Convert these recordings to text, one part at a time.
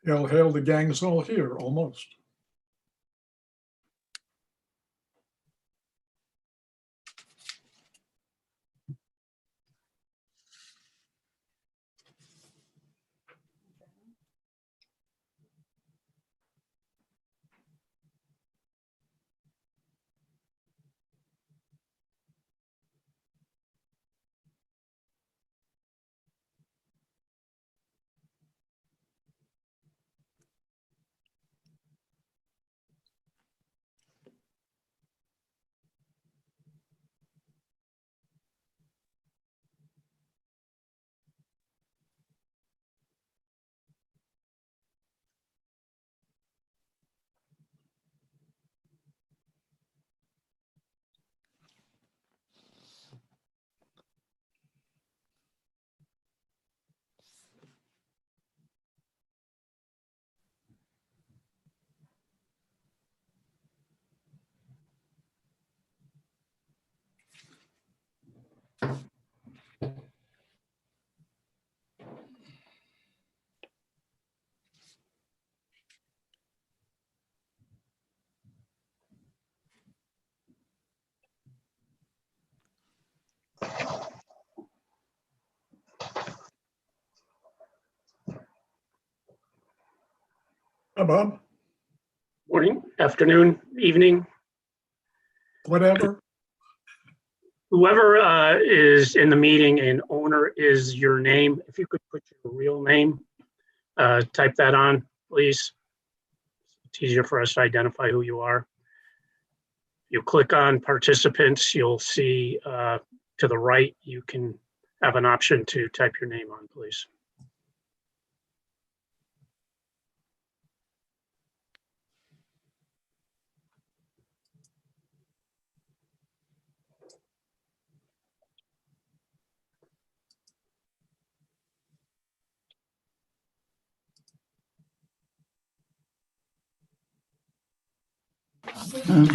Hail, hail, the gang's all here, almost. Hi, Bob. Morning, afternoon, evening, Whatever. whoever is in the meeting and owner is your name. If you could put your real name, type that on, please. It's easier for us to identify who you are. You click on participants, you'll see to the right, you can have an option to type your name on, please.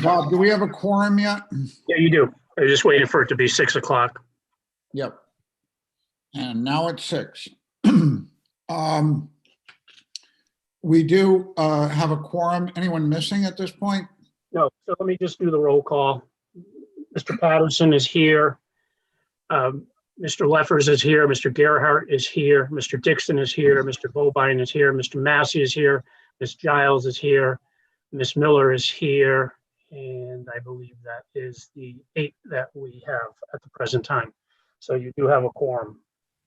Bob, do we have a quorum yet? Yeah, you do. I just waited for it to be 6 o'clock. Yep. And now it's 6. We do have a quorum. Anyone missing at this point? No, so let me just do the roll call. Mr. Patterson is here. Mr. Leffers is here. Mr. Gerhardt is here. Mr. Dixon is here. Mr. Bobine is here. Mr. Massey is here. Ms. Giles is here. Ms. Miller is here. And I believe that is the 8 that we have at the present time. So you do have a quorum.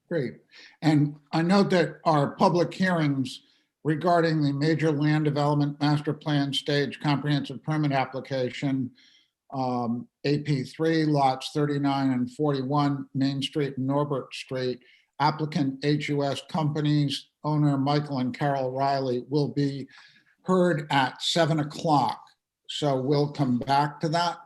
Great. And I note that our public hearings regarding the major land development master plan stage comprehensive permit application, AP3 lots 39 and 41 Main Street and Norbert Street, applicant HUS Companies, owner Michael and Carol Riley, will be heard at 7 o'clock. So we'll come back to that.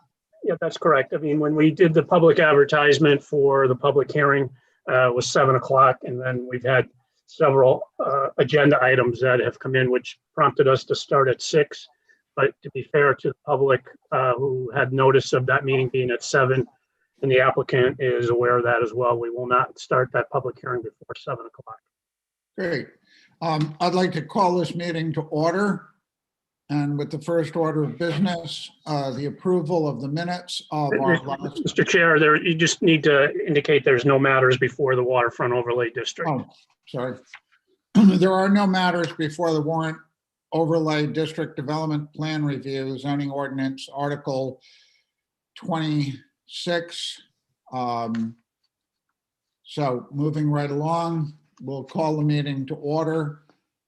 Yeah, that's correct. I mean, when we did the public advertisement for the public hearing, was 7 o'clock, and then we've had several agenda items that have come in, which prompted us to start at 6. But to be fair to the public who had notice of that meeting being at 7, and the applicant is aware of that as well, we will not start that public hearing before 7 o'clock. Great. I'd like to call this meeting to order. And with the first order of business, the approval of the minutes of our last. Mr. Chair, you just need to indicate there's no matters before the waterfront overlay district. Oh, sorry. There are no matters before the warrant overlay district development plan review, zoning ordinance, Article 26. So moving right along, we'll call the meeting to order.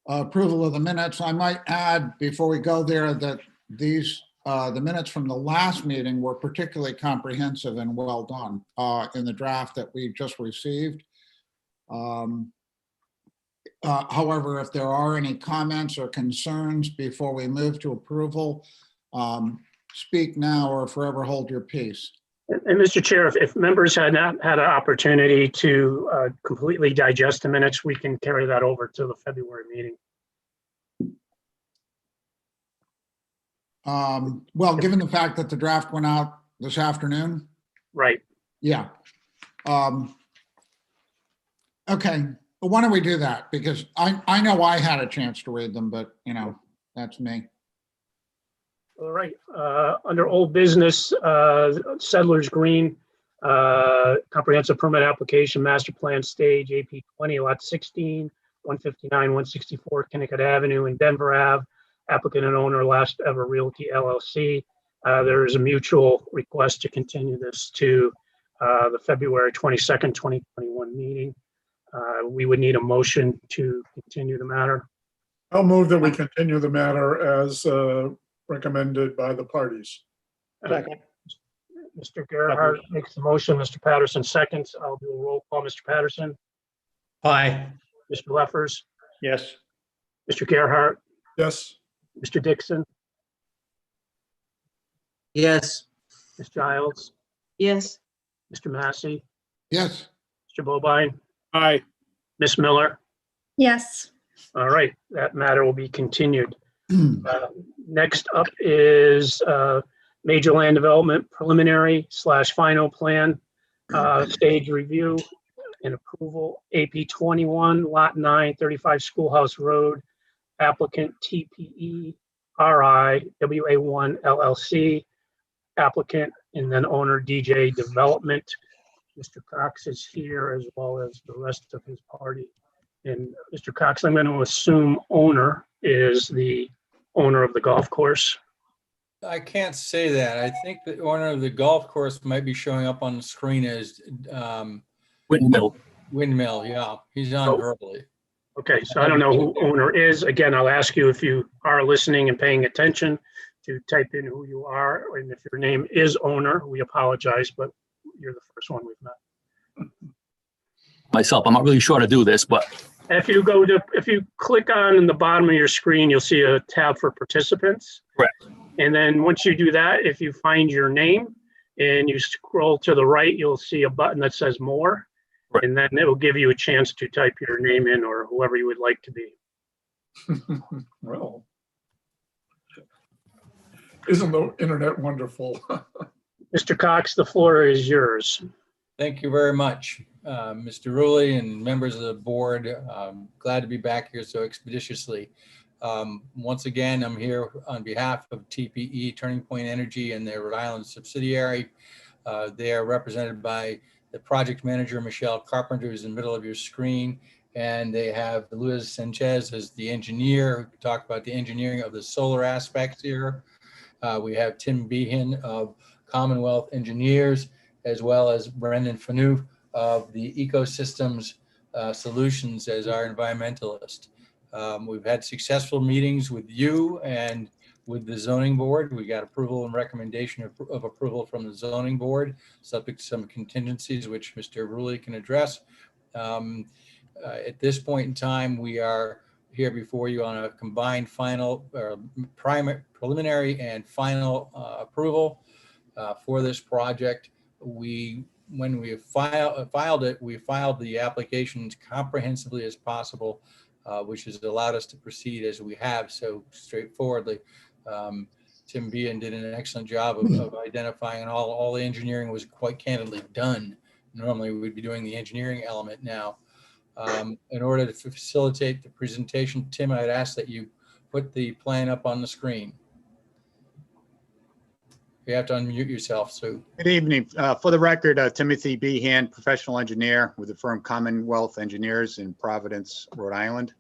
Approval of the minutes. I might add before we go there that these, the minutes from the last meeting were particularly comprehensive and well done in the draft that we just received. However, if there are any comments or concerns before we move to approval, speak now or forever hold your peace. And Mr. Chair, if members had not had an opportunity to completely digest the minutes, we can carry that over to the February meeting. Well, given the fact that the draft went out this afternoon, Right. yeah. Okay, well, why don't we do that? Because I know I had a chance to read them, but you know, that's me. All right. Under old business, Settlers Green, comprehensive permit application, master plan stage, AP 20, lot 16, 159, 164 Kennecott Avenue in Denver Ave. Applicant and owner, Last Ever Realty LLC. There is a mutual request to continue this to the February 22nd, 2021 meeting. We would need a motion to continue the matter. I'll move that we continue the matter as recommended by the parties. Second. Mr. Gerhart makes the motion, Mr. Patterson seconds. I'll do a roll call. Mr. Patterson, Aye. Mr. Leffers, Yes. Mr. Gerhart, Yes, Mr. Dixon, Yes. Ms. Giles, yes, Mr. Massey, Yes, Mr. Bobine, Aye. Ms. Miller. yes, All right, that matter will be continued. Next up is major land development preliminary / final plan stage review and approval, AP 21, lot 9, 35 Schoolhouse Road, applicant TPE RI WA1 LLC, applicant and then owner DJ Development. Mr. Cox is here as well as the rest of his party. And Mr. Cox, I'm going to assume owner is the owner of the golf course. I can't say that. I think the owner of the golf course might be showing up on the screen as Windmill. Windmill. Yeah, he's on Oh. verbally. Okay, so I don't know who owner is. Again, I'll ask you if you are listening and paying attention to type in who you are. And if your name is owner, we apologize, but you're the first one we've met. Myself, I'm not really sure how to do this, but If you click on in the bottom of your screen, you'll see a tab for participants. Correct. And then once you do that, if you find your name and you scroll to the right, you'll see a button that says more. Right. And then it will give you a chance to type your name in or whoever you would like to be. well. Isn't the internet wonderful? Mr. Cox, the floor is yours. Thank you very much, Mr. Rulli and members of the board. Glad to be back here so expeditiously. Once again, I'm here on behalf of TPE, Turning Point Energy, and their Rhode Island subsidiary. They are represented by the project manager, Michelle Carpenter, who's in the middle of your screen. And they have Luis Sanchez as the engineer, who can talk about the engineering of the solar aspects here. We have Tim Behan of Commonwealth Engineers, as well as Brendan Fanu of the Ecosystems Solutions as our environmentalist. We've had successful meetings with you and with the zoning board. We got approval and recommendation of approval from the zoning board, subject to some contingencies, which Mr. Rulli can address. At this point in time, we are here before you on a combined final, preliminary and final approval for this project. When we filed it, we filed the applications comprehensively as possible, which has allowed us to proceed as we have so straightforwardly. Tim Behan did an excellent job of identifying, and all the engineering was quite candidly done. Normally we'd be doing the engineering element now. In order to facilitate the presentation, Tim, I'd ask that you put the plan up on the screen. You have to unmute yourself, Sue. Good evening. For the record, Timothy Behan, professional engineer with the firm Commonwealth Engineers in Providence, Rhode Island.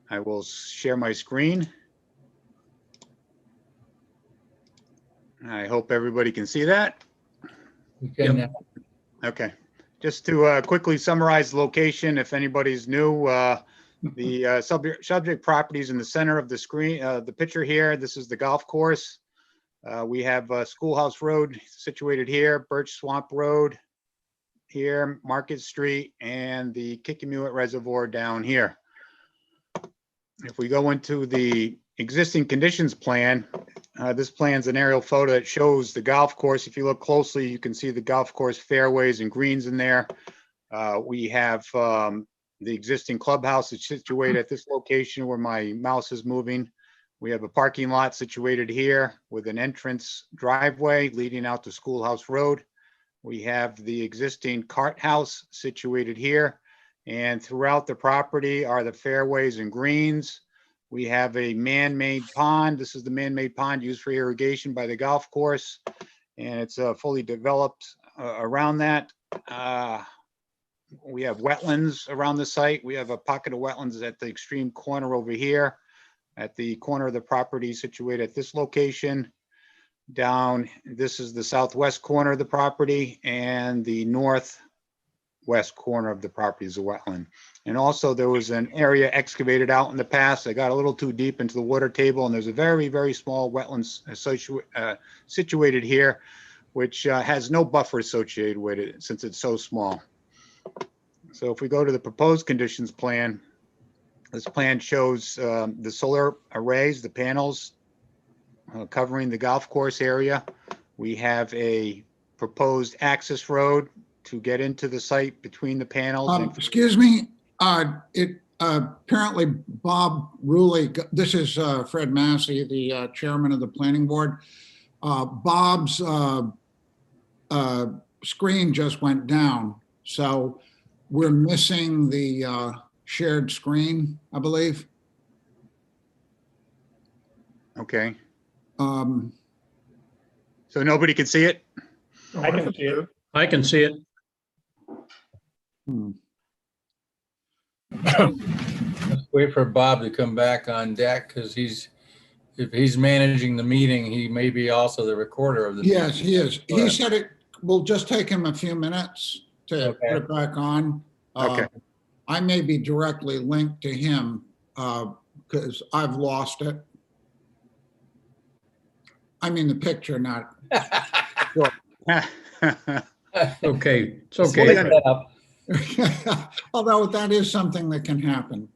I will share my screen. I hope everybody can see that. We can, Okay, just to quickly summarize the location, if anybody's new, the subject properties in the center of the screen, the picture here, this is the golf course. We have Schoolhouse Road situated here, Birch Swamp Road here, Market Street, and the Kickamuit Reservoir down here. If we go into the existing conditions plan, this plan's an aerial photo that shows the golf course. If you look closely, you can see the golf course fairways and greens in there. We have the existing clubhouse that's situated at this location where my mouse is moving. We have a parking lot situated here with an entrance driveway leading out to Schoolhouse Road. We have the existing cart house situated here. And throughout the property are the fairways and greens. We have a man-made pond. This is the man-made pond used for irrigation by the golf course. And it's fully developed around that. We have wetlands around the site. We have a pocket of wetlands at the extreme corner over here, at the corner of the property situated at this location. Down, this is the southwest corner of the property, and the northwest corner of the property is a wetland. And also there was an area excavated out in the past. I got a little too deep into the water table, and there's a very, very small wetlands situated here, which has no buffer associated with it since it's so small. So if we go to the proposed conditions plan, this plan shows the solar arrays, the panels covering the golf course area. We have a proposed access road to get into the site between the panels. Excuse me, apparently Bob Ruley, this is Fred Massey, the chairman of the planning board. Bob's screen just went down, so we're missing the shared screen, I believe. Okay, Um, so nobody can see it? Oh, I can see it. I can see it. hmm. let's wait for Bob to come back on deck, because if he's managing the meeting, he may be also the recorder of the meeting. Yes, he is. He said it will just take him a few minutes to Okay. put it back on. Okay. I may be directly linked to him because I've lost it. I mean, the picture, not. Okay, it's We'll okay. look that up. Although that is something that can happen.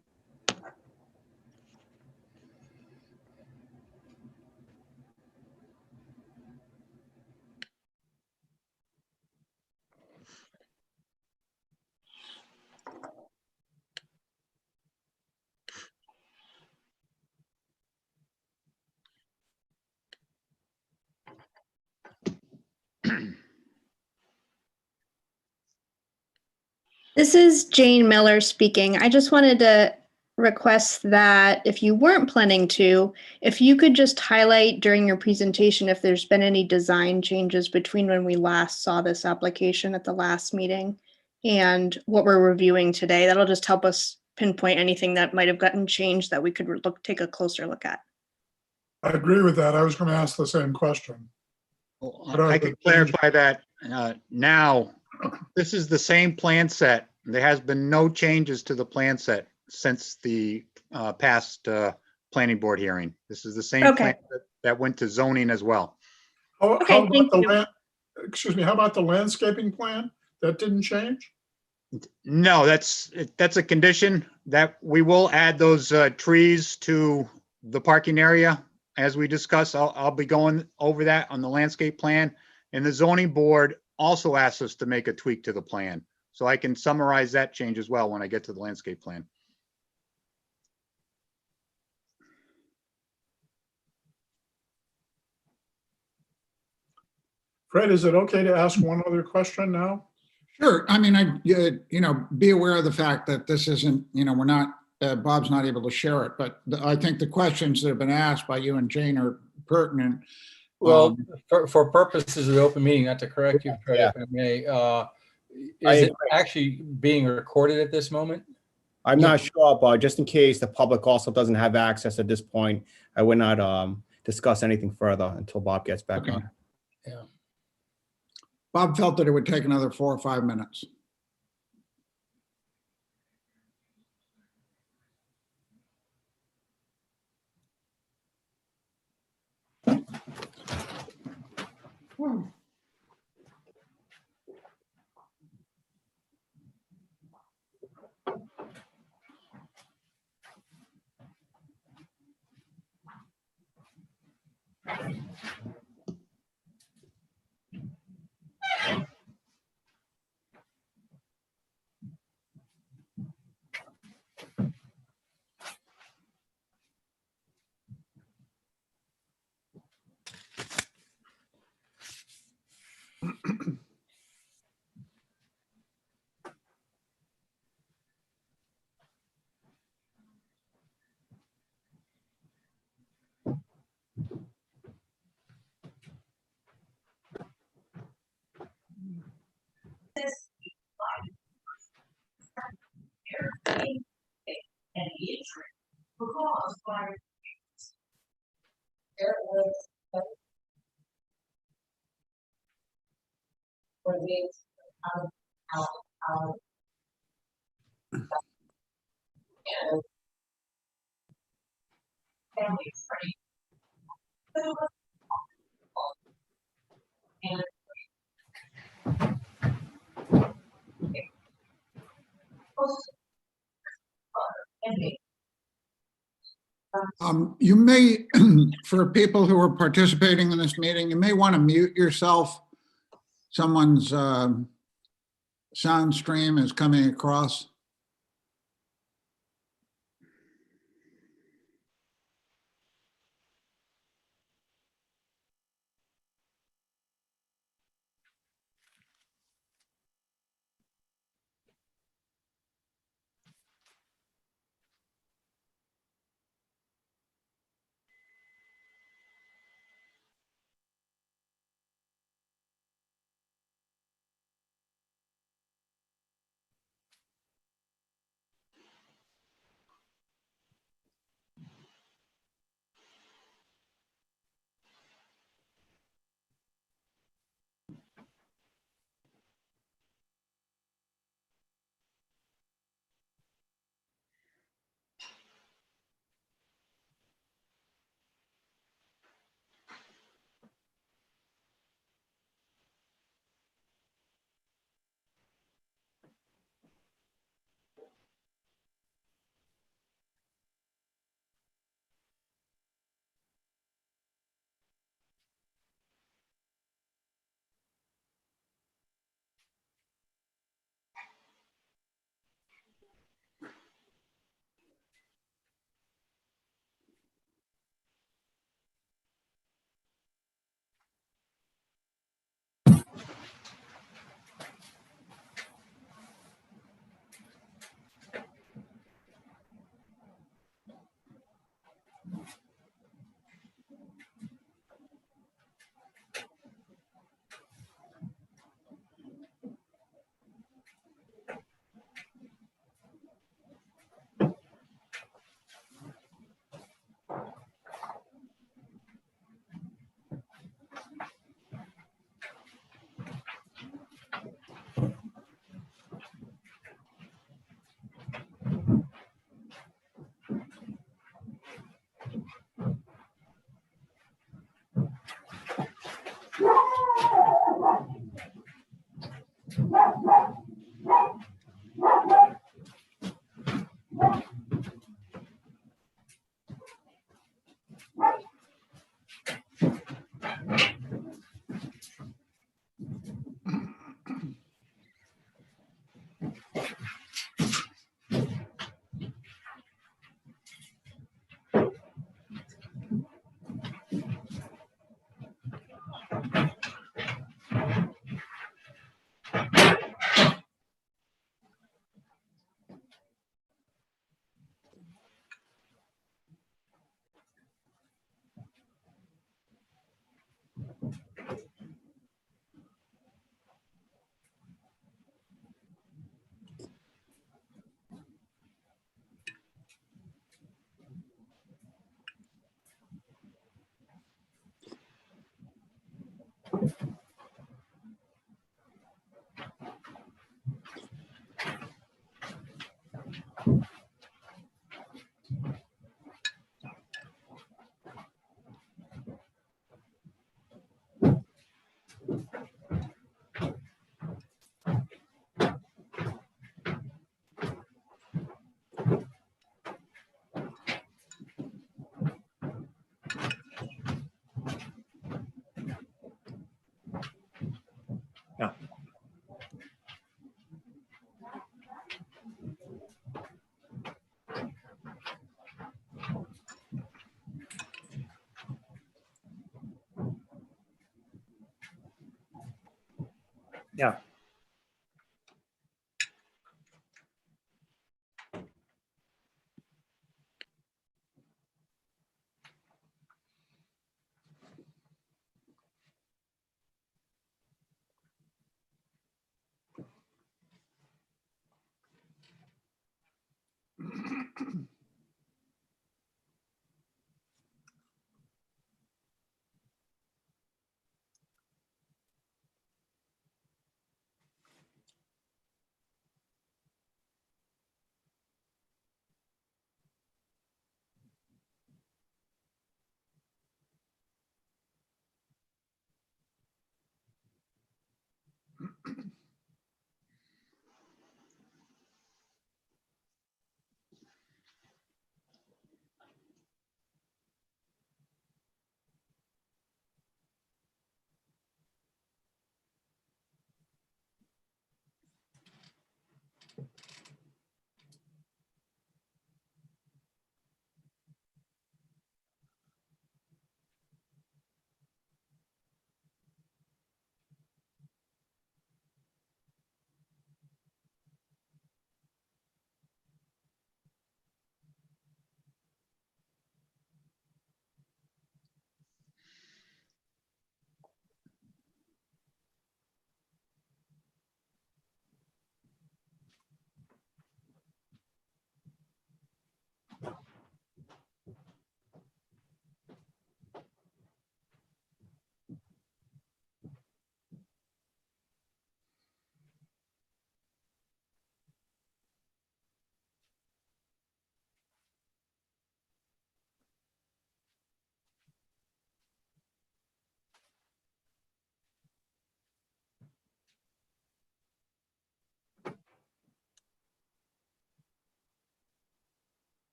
This is Jane Miller speaking. I just wanted to request that if you weren't planning to, if you could just highlight during your presentation if there's been any design changes between when we last saw this application at the last meeting and what we're reviewing today. That'll just help us pinpoint anything that might have gotten changed that we could take a closer look at. I agree with that. I was going to ask the same question. I can clarify that now. This is the same plan set. There has been no changes to the plan set since the past planning board hearing. This is the same Okay. plan that went to zoning as well. How Okay, about thank the you. excuse me, how about the landscaping plan? That didn't change? No, that's a condition that we will add those trees to the parking area. As we discussed, I'll be going over that on the landscape plan. And the zoning board also asked us to make a tweak to the plan. So I can summarize that change as well when I get to the landscape plan. Fred, is it okay to ask one other question now? Sure. I mean, be aware of the fact that this isn't, we're not, Bob's not able to share it, but I think the questions that have been asked by you and Jane are pertinent. Well, for purposes of the open meeting, not to correct you, Fred, if I may, is it actually being recorded at this moment? I'm not sure, but just in case the public also doesn't have access at this point, I would not discuss anything further until Bob gets back Okay. on. Bob felt that it would take another 4 or 5 minutes. You may, for people who are participating in this meeting, you may want to mute yourself. Someone's sound stream is coming across. Yeah.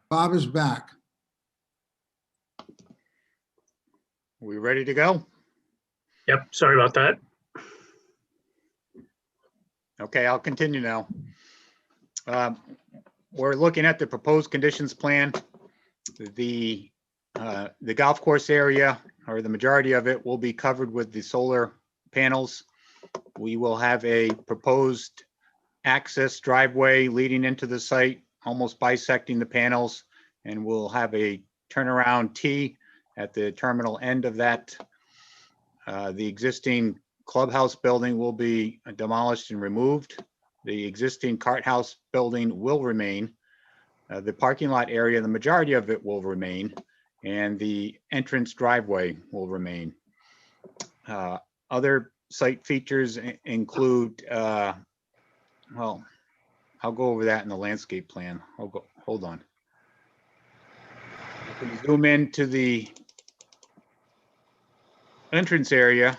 Bob is back. We ready to go? Yep, sorry about that. Okay, I'll continue now. We're looking at the proposed conditions plan. The golf course area, or the majority of it, will be covered with the solar panels. We will have a proposed access driveway leading into the site, almost bisecting the panels, and we'll have a turnaround T at the terminal end of that. The existing clubhouse building will be demolished and removed. The existing cart house building will remain. The parking lot area, the majority of it will remain, and the entrance driveway will remain. Other site features include, well, I'll go over that in the landscape plan. Hold on. If we zoom into the entrance area,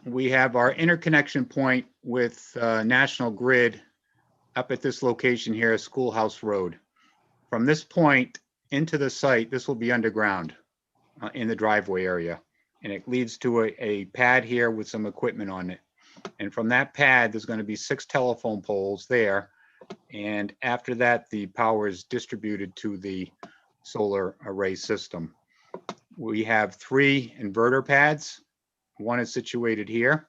we have our interconnection point with National Grid up at this location here, Schoolhouse Road. From this point into the site, this will be underground in the driveway area. And it leads to a pad here with some equipment on it. And from that pad, there's going to be 6 telephone poles there. And after that, the power is distributed to the solar array system. We have 3 inverter pads. One is situated here,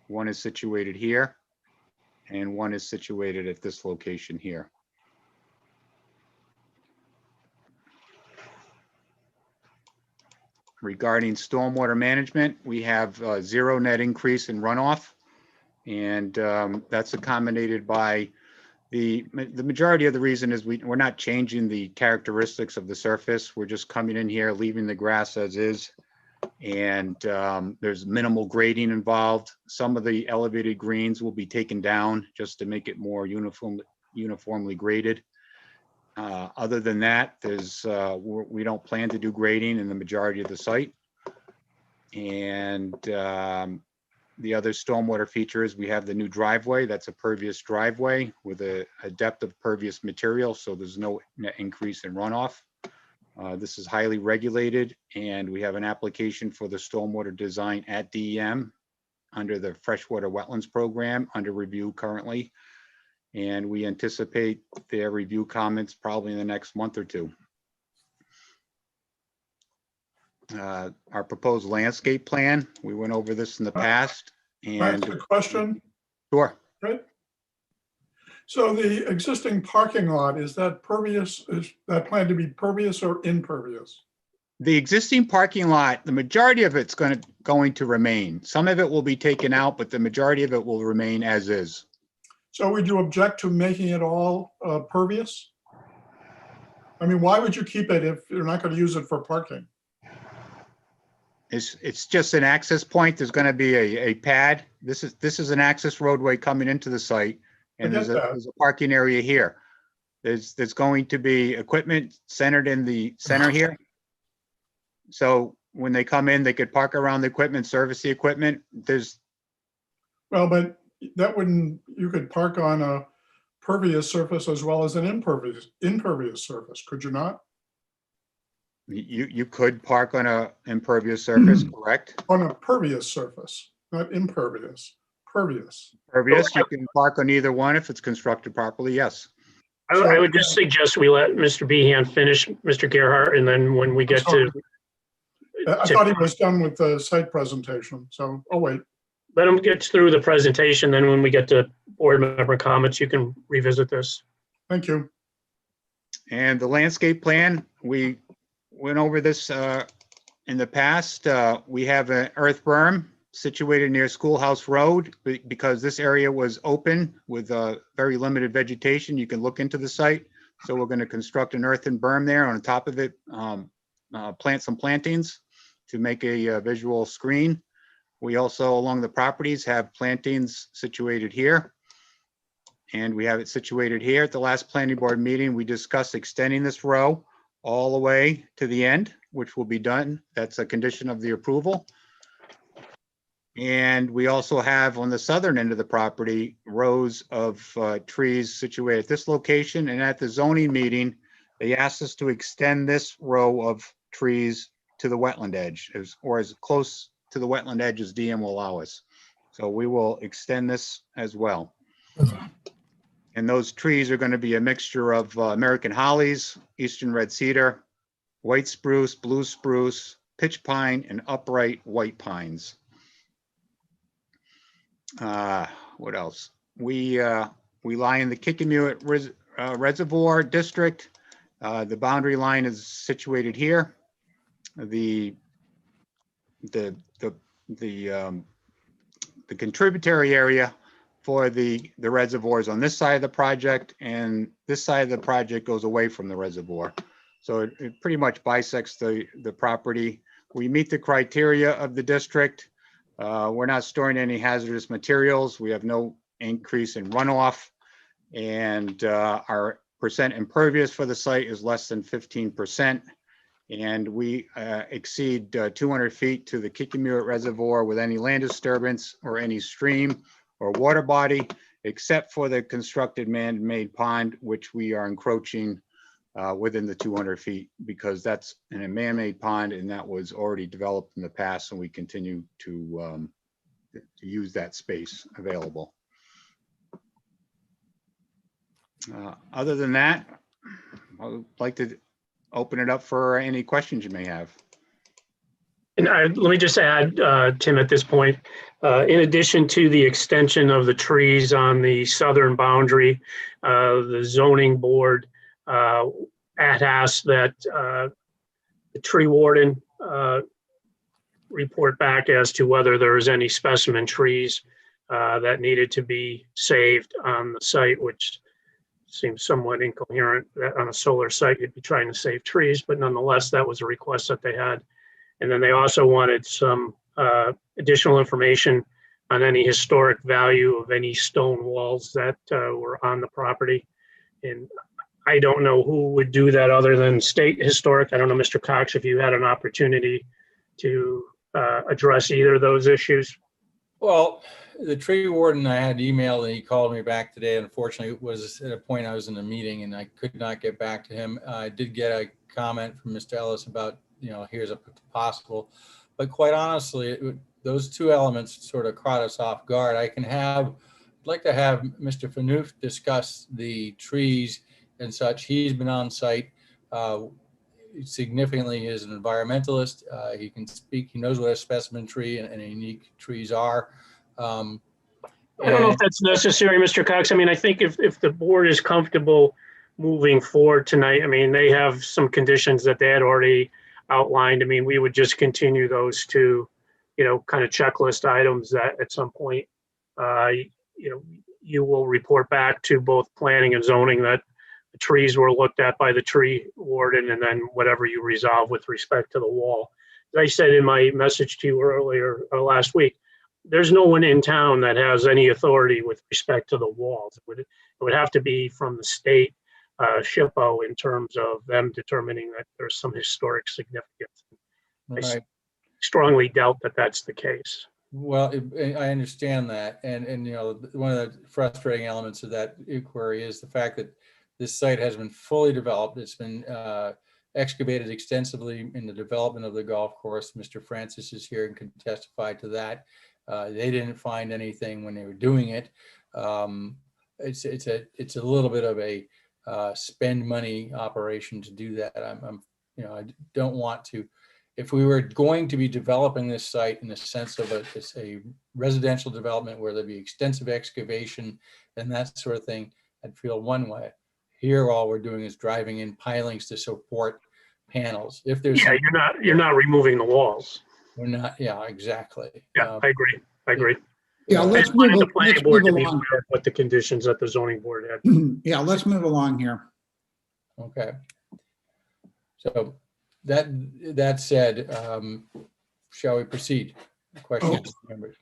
one is situated here, and one is situated at this location here. Regarding stormwater management, we have 0 net increase in runoff. And that's accommodated by the majority of the reason is we're not changing the characteristics of the surface. We're just coming in here, leaving the grass as is. And there's minimal grading involved. Some of the elevated greens will be taken down just to make it more uniformly graded. Other than that, we don't plan to do grading in the majority of the site. And the other stormwater features, we have the new driveway. That's a pervious driveway with a depth of pervious material, so there's no net increase in runoff. This is highly regulated, and we have an application for the stormwater design at DEM under the freshwater wetlands program under review currently. And we anticipate their review comments probably in the next month or 2. Our proposed landscape plan, we went over this in the past. That's And the question, sure, right? So the existing parking lot, is that pervious, is that planned to be pervious or impervious? the existing parking lot, the majority of it's going to remain. Some of it will be taken out, but the majority of it will remain as is. So would you object to making it all pervious? I mean, why would you keep it if you're not going to use it for parking? It's just an access point. There's going to be a pad. This is an access roadway coming into the site, and I get that. there's a parking area here. There's going to be equipment centered in the center here. So when they come in, they could park around the equipment, service the equipment. Well, but that wouldn't, you could park on a pervious surface as well as an impervious surface, could you not? You could park on a impervious surface, correct? On a pervious surface, not impervious, pervious. Pervious, you can park on either one if it's constructed properly, yes. I would just suggest we let Mr. Behan finish, Mr. Gerhart, and then when we get to, I thought he was done with the site presentation, so, oh wait. let him get through the presentation, then when we get to board member comments, you can revisit this. Thank you. And the landscape plan, we went over this in the past. We have an earth berm situated near Schoolhouse Road because this area was open with very limited vegetation. You can look into the site. So we're going to construct an earthen berm there. On top of it, plant some plantings to make a visual screen. We also, along the properties, have plantings situated here. And we have it situated here. At the last planning board meeting, we discussed extending this row all the way to the end, which will be done. That's a condition of the approval. And we also have on the southern end of the property, rows of trees situated at this location. And at the zoning meeting, they asked us to extend this row of trees to the wetland edge, or as close to the wetland edge as DM will allow us. So we will extend this as well. And those trees are going to be a mixture of American hollies, eastern red cedar, white spruce, blue spruce, pitch pine, and upright white pines. What else? We lie in the Kickamuit Reservoir District. The boundary line is situated here. The contributory area for the reservoirs on this side of the project, and this side of the project goes away from the reservoir. So it pretty much bisects the property. We meet the criteria of the district. We're not storing any hazardous materials. We have no increase in runoff. And our percent impervious for the site is less than 15%. And we exceed 200 feet to the Kickamuit Reservoir with any land disturbance or any stream or water body, except for the constructed man-made pond, which we are encroaching within the 200 feet because that's in a man-made pond and that was already developed in the past, and we continue to use that space available. Other than that, I would like to open it up for any questions you may have. And let me just add, Tim, at this point, in addition to the extension of the trees on the southern boundary, the zoning board had asked that the tree warden report back as to whether there was any specimen trees that needed to be saved on the site, which seems somewhat incoherent. That on a solar site, you'd be trying to save trees, but nonetheless, that was a request that they had. And then they also wanted some additional information on any historic value of any stone walls that were on the property. And I don't know who would do that other than State Historic. I don't know, Mr. Cox, if you had an opportunity to address either of those issues. Well, the tree warden, I had emailed and he called me back today. Unfortunately, it was at a point I was in a meeting and I could not get back to him. I did get a comment from Mr. Ellis about, here's a possible, but quite honestly, those two elements sort of caught us off guard. I'd like to have Mr. Fanouth discuss the trees and such. He's been on site significantly. He is an environmentalist. He can speak, he knows what a specimen tree and unique trees are. I don't know if that's necessary, Mr. Cox. I mean, I think if the board is comfortable moving forward tonight, I mean, they have some conditions that they had already outlined. I mean, we would just continue those to, kind of checklist items that at some point, you will report back to both planning and zoning that the trees were looked at by the tree warden, and then whatever you resolve with respect to the wall. As I said in my message to you earlier last week, there's no one in town that has any authority with respect to the walls. It would have to be from the state SHPO in terms of them determining that there's some historic significance. Right. I strongly doubt that that's the case. Well, I understand that. And one of the frustrating elements of that inquiry is the fact that this site has been fully developed. It's been excavated extensively in the development of the golf course. Mr. Francis is here and can testify to that. They didn't find anything when they were doing it. It's a little bit of a spend money operation to do that. I don't want to. If we were going to be developing this site in the sense of it's a residential development where there'd be extensive excavation and that sort of thing, I'd feel one way. Here, all we're doing is driving in pilings to support panels. If there's You're not removing the walls. we're not, yeah, exactly. Yeah, I agree. Yeah, I let's just wanted move, the planning let's board move to be along. aware of what the conditions that the zoning board had. Yeah, let's move along here. Okay. So that said, shall we proceed? Questions, members?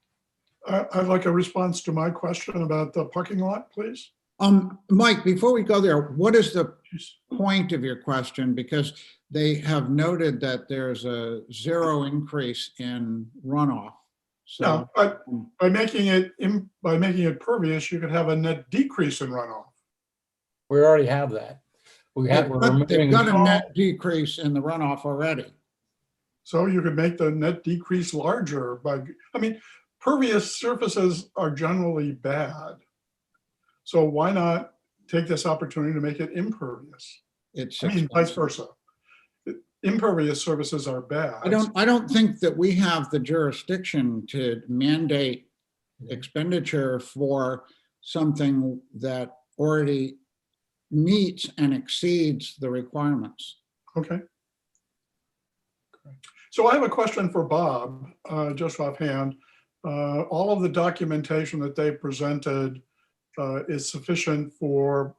I'd like a response to my question about the parking lot, please. Mike, before we go there, what is the point of your question? Because they have noted that there's a zero increase in runoff. So, No, by making it pervious, you could have a net decrease in runoff. We already have that. We're but they've got a removing, net decrease in the runoff already. So you could make the net decrease larger pervious surfaces are generally bad. So why not take this opportunity to make it impervious? It's Vice versa. Impervious surfaces are bad. I don't think that we have the jurisdiction to mandate expenditure for something that already meets and exceeds the requirements. Okay. So I have a question for Bob, just offhand. All of the documentation that they presented is sufficient for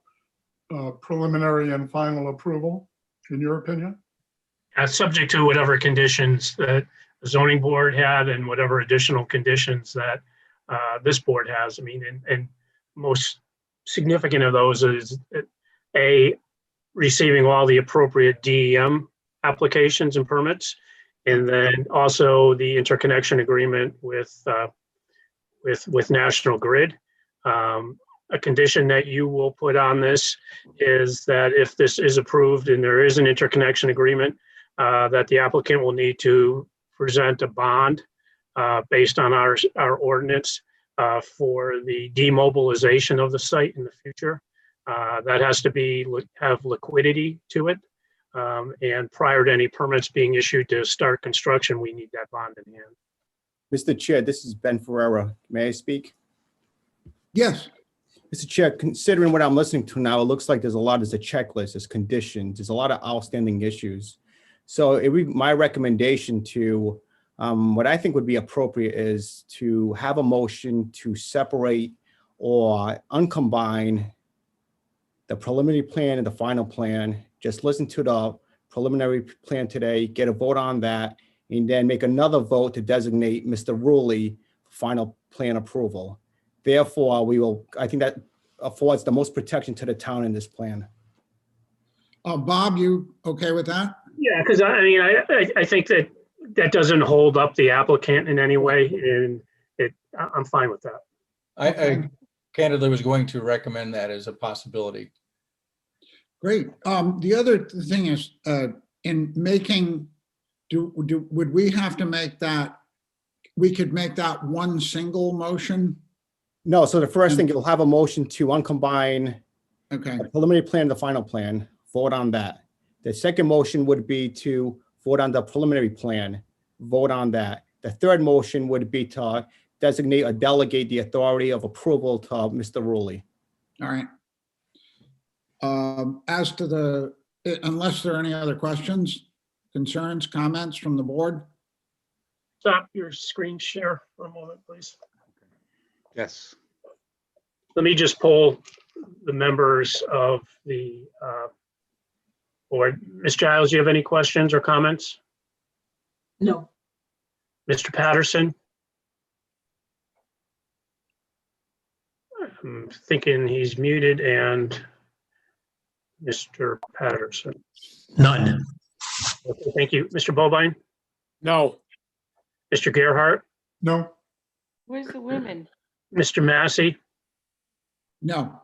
preliminary and final approval, in your opinion? Subject to whatever conditions that the zoning board had and whatever additional conditions that this board has. I mean, and most significant of those is receiving all the appropriate DEM applications and permits, and then also the interconnection agreement with National Grid. A condition that you will put on this is that if this is approved and there is an interconnection agreement, that the applicant will need to present a bond based on our ordinance for the demobilization of the site in the future. That has to have liquidity to it. And prior to any permits being issued to start construction, we need that bond in hand. Mr. Chair, this is Ben Ferrera. May I speak? Yes, Mr. Chair, considering what I'm listening to now, it looks like there's a checklist, there's conditions, there's a lot of outstanding issues. So my recommendation to, what I think would be appropriate is to have a motion to separate or uncombine the preliminary plan and the final plan. Just listen to the preliminary plan today, get a vote on that, and then make another vote to designate Mr. Rulli for final plan approval. Therefore, I think that affords the most protection to the town in this plan. Bob, you okay with that? Yeah, because I think that doesn't hold up the applicant in any way, and I'm fine with that. I candidly was going to recommend that as a possibility. Great. The other thing is, in making, would we have to make that, we could make that one single motion? No, so the first thing, you'll have a motion to uncombine Okay, the preliminary plan and the final plan, vote on that. The second motion would be to vote on the preliminary plan, vote on that. The third motion would be to designate or delegate the authority of approval to Mr. Rulli. all right. As to unless there are any other questions, concerns, comments from the board? Stop your screen share for a moment, please. Yes. Let me just poll the members of the board. Ms. Giles, do you have any questions or comments? No. Mr. Patterson? I'm thinking he's muted, and Mr. Patterson. None. Okay, thank you. Mr. Bovine? No. Mr. Gerhart? No, Where's the women? Mr. Massey? No.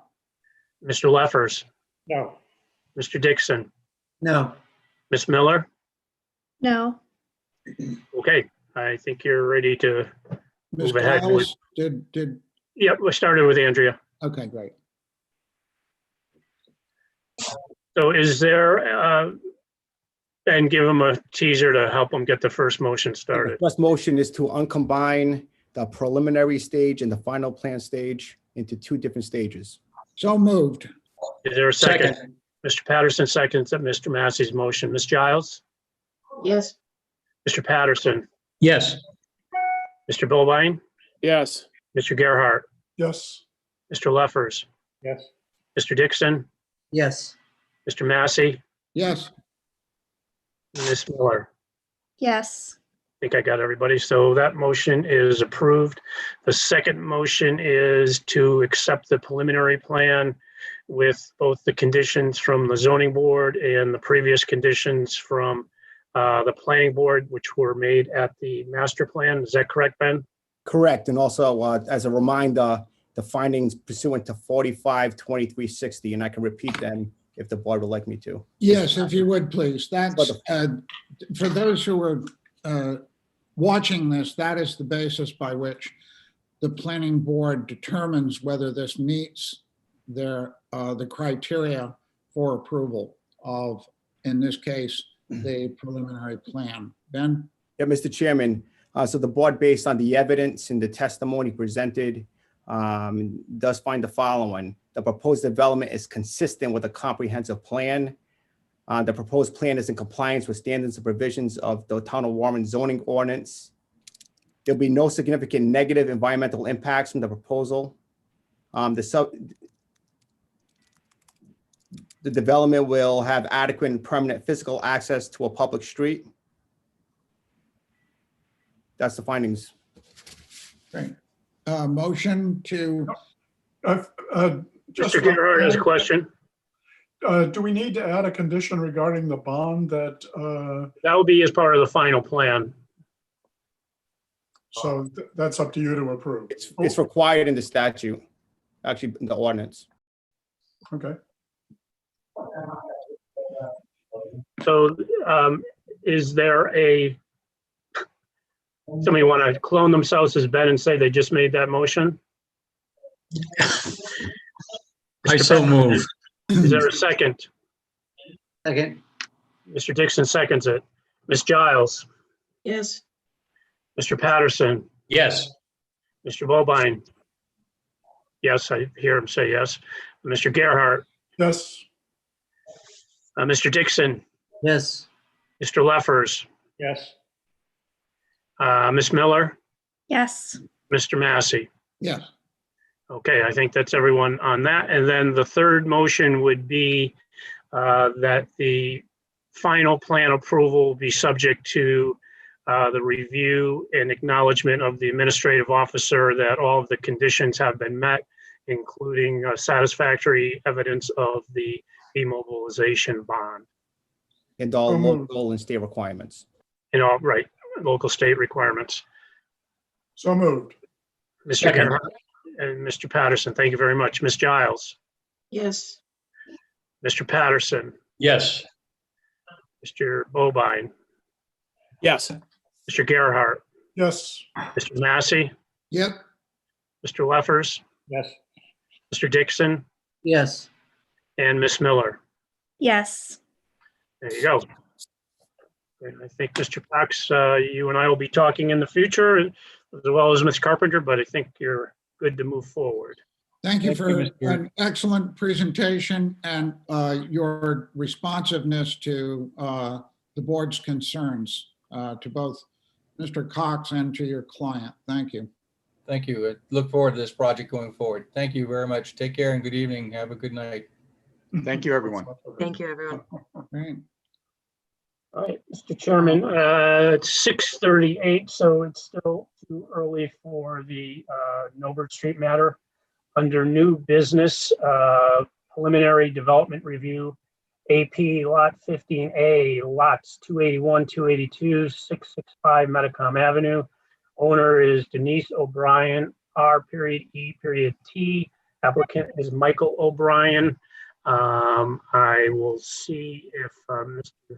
Mr. Leffers? No. Mr. Dixon? No. Ms. Miller? No. Okay, I think you're ready to Ms. move ahead. Giles, Yep, we started with Andrea. okay, great. So is there, and give them a teaser to help them get the first motion The started. first motion is to uncombine the preliminary stage and the final plan stage into two different stages. So moved. Is there a second? Mr. Patterson seconds that Mr. Massey's motion. Ms. Giles? Yes. Mr. Patterson? Yes. Mr. Bovine? Yes. Mr. Gerhart? yes, Mr. Leffers? Yes. Mr. Dixon? Yes. Mr. Massey? Yes, Ms. Miller? Yes. I think I got everybody. So that motion is approved. The second motion is to accept the preliminary plan with both the conditions from the zoning board and the previous conditions from the planning board, which were made at the master plan. Is that correct, Ben? Correct, and also as a reminder, the findings pursuant to 45-2360, and I can repeat them if the board would like me to. yes, if you would, please. That's, for those who are watching this, that is the basis by which the planning board determines whether this meets the criteria for approval of, in this case, the preliminary plan. Ben? Yeah, Mr. Chairman, so the board, based on the evidence and the testimony presented, does find the following. The proposed development is consistent with a comprehensive plan. The proposed plan is in compliance with standards and provisions of the Town of Warren zoning ordinance. There'll be no significant negative environmental impacts from the proposal. The development will have adequate and permanent physical access to a public street. That's the findings. Motion to, just, Mr. Gerhart has a question. do we need to add a condition regarding the bond that, That will be as part of the final plan. so that's up to you to approve? It's required in the statute, actually in the ordinance. Okay, So is there somebody want to clone themselves as Ben and say they just made that motion? I so move. Is there a second? Second. Mr. Dixon seconds it. Ms. Giles, Yes. Mr. Patterson, Yes. Mr. Bobine. Yes, I hear him say yes. Mr. Gerhart, Yes. Mr. Dixon, Yes. Mr. Leffers, Yes. Ms. Miller, Yes. Mr. Massey. Yes. Okay, I think that's everyone on that. And then the third motion would be that the final plan approval be subject to the review and acknowledgement of the administrative officer that all of the conditions have been met, including satisfactory evidence of the demobilization bond. And all So moved. local and state requirements. And all, right, local state requirements. So moved. Mr. Second. Gerhart and Mr. Patterson, thank you very much. Ms. Giles, Yes. Mr. Patterson, Yes. Mr. Bobine, Yes. Mr. Gerhart, Yes. Mr. Massey, Yep. Mr. Leffers, Yes. Mr. Dixon, Yes. and Ms. Miller. Yes. There you go. And I think, Mr. Cox, you and I will be talking in the future as well as Ms. Carpenter, but I think you're good to move forward. Thank you Thank for you, Mr. an excellent presentation and your responsiveness to the board's concerns, to both Mr. Cox and to your client. Thank you. Thank you. I look forward to this project going forward. Thank you very much. Take care and good evening. Have a good night. Thank you, everyone. Thank you, everyone. Great. All right, Mr. Chairman, it's 6:38, so it's still too early for the Norbert Street matter. Under new business, preliminary development review, AP Lot 15A, lots 281, 282, 665 Metacom Avenue. Owner is Denise O'Brien, R.E.T. Applicant is Michael O'Brien. I will see if Mr.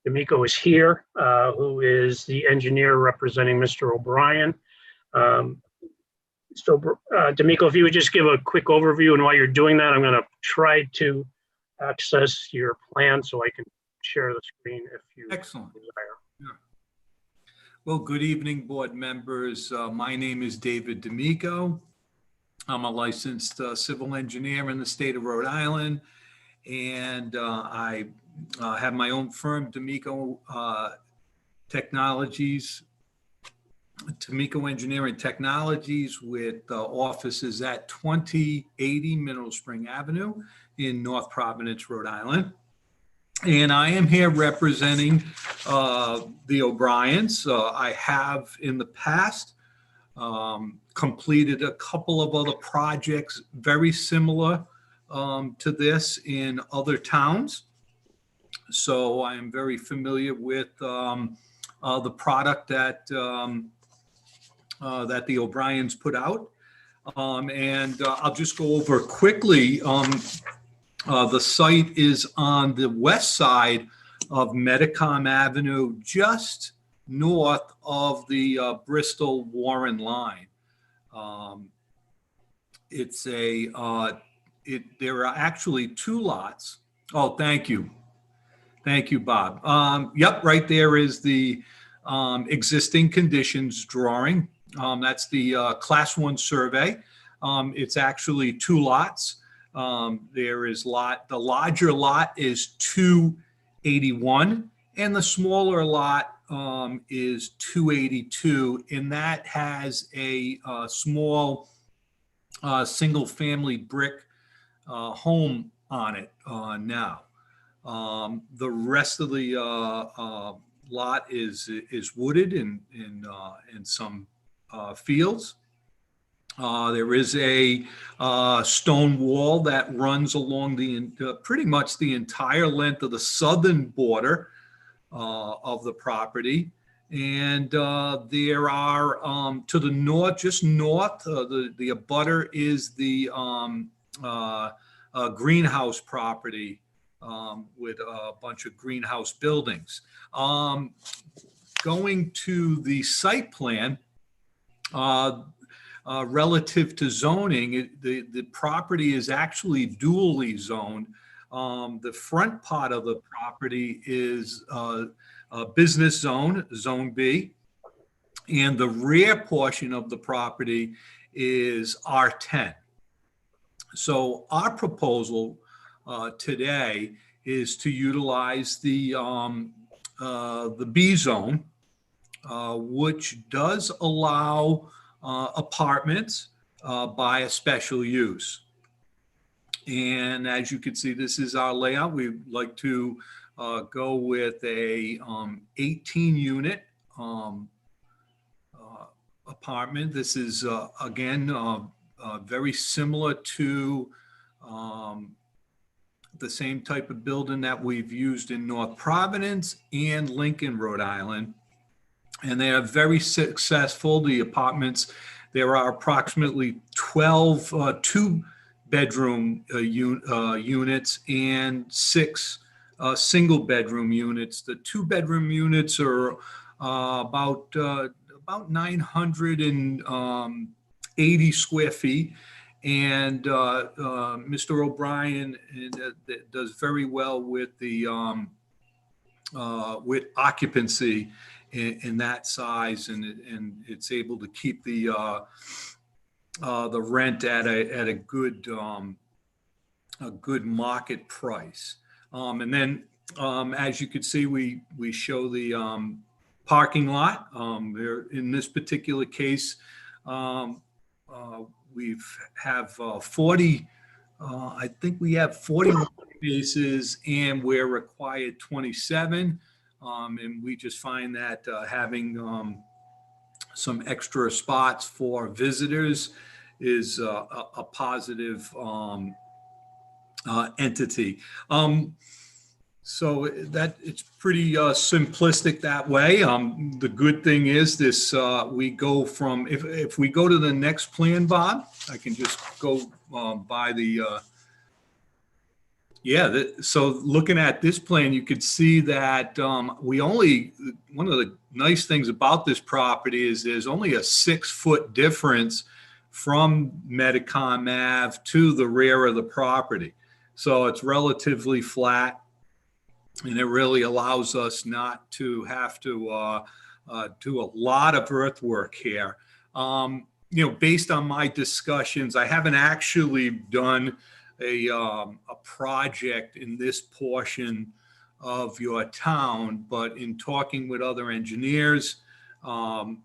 D'Amico is here, who is the engineer representing Mr. O'Brien. So D'Amico, if you would just give a quick overview, and while you're doing that, I'm going to try to access your plan so I can share the screen if you Excellent. desire. Yeah. Well, good evening, board members. My name is David D'Amico. I'm a licensed civil engineer in the state of Rhode Island, and I have my own firm, D'Amico Technologies, D'Amico Engineering Technologies, with offices at 2080 Mineral Spring Avenue in North Providence, Rhode Island. And I am here representing the O'Briens. I have in the past completed a couple of other projects very similar to this in other towns. So I am very familiar with the product that that the O'Briens put out. And I'll just go over quickly. The site is on the west side of Metacom Avenue, just north of the Bristol-Warren line. It's a, there are actually two lots. Oh, thank you. Thank you, Bob. Yep, right there is the existing conditions drawing. That's the Class 1 survey. It's actually two lots. There is the larger lot is 281, and the smaller lot is 282, and that has a small single-family brick home on it now. The rest of the lot is wooded in some fields. There is a stone wall that runs along pretty much the entire length of the southern border of the property. And there are to the north, just north, the abutter is the greenhouse property with a bunch of greenhouse buildings. Going to the site plan, relative to zoning, the property is actually dually zoned. The front part of the property is a business zone, Zone B. And the rear portion of the property is R10. So our proposal today is to utilize the B zone, which does allow apartments by a special use. And as you can see, this is our layout. We'd like to go with a 18 unit apartment. This is again very similar to the same type of building that we've used in North Providence and Lincoln, Rhode Island. And they are very successful. The apartments, there are approximately 12 two-bedroom units and 6 single-bedroom units. The two-bedroom units are about 980 square feet. And Mr. O'Brien does very well with the with occupancy in that size, and it's able to keep the rent at a good market price. And then as you can see, we show the parking lot. There in this particular case, we have 40, I think we have 41 spaces, and we're required 27. And we just find that having some extra spots for visitors is a positive entity. So that it's pretty simplistic that way. The good thing is this, we go from, if we go to the next plan, Bob, I can just go by the, so looking at this plan, you could see that one of the nice things about this property is there's only a 6-foot difference from Metacom Ave to the rear of the property. So it's relatively flat. And it really allows us not to have to do a lot of earthwork here. Based on my discussions, I haven't actually done a project in this portion of your town, but in talking with other engineers, we're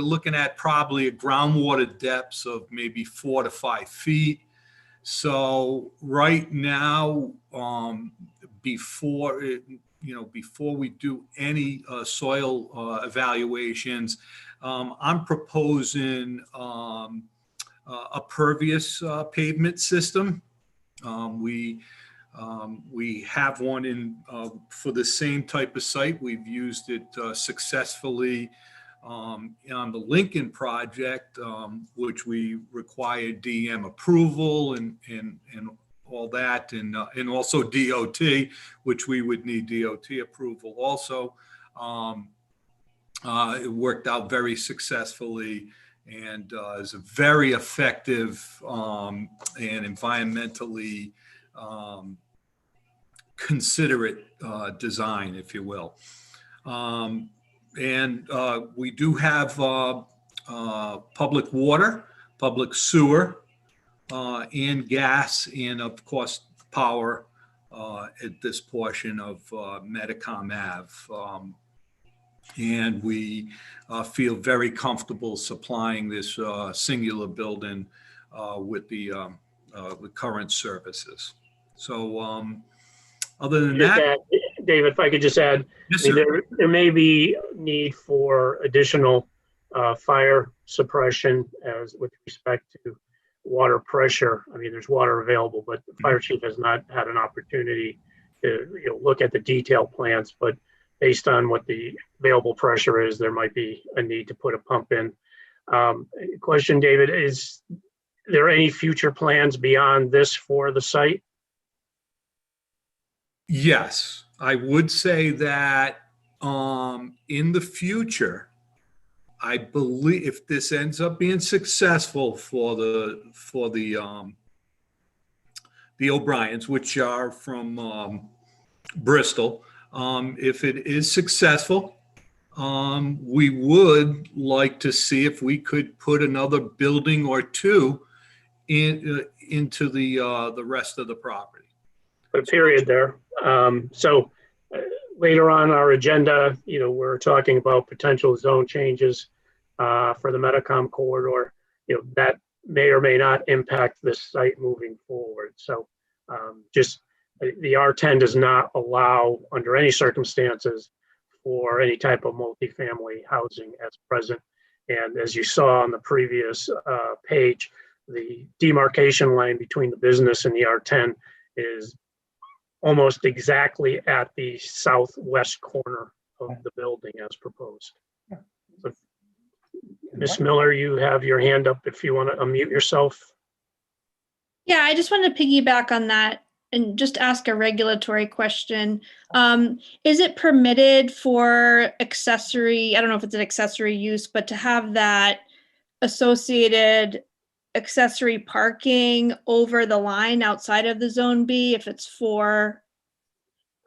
looking at probably a groundwater depths of maybe 4 to 5 feet. So right now, before we do any soil evaluations, I'm proposing a pervious pavement system. We have one in for the same type of site. We've used it successfully on the Lincoln project, which we required DEM approval and all that, and also DOT, which we would need DOT approval also. It worked out very successfully and is a very effective and environmentally considerate design, if you will. And we do have public water, public sewer, and gas, and of course, power at this portion of Metacom Ave. And we feel very comfortable supplying this singular building with the current services. So other than that, David, if I could just add, yes, I mean, sir. there may be need for additional fire suppression as with respect to water pressure. I mean, there's water available, but the fire chief has not had an opportunity to look at the detailed plans. But based on what the available pressure is, there might be a need to put a pump in. Question, David, is there any future plans beyond this for the site? Yes, I would say that in the future, I believe if this ends up being successful for the the O'Briens, which are from Bristol. If it is successful, we would like to see if we could put another building or two into the rest of the property. Put a period there. So later on our agenda, we're talking about potential zone changes for the Metacom corridor. That may or may not impact this site moving forward. So just the R10 does not allow under any circumstances for any type of multifamily housing as present. And as you saw on the previous page, the demarcation line between the business and the R10 is almost exactly at the southwest corner of the building as proposed. So, Ms. Miller, you have your hand up if you want to unmute yourself. Yeah, I just wanted to piggyback on that and just ask a regulatory question. Is it permitted for accessory, I don't know if it's an accessory use, but to have that associated accessory parking over the line outside of the zone B if it's for,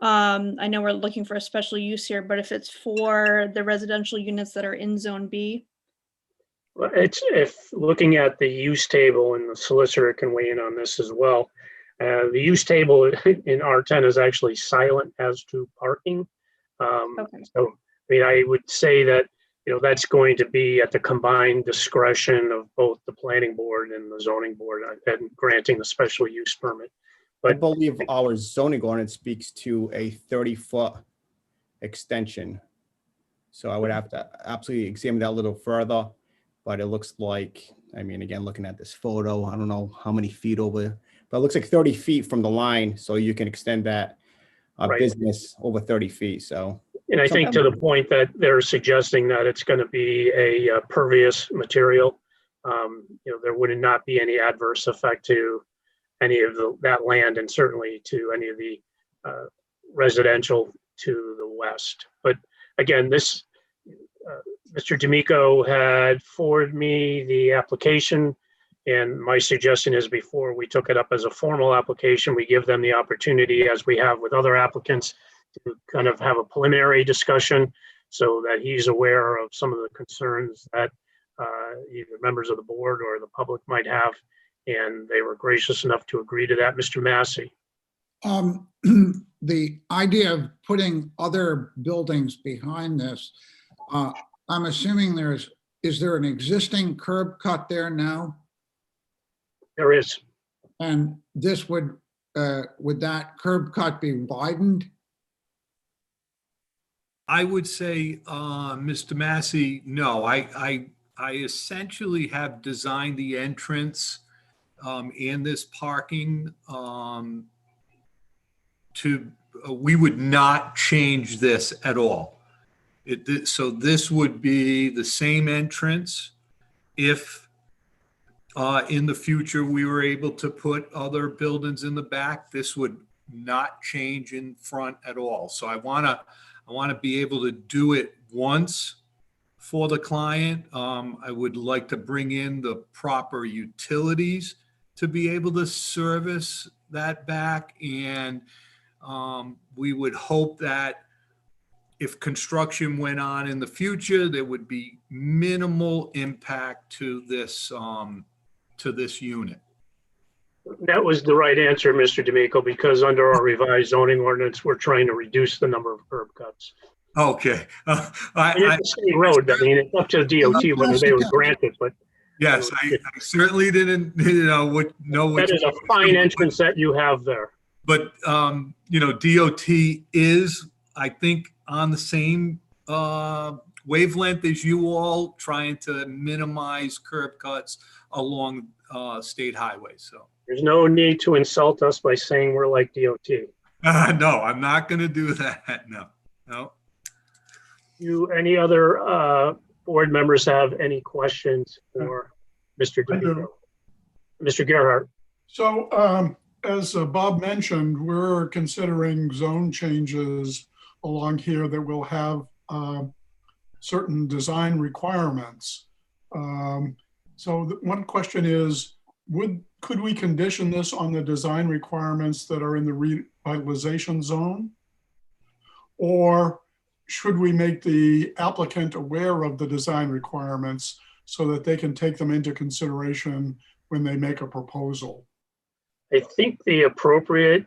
I know we're looking for a special use here, but if it's for the residential units that are in zone B? Well, if looking at the use table, and the solicitor can weigh in on this as well, the use table in R10 is actually silent as to parking. Okay. So, I mean, I would say that, that's going to be at the combined discretion of both the planning board and the zoning board and granting the special use permit. I But believe our zoning ordinance speaks to a 30-foot extension. So I would have to absolutely examine that a little further, but it looks like, I mean, again, looking at this photo, I don't know how many feet over, but it looks like 30 feet from the line. So you can extend that Right. business over 30 feet. So. And I think to the point that they're suggesting that it's going to be a pervious material, there would not be any adverse effect to any of that land, and certainly to any of the residential to the west. But again, this Mr. D'Amico had forwarded me the application, and my suggestion is before we took it up as a formal application, we give them the opportunity, as we have with other applicants, to kind of have a preliminary discussion so that he's aware of some of the concerns that either members of the board or the public might have. And they were gracious enough to agree to that. Mr. Massey. The idea of putting other buildings behind this, I'm assuming is there an existing curb cut there now? There is. And this would that curb cut be widened? I would say, Mr. Massey, no. I essentially have designed the entrance and this parking we would not change this at all. So this would be the same entrance if in the future we were able to put other buildings in the back. This would not change in front at all. So I want to be able to do it once for the client. I would like to bring in the proper utilities to be able to service that back. And we would hope that if construction went on in the future, there would be minimal impact to this unit. That was the right answer, Mr. D'Amico, because under our revised zoning ordinance, we're trying to reduce the number of curb cuts. Okay. It's a state road. I mean, it's up to the DOT whether they would grant it, but. Yes, I certainly didn't know what. That is a fine entrance that you have there. But, DOT is, I think, on the same wavelength as you all, trying to minimize curb cuts along state highways. So there's no need to insult us by saying we're like DOT. No, I'm not going to do that. No. Any other board members have any questions for Mr. D'Amico? Mr. Gerhart. So as Bob mentioned, we're considering zone changes along here that will have certain design requirements. So one question is, could we condition this on the design requirements that are in the revitalization zone? Or should we make the applicant aware of the design requirements so that they can take them into consideration when they make a proposal? I think the appropriate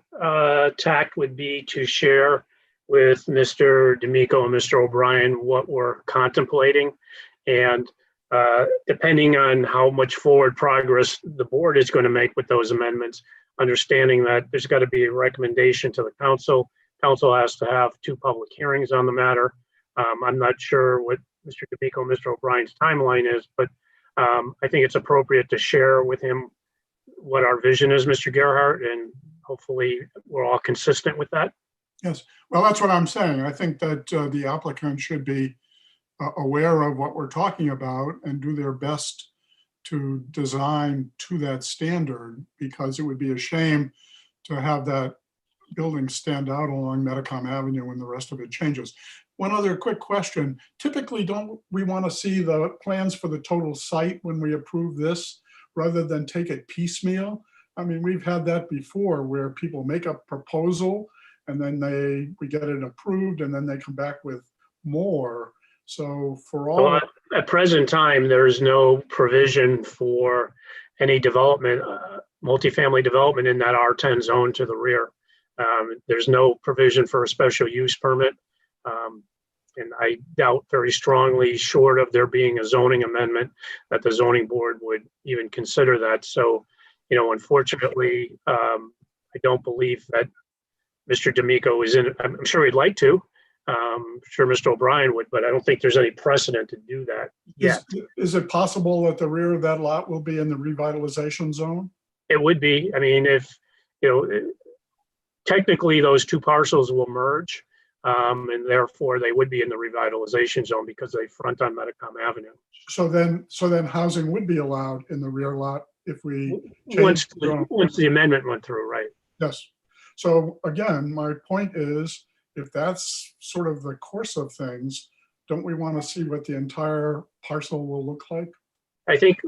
tact would be to share with Mr. D'Amico and Mr. O'Brien what we're contemplating. And depending on how much forward progress the board is going to make with those amendments, understanding that there's got to be a recommendation to the council. Council has to have 2 public hearings on the matter. I'm not sure what Mr. D'Amico and Mr. O'Brien's timeline is, but I think it's appropriate to share with him what our vision is, Mr. Gerhart, and hopefully we're all consistent with that. Yes, well, that's what I'm saying. I think that the applicant should be aware of what we're talking about and do their best to design to that standard, because it would be a shame to have that building stand out along Metacom Avenue when the rest of it changes. One other quick question. Typically, don't we want to see the plans for the total site when we approve this rather than take it piecemeal? I mean, we've had that before where people make a proposal and then we get it approved and then they come back with more. So for all. Well, at present time, there's no provision for any development, multifamily development in that R10 zone to the rear. There's no provision for a special use permit. And I doubt very strongly, short of there being a zoning amendment, that the zoning board would even consider that. So, you know, unfortunately, I don't believe that Mr. D'Amico is in. I'm sure he'd like to. I'm sure Mr. O'Brien would, but I don't think there's any precedent to do that yet. Is it possible that the rear of that lot will be in the revitalization zone? It would be. I mean, if, you know, technically those 2 parcels will merge, and therefore they would be in the revitalization zone because they front on Metacom Avenue. So then housing would be allowed in the rear lot if we Once change. once the amendment went through, right? Yes. So again, my point is, if that's sort of the course of things, don't we want to see what the entire parcel will look like? I think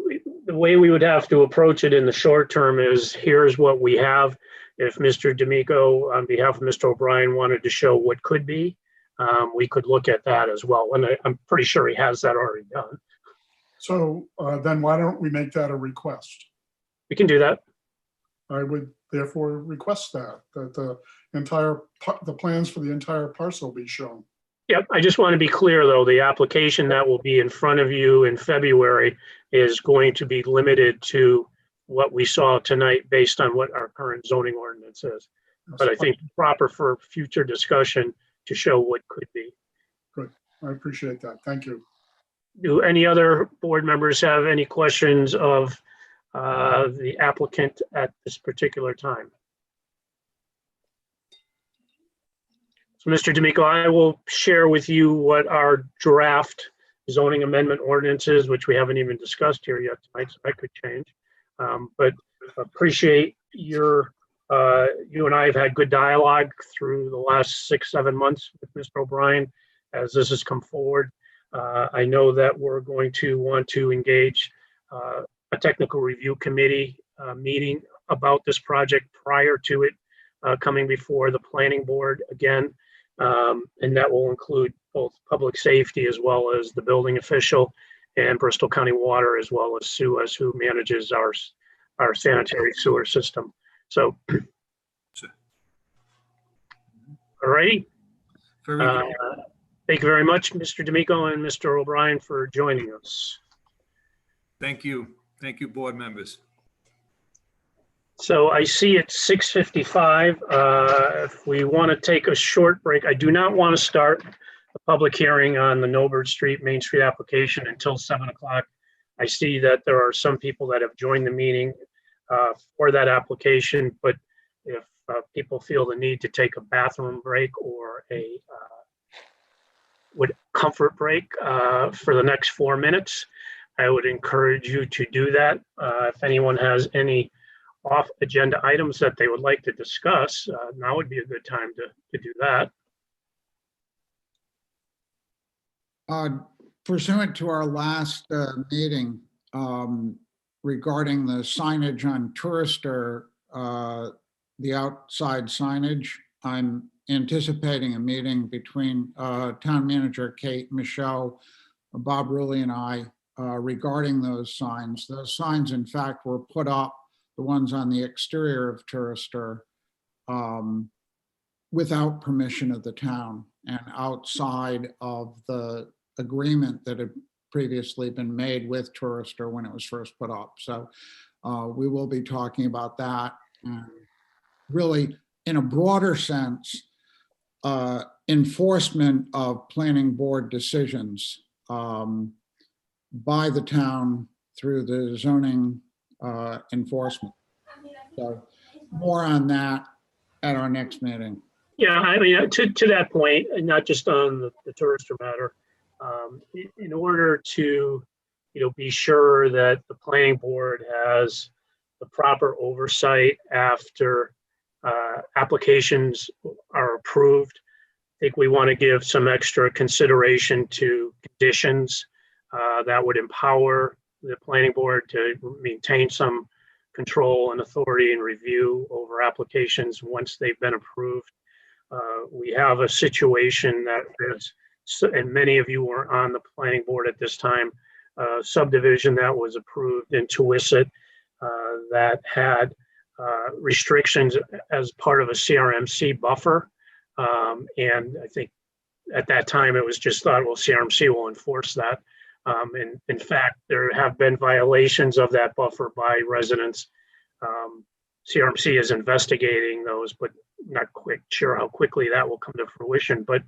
the way we would have to approach it in the short term is, here's what we have. If Mr. D'Amico, on behalf of Mr. O'Brien, wanted to show what could be, we could look at that as well. And I'm pretty sure he has that already done. So then why don't we make that a request? We can do that. I would therefore request that the plans for the entire parcel be shown. Yep, I just want to be clear, though, the application that will be in front of you in February is going to be limited to what we saw tonight based on what our current zoning ordinance is. But I think proper for future discussion to show what could be. Good, I appreciate that. Thank you. Do any other board members have any questions of the applicant at this particular time? So, Mr. D'Amico, I will share with you what our draft zoning amendment ordinance is, which we haven't even discussed here yet tonight, so that could change. But appreciate you and I have had good dialogue through the last 6-7 months with Mr. O'Brien as this has come forward. I know that we're going to want to engage a technical review committee meeting about this project prior to it coming before the planning board again. And that will include both public safety as well as the building official and Bristol County Water, as well as SUEZ, who manages our sanitary sewer system. So, all righty. Thank you very much, Mr. D'Amico and Mr. O'Brien, for joining us. Thank you. Thank you, board members. So I see it's 6:55. If we want to take a short break, I do not want to start the public hearing on the Norbert Street, Main Street application until 7 o'clock. I see that there are some people that have joined the meeting for that application, but if people feel the need to take a bathroom break or a comfort break for the next 4 minutes, I would encourage you to do that. If anyone has any off-agenda items that they would like to discuss, now would be a good time to do that. Pursuant to our last meeting, regarding the signage on Tourister, the outside signage. I'm anticipating a meeting between Town Manager Kate Michaud, Bob Rulli, and I regarding those signs. Those signs, in fact, were put up, the ones on the exterior of Tourister, without permission of the town and outside of the agreement that had previously been made with Tourister when it was first put up. So we will be talking about that. And really, in a broader sense, enforcement of planning board decisions by the town through the zoning enforcement. So more on that at our next meeting. Yeah, I mean, to that point, and not just on the Tourister matter, in order to, be sure that the planning board has the proper oversight after applications are approved, I think we want to give some extra consideration to conditions that would empower the planning board to maintain some control and authority and review over applications once they've been approved. We have a situation that is, and many of you were on the planning board at this time, subdivision that was approved in Tuisset that had restrictions as part of a CRMC buffer. And I think at that time it was just thought, well, CRMC will enforce that. And in fact, there have been violations of that buffer by residents. CRMC is investigating those, but not quite sure how quickly that will come to fruition. But,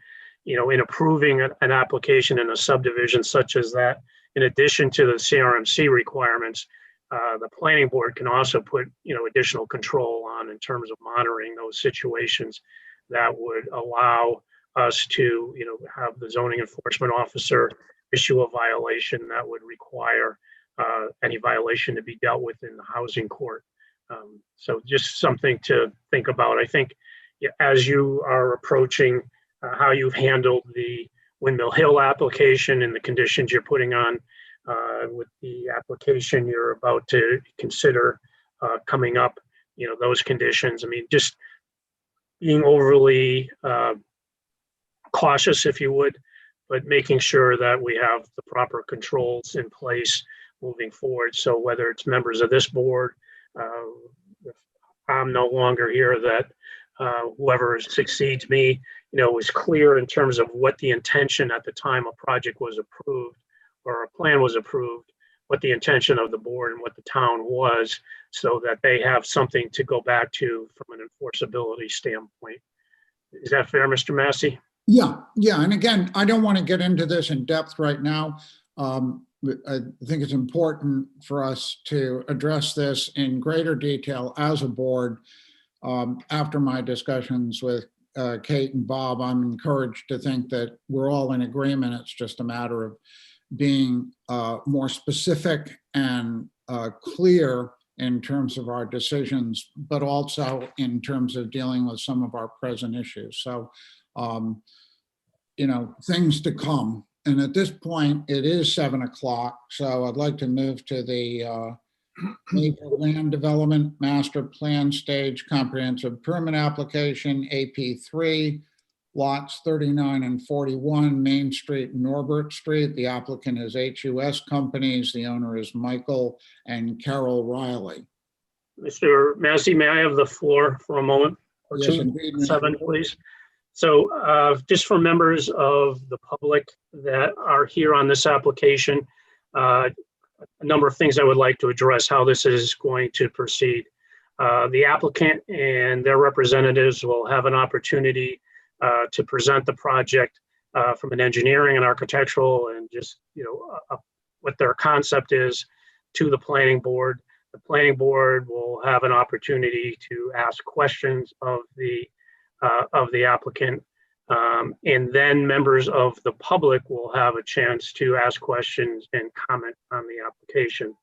in approving an application in a subdivision such as that, in addition to the CRMC requirements, the planning board can also put, additional control on in terms of monitoring those situations that would allow us to, have the zoning enforcement officer issue a violation that would require any violation to be dealt with in the housing court. So just something to think about. I think as you are approaching how you've handled the Windmill Hill application and the conditions you're putting on with the application you're about to consider coming up, those conditions. I mean, just being overly cautious, if you would, but making sure that we have the proper controls in place moving forward. So whether it's members of this board, if I'm no longer here, that whoever succeeds me, is clear in terms of what the intention at the time a project was approved or a plan was approved, what the intention of the board and what the town was, so that they have something to go back to from an enforceability standpoint. Is that fair, Mr. Massey? Yeah. And again, I don't want to get into this in depth right now. I think it's important for us to address this in greater detail as a board. After my discussions with Kate and Bob, I'm encouraged to think that we're all in agreement. It's just a matter of being more specific and clear in terms of our decisions, but also in terms of dealing with some of our present issues. So, things to come. And at this point, it is 7 o'clock. So I'd like to move to the Maple Land Development Master Plan Stage Comprehensive Permit Application, AP3, lots 39 and 41, Main Street, Norbert Street. The applicant is HUS Companies. The owner is Michael and Carol Riley. Mr. Massey, may I have the floor for a moment or Yes, two? indeed, Mr. 7, please. So just for members of the public that are here on this application, a number of things I would like to address how this is going to proceed. The applicant and their representatives will have an opportunity to present the project from an engineering and architectural and just, what their concept is to the planning board. The planning board will have an opportunity to ask questions of the applicant. And then members of the public will have a chance to ask questions and comment on the application.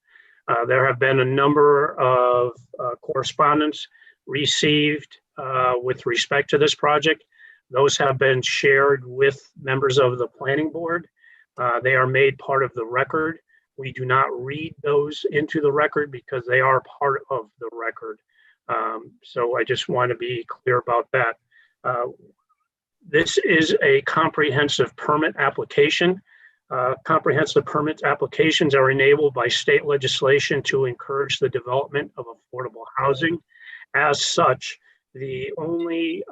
There have been a number of correspondence received with respect to this project. Those have been shared with members of the planning board. They are made part of the record. We do not read those into the record because they are part of the record. So I just want to be clear about that. This is a comprehensive permit application. Comprehensive permit applications are enabled by state legislation to encourage the development of affordable housing. As such, the only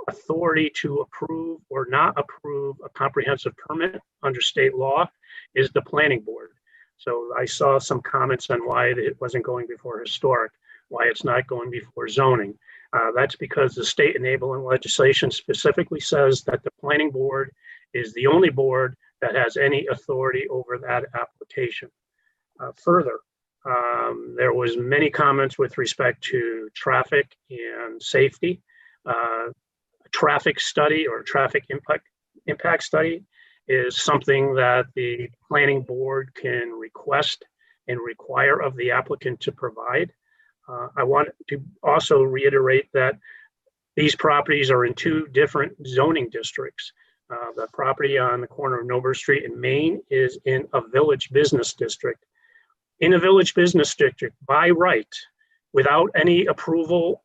authority to approve or not approve a comprehensive permit under state law is the planning board. So I saw some comments on why it wasn't going before historic, why it's not going before zoning. That's because the state enabling legislation specifically says that the planning board is the only board that has any authority over that application. Further, there was many comments with respect to traffic and safety. A traffic study or traffic impact study is something that the planning board can request and require of the applicant to provide. I want to also reiterate that these properties are in two different zoning districts. The property on the corner of Nober Street in Maine is in a village business district. In a village business district, by right, without any approval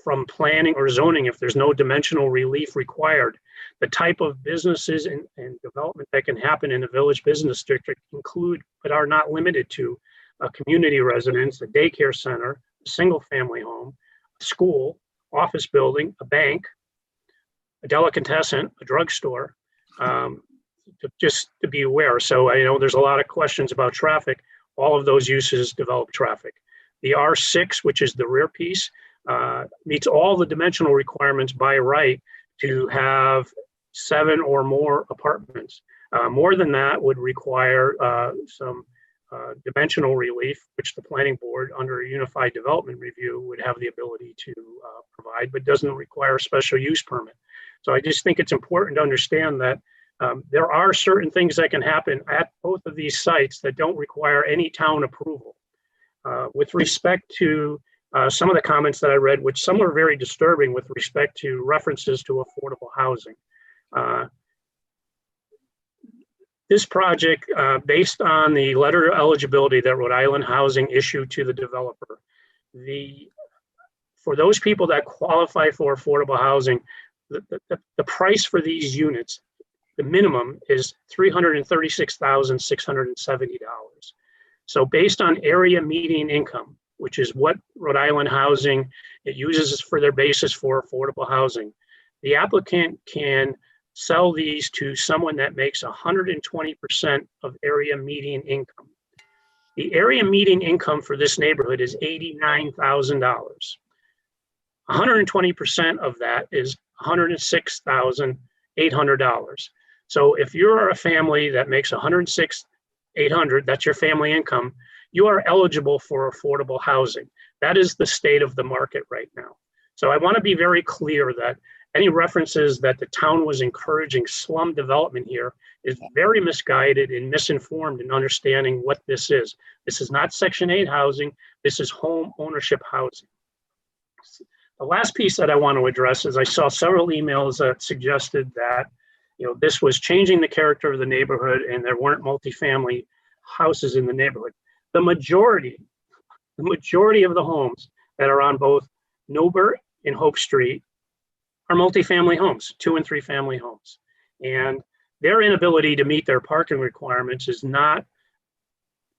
from planning or zoning, if there's no dimensional relief required, the type of businesses and development that can happen in a village business district include, but are not limited to, a community residence, a daycare center, a single family home, a school, office building, a bank, a delicatessen, a drugstore, just to be aware. So I know there's a lot of questions about traffic. All of those uses develop traffic. The R6, which is the rear piece, meets all the dimensional requirements by right to have 7 or more apartments. More than that would require some dimensional relief, which the planning board under a unified development review would have the ability to provide, but doesn't require a special use permit. So I just think it's important to understand that there are certain things that can happen at both of these sites that don't require any town approval. With respect to some of the comments that I read, which some were very disturbing with respect to references to affordable housing. This project, based on the letter of eligibility that Rhode Island Housing issued to the developer, for those people that qualify for affordable housing, the price for these units, the minimum is $336,670. So based on area median income, which is what Rhode Island Housing it uses for their basis for affordable housing, the applicant can sell these to someone that makes 120% of area median income. The area median income for this neighborhood is $89,000. 120% of that is $106,800. So if you're a family that makes $106,800, that's your family income, you are eligible for affordable housing. That is the state of the market right now. So I want to be very clear that any references that the town was encouraging slum development here is very misguided and misinformed in understanding what this is. This is not Section 8 housing. This is home ownership housing. The last piece that I want to address is I saw several emails that suggested that this was changing the character of the neighborhood and there weren't multifamily houses in the neighborhood. The majority of the homes that are on both Nober and Hope Street are multifamily homes, 2 and 3 family homes. And their inability to meet their parking requirements is not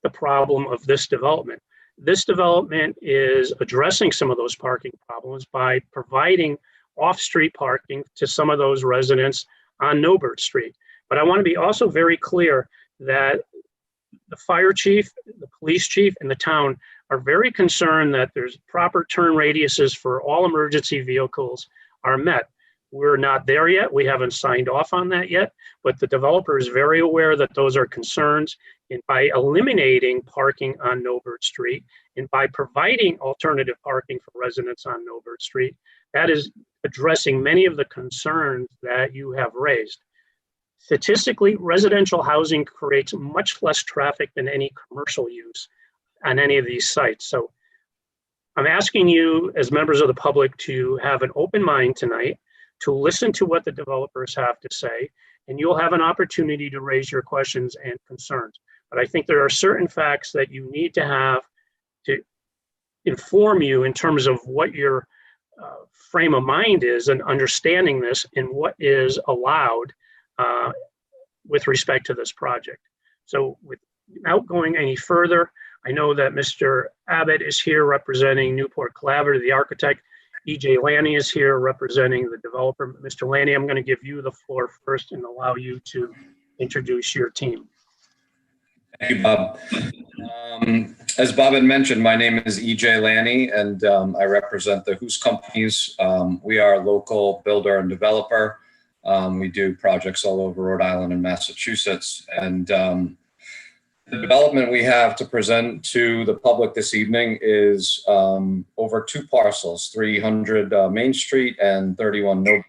the problem of this development. This development is addressing some of those parking problems by providing off-street parking to some of those residents on Nober Street. But I want to be also very clear that the fire chief, the police chief, and the town are very concerned that there's proper turn radiuses for all emergency vehicles are met. We're not there yet. We haven't signed off on that yet, but the developer is very aware that those are concerns. And by eliminating parking on Nober Street and by providing alternative parking for residents on Nober Street, that is addressing many of the concerns that you have raised. Statistically, residential housing creates much less traffic than any commercial use on any of these sites. So I'm asking you as members of the public to have an open mind tonight, to listen to what the developers have to say, and you'll have an opportunity to raise your questions and concerns. But I think there are certain facts that you need to have to inform you in terms of what your frame of mind is and understanding this and what is allowed with respect to this project. So without going any further, I know that Mr. Abbott is here representing Newport Collaborative, the architect. EJ Lanny is here representing the developer. Mr. Lanny, I'm going to give you the floor first and allow you to introduce your team. Thank you, Bob. As Bob had mentioned, my name is EJ Lanny, and I represent the Hoos Companies. We are a local builder and developer. We do projects all over Rhode Island and Massachusetts. And the development we have to present to the public this evening is over 2 parcels, 300 Main Street and 31 Noble.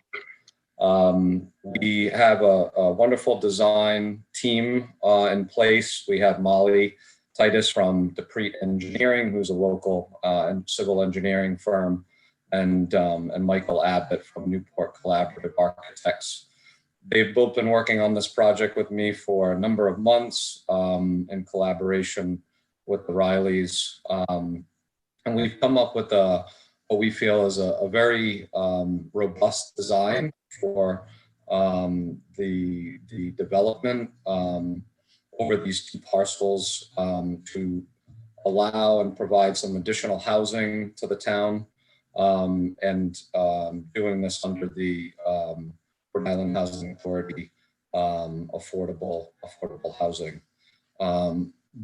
We have a wonderful design team in place. We have Molly Titus from Dupree Engineering, who's a local and civil engineering firm, and Michael Abbott from Newport Collaborative Architects. They've both been working on this project with me for a number of months in collaboration with the Rileys. And we've come up with what we feel is a very robust design for the development over these 2 parcels to allow and provide some additional housing to the town, and doing this under the Rhode Island Housing Authority affordable housing.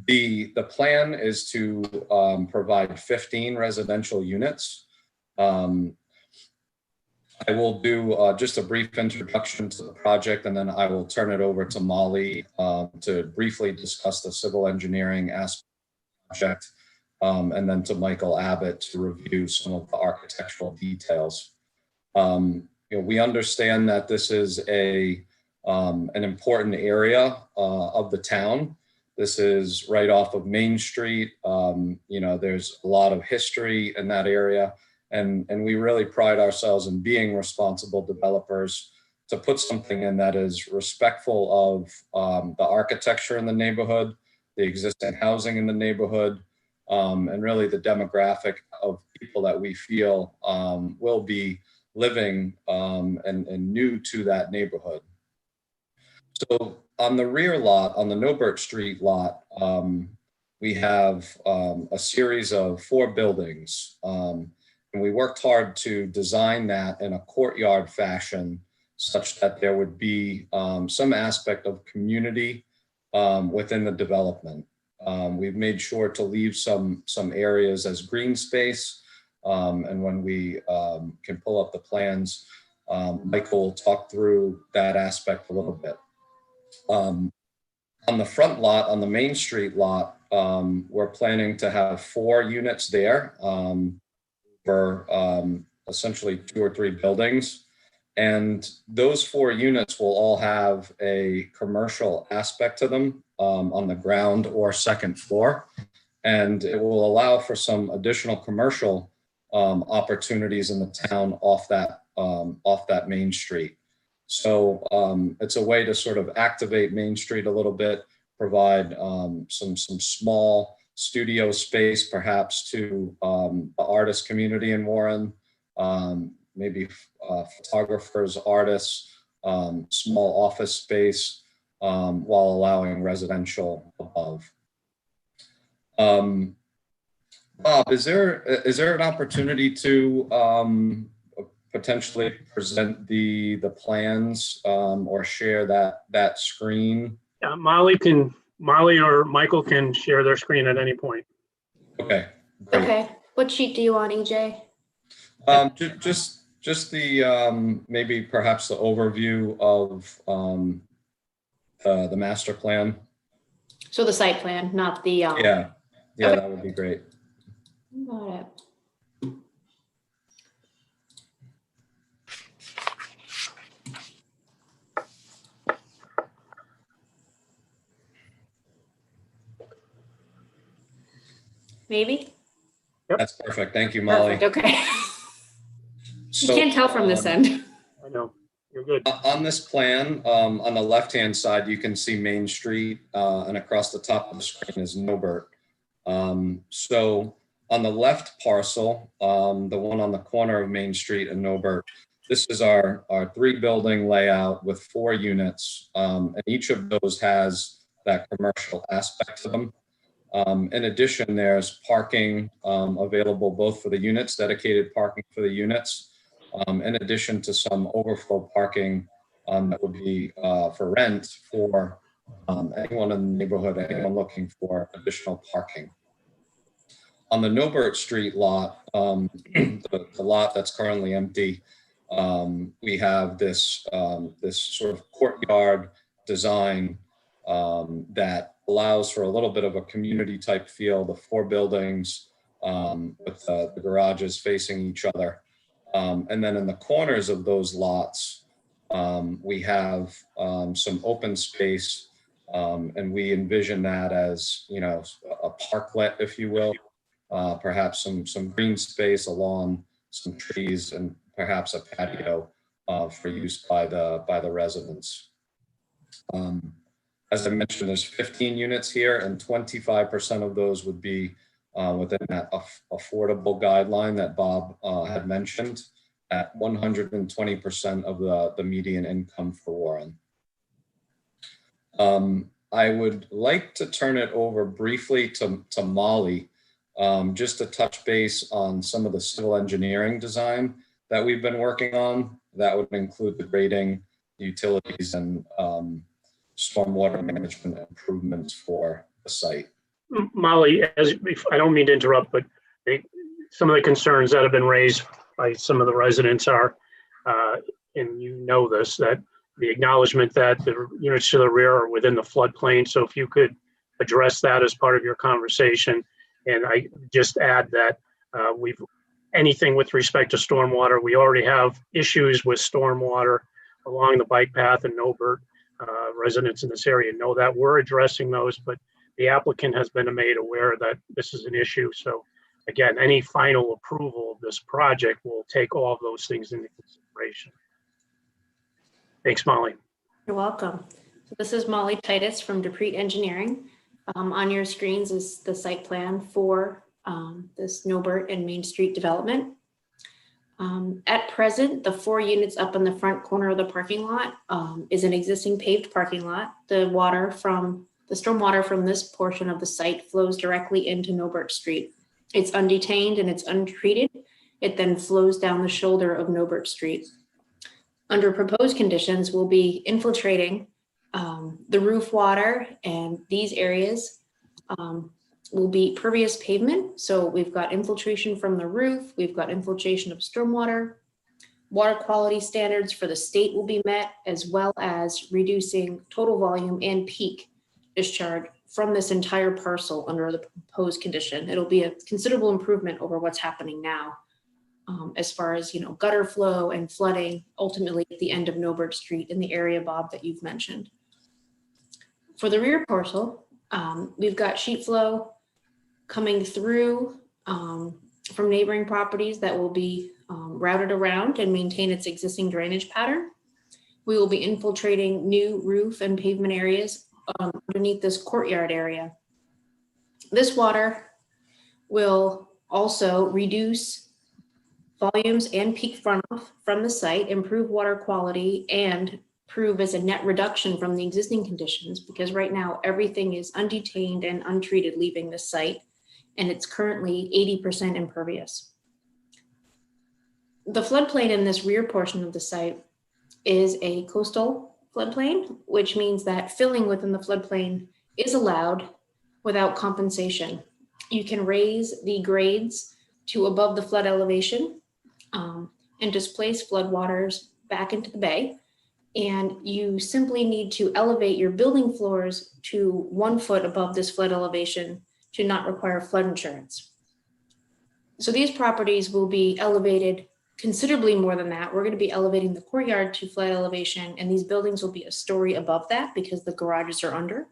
The plan is to provide 15 residential units. I will do just a brief introduction to the project, and then I will turn it over to Molly to briefly discuss the civil engineering aspect of the project, and then to Michael Abbott to review some of the architectural details. We understand that this is an important area of the town. This is right off of Main Street. There's a lot of history in that area. And we really pride ourselves in being responsible developers to put something in that is respectful of the architecture in the neighborhood, the existing housing in the neighborhood, and really the demographic of people that we feel will be living and new to that neighborhood. So on the rear lot, on the Nobert Street lot, we have a series of 4 buildings. And we worked hard to design that in a courtyard fashion such that there would be some aspect of community within the development. We've made sure to leave some areas as green space. And when we can pull up the plans, Michael will talk through that aspect a little bit. On the front lot, on the Main Street lot, we're planning to have 4 units there. For essentially 2 or 3 buildings. And those 4 units will all have a commercial aspect to them on the ground or second floor. And it will allow for some additional commercial opportunities in the town off that Main Street. So it's a way to sort of activate Main Street a little bit, provide some small studio space perhaps to the artist community in Warren, maybe photographers, artists, small office space, while allowing residential above. Bob, is there an opportunity to potentially present the plans or share that screen? Yeah, Molly or Michael can share their screen at any point. Okay. Great. Okay. What sheet do you want, EJ? Just the maybe perhaps the overview of the master plan. So the site plan, not the. Yeah, Okay. That would be great. Got it. Maybe? That's perfect. Thank you, Molly. Perfect. Okay. So, You can't tell from this end. I know. You're good. On this plan, on the left-hand side, you can see Main Street, and across the top of the screen is Nobert. So on the left parcel, the one on the corner of Main Street and Nobert, this is our 3-building layout with 4 units, and each of those has that commercial aspect to them. In addition, there's parking available both for the units, dedicated parking for the units, in addition to some overflow parking that would be for rent for anyone in the neighborhood, anyone looking for additional parking. On the Nobert Street lot, the lot that's currently empty, we have this sort of courtyard design that allows for a little bit of a community type feel, the 4 buildings with the garages facing each other. And then in the corners of those lots, we have some open space, and we envision that as, you know, a parklet, if you will, perhaps some green space, a lawn, some trees, and perhaps a patio for use by the residents. As I mentioned, there's 15 units here, and 25% of those would be within that affordable guideline that Bob had mentioned, at 120% of the median income for Warren. I would like to turn it over briefly to Molly, just to touch base on some of the civil engineering design that we've been working on. That would include the grading, utilities, and stormwater management improvements for the site. Molly, I don't mean to interrupt, but some of the concerns that have been raised by some of the residents are, and you know this, that the acknowledgement that the units to the rear are within the floodplain. So if you could address that as part of your conversation. And I just add that anything with respect to stormwater, we already have issues with stormwater along the bike path in Nobert. Residents in this area know that. We're addressing those, but the applicant has been made aware that this is an issue. So again, any final approval of this project will take all of those things into consideration. Thanks, Molly. You're welcome. So this is Molly Titus from Dupree Engineering. On your screens is the site plan for this Nobert and Main Street development. At present, the 4 units up in the front corner of the parking lot is an existing paved parking lot. The stormwater from this portion of the site flows directly into Nobert Street. It's undetained and it's untreated. It then flows down the shoulder of Nobert Street. Under proposed conditions, we'll be infiltrating the roof water, and these areas will be pervious pavement. So we've got infiltration from the roof, we've got infiltration of stormwater, water quality standards for the state will be met, as well as reducing total volume and peak discharge from this entire parcel under the proposed condition. It'll be a considerable improvement over what's happening now, as far as, you know, gutter flow and flooding, ultimately at the end of Nobert Street in the area, Bob, that you've mentioned. For the rear parcel, we've got sheet flow coming through from neighboring properties that will be routed around and maintain its existing drainage pattern. We will be infiltrating new roof and pavement areas underneath this courtyard area. This water will also reduce volumes and peak runoff from the site, improve water quality, and prove as a net reduction from the existing conditions, because right now everything is undetained and untreated leaving the site, and it's currently 80% impervious. The floodplain in this rear portion of the site is a coastal floodplain, which means that filling within the floodplain is allowed without compensation. You can raise the grades to above the flood elevation and displace floodwaters back into the bay. And you simply need to elevate your building floors to 1 foot above this flood elevation to not require flood insurance. So these properties will be elevated considerably more than that. We're going to be elevating the courtyard to flood elevation, and these buildings will be a story above that because the garages are under,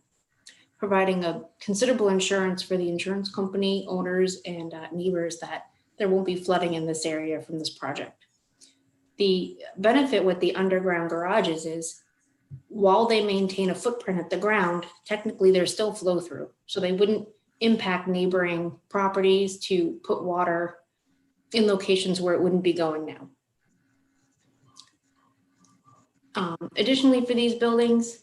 providing a considerable insurance for the insurance company, owners, and neighbors that there won't be flooding in this area from this project. The benefit with the underground garages is while they maintain a footprint at the ground, technically there's still flow through. So they wouldn't impact neighboring properties to put water in locations where it wouldn't be going now. Additionally, for these buildings,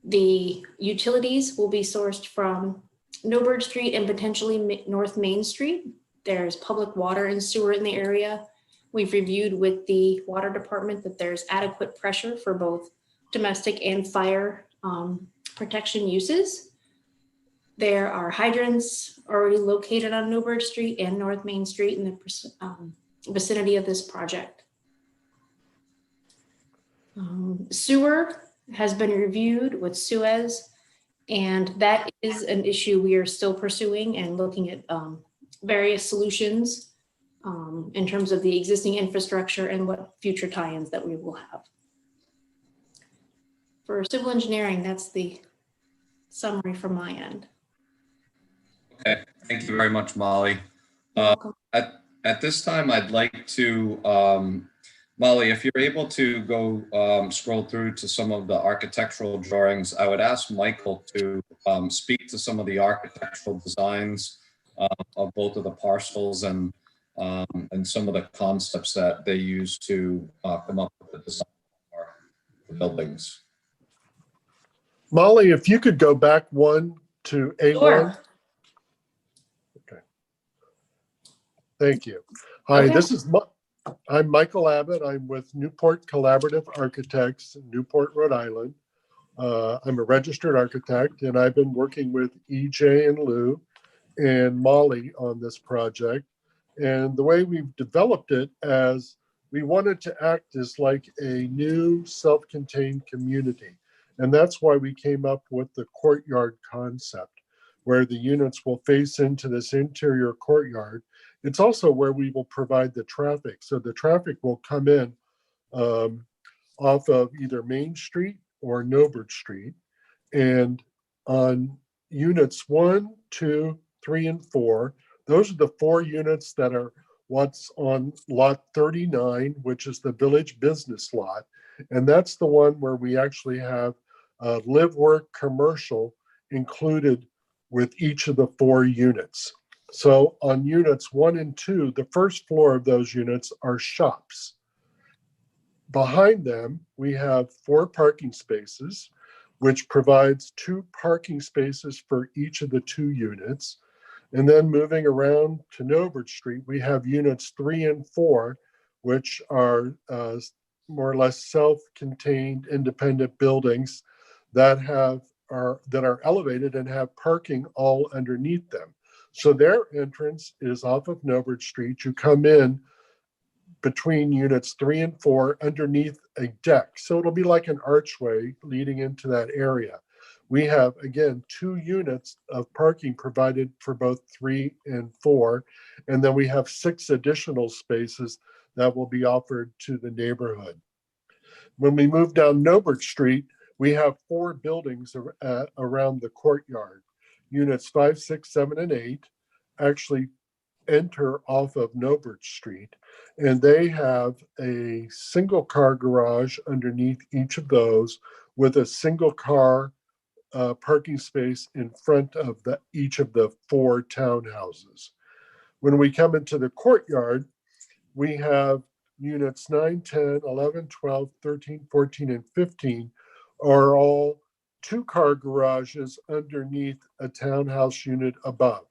the utilities will be sourced from Norbert Street and potentially North Main Street. There's public water and sewer in the area. We've reviewed with the water department that there's adequate pressure for both domestic and fire protection uses. There are hydrants already located on Newburgh Street and North Main Street in the vicinity of this project. Sewer has been reviewed with Suez, and that is an issue we are still pursuing and looking at various solutions in terms of the existing infrastructure and what future tie-ins that we will have. For civil engineering, that's the summary from my end. Okay, thank you very much, Molly. You're welcome. At this time, I'd like to, Molly, if you're able to go scroll through to some of the architectural drawings, I would ask Michael to speak to some of the architectural designs of both of the parcels and some of the concepts that they use to come up with the design for the buildings. Molly, if you could go back one to A1. Sure. Okay. Thank you. Hi, Okay. I'm Michael Abbott. I'm with Newport Collaborative Architects in Newport, Rhode Island. I'm a registered architect, and I've been working with EJ and Lou and Molly on this project. And the way we've developed it as we wanted to act as like a new self-contained community. And that's why we came up with the courtyard concept, where the units will face into this interior courtyard. It's also where we will provide the traffic. So the traffic will come in off of either Main Street or Norbert Street. And on units 1, 2, 3, and 4, those are the 4 units that are what's on lot 39, which is the village business lot. And that's the one where we actually have live work commercial included with each of the 4 units. So on units 1 and 2, the first floor of those units are shops. Behind them, we have 4 parking spaces, which provides 2 parking spaces for each of the 2 units. And then moving around to Norbert Street, we have units 3 and 4, which are more or less self-contained independent buildings that are elevated and have parking all underneath them. So their entrance is off of Norbert Street. You come in between units 3 and 4 underneath a deck. So it'll be like an archway leading into that area. We have, again, 2 units of parking provided for both 3 and 4. And then we have 6 additional spaces that will be offered to the neighborhood. When we move down Norbert Street, we have 4 buildings around the courtyard. Units 5, 6, 7, and 8 actually enter off of Norbert Street, and they have a single car garage underneath each of those with a single car parking space in front of each of the 4 townhouses. When we come into the courtyard, we have units 9, 10, 11, 12, 13, 14, and 15 are all 2-car garages underneath a townhouse unit above.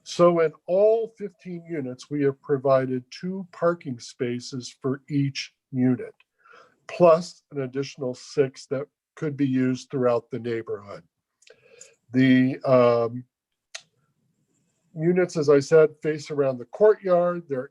So in all 15 units, we have provided 2 parking spaces for each unit, plus an additional 6 that could be used throughout the neighborhood. The units, as I said, face around the courtyard. They're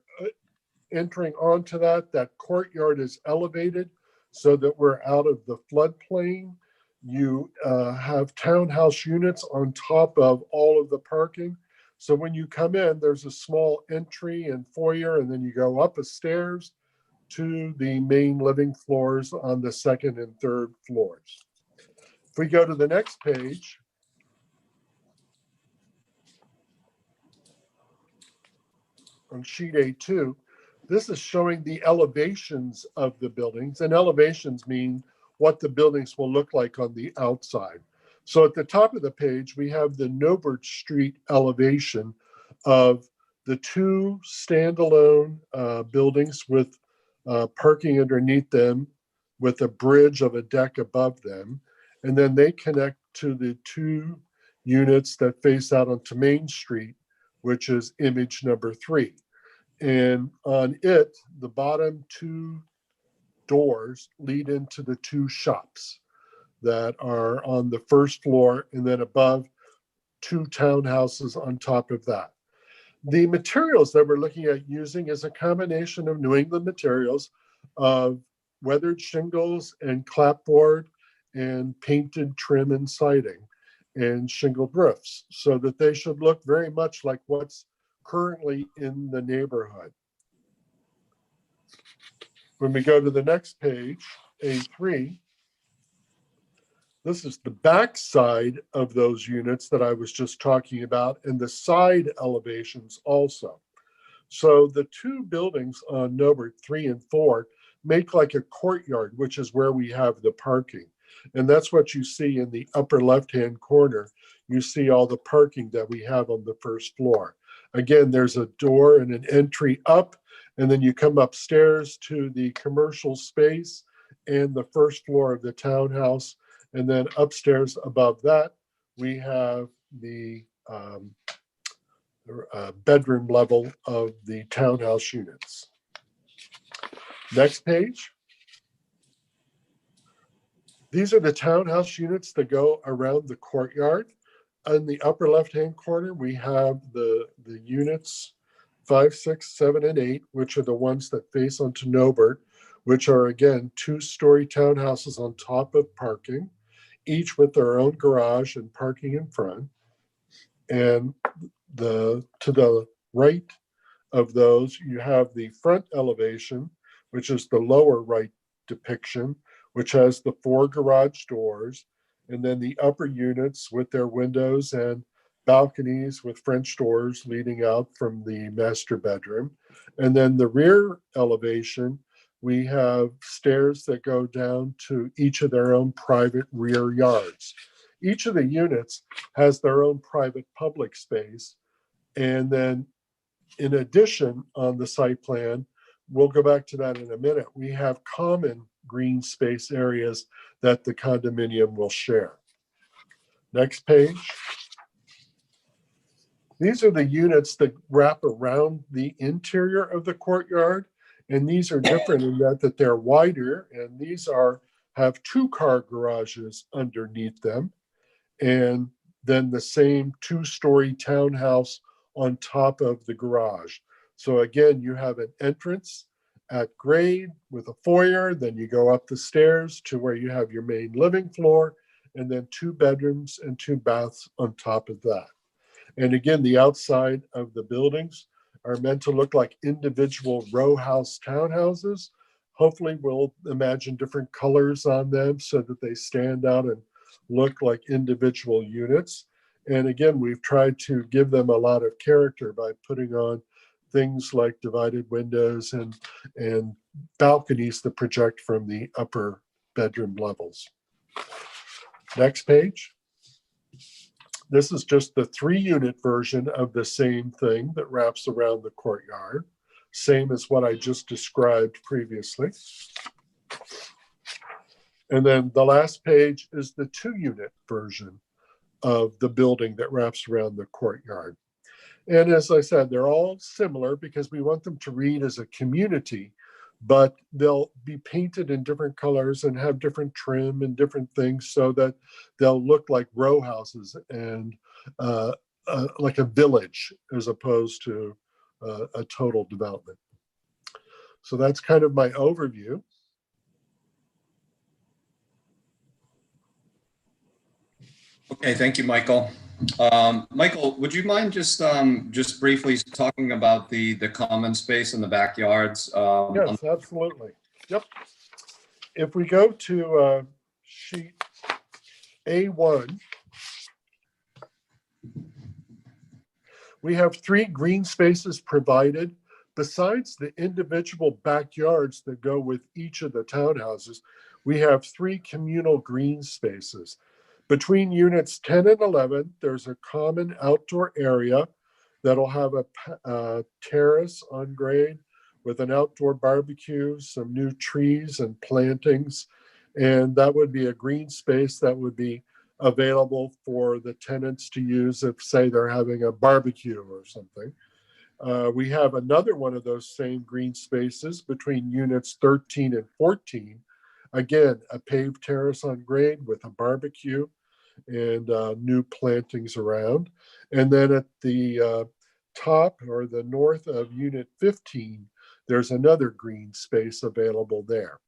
entering onto that. That courtyard is elevated so that we're out of the floodplain. You have townhouse units on top of all of the parking. So when you come in, there's a small entry and foyer, and then you go up the stairs to the main living floors on the 2nd and 3rd floors. If we go to the next page, on sheet A2, This is showing the elevations of the buildings, and elevations mean what the buildings will look like on the outside. So at the top of the page, we have the Nobert Street elevation of the two standalone buildings with parking underneath them with a bridge of a deck above them. And then they connect to the two units that face out onto Main Street, which is image number 3. And on it, the bottom two doors lead into the two shops that are on the first floor, and then above, two townhouses on top of that. The materials that we're looking at using is a combination of New England materials of weathered shingles and clapboard and painted trim and siding and shingled roofs, so that they should look very much like what's currently in the neighborhood. When we go to the next page, A3, this is the back side of those units that I was just talking about, and the side elevations also. So the two buildings on Nobert 3 and 4 make like a courtyard, which is where we have the parking. And that's what you see in the upper left-hand corner. You see all the parking that we have on the first floor. Again, there's a door and an entry up, and then you come upstairs to the commercial space and the first floor of the townhouse. And then upstairs above that, we have the bedroom level of the townhouse units. Next page. These are the townhouse units that go around the courtyard. In the upper left-hand corner, we have the units 5, 6, 7, and 8, which are the ones that face onto Nobert, which are, again, 2-story townhouses on top of parking, each with their own garage and parking in front. And to the right of those, you have the front elevation, which is the lower right depiction, which has the 4 garage doors, and then the upper units with their windows and balconies with French doors leading out from the master bedroom. And then the rear elevation, we have stairs that go down to each of their own private rear yards. Each of the units has their own private public space. And then in addition, on the site plan, we'll go back to that in a minute, we have common green space areas that the condominium will share. Next page. These are the units that wrap around the interior of the courtyard. And these are different in that they're wider, and these have 2-car garages underneath them. And then the same 2-story townhouse on top of the garage. So again, you have an entrance at grade with a foyer, then you go up the stairs to where you have your main living floor, and then 2 bedrooms and 2 baths on top of that. And again, the outside of the buildings are meant to look like individual row house townhouses. Hopefully we'll imagine different colors on them so that they stand out and look like individual units. And again, we've tried to give them a lot of character by putting on things like divided windows and balconies that project from the upper bedroom levels. Next page. This is just the 3-unit version of the same thing that wraps around the courtyard. Same as what I just described previously. And then the last page is the 2-unit version of the building that wraps around the courtyard. And as I said, they're all similar because we want them to read as a community, but they'll be painted in different colors and have different trim and different things so that they'll look like row houses and like a village as opposed to a total development. So that's kind of my overview. Okay, thank you, Michael. Michael, would you mind just briefly talking about the common space in the backyards? Yes, absolutely. Yep. If we go to sheet A1, we have 3 green spaces provided besides the individual backyards that go with each of the townhouses, we have 3 communal green spaces. Between units 10 and 11, there's a common outdoor area that'll have a terrace on grade with an outdoor barbecue, some new trees and plantings. And that would be a green space that would be available for the tenants to use if, say, they're having a barbecue or something. We have another one of those same green spaces between units 13 and 14. Again, a paved terrace on grade with a barbecue and new plantings around. And then at the top or the north of unit 15, there's another green space available there.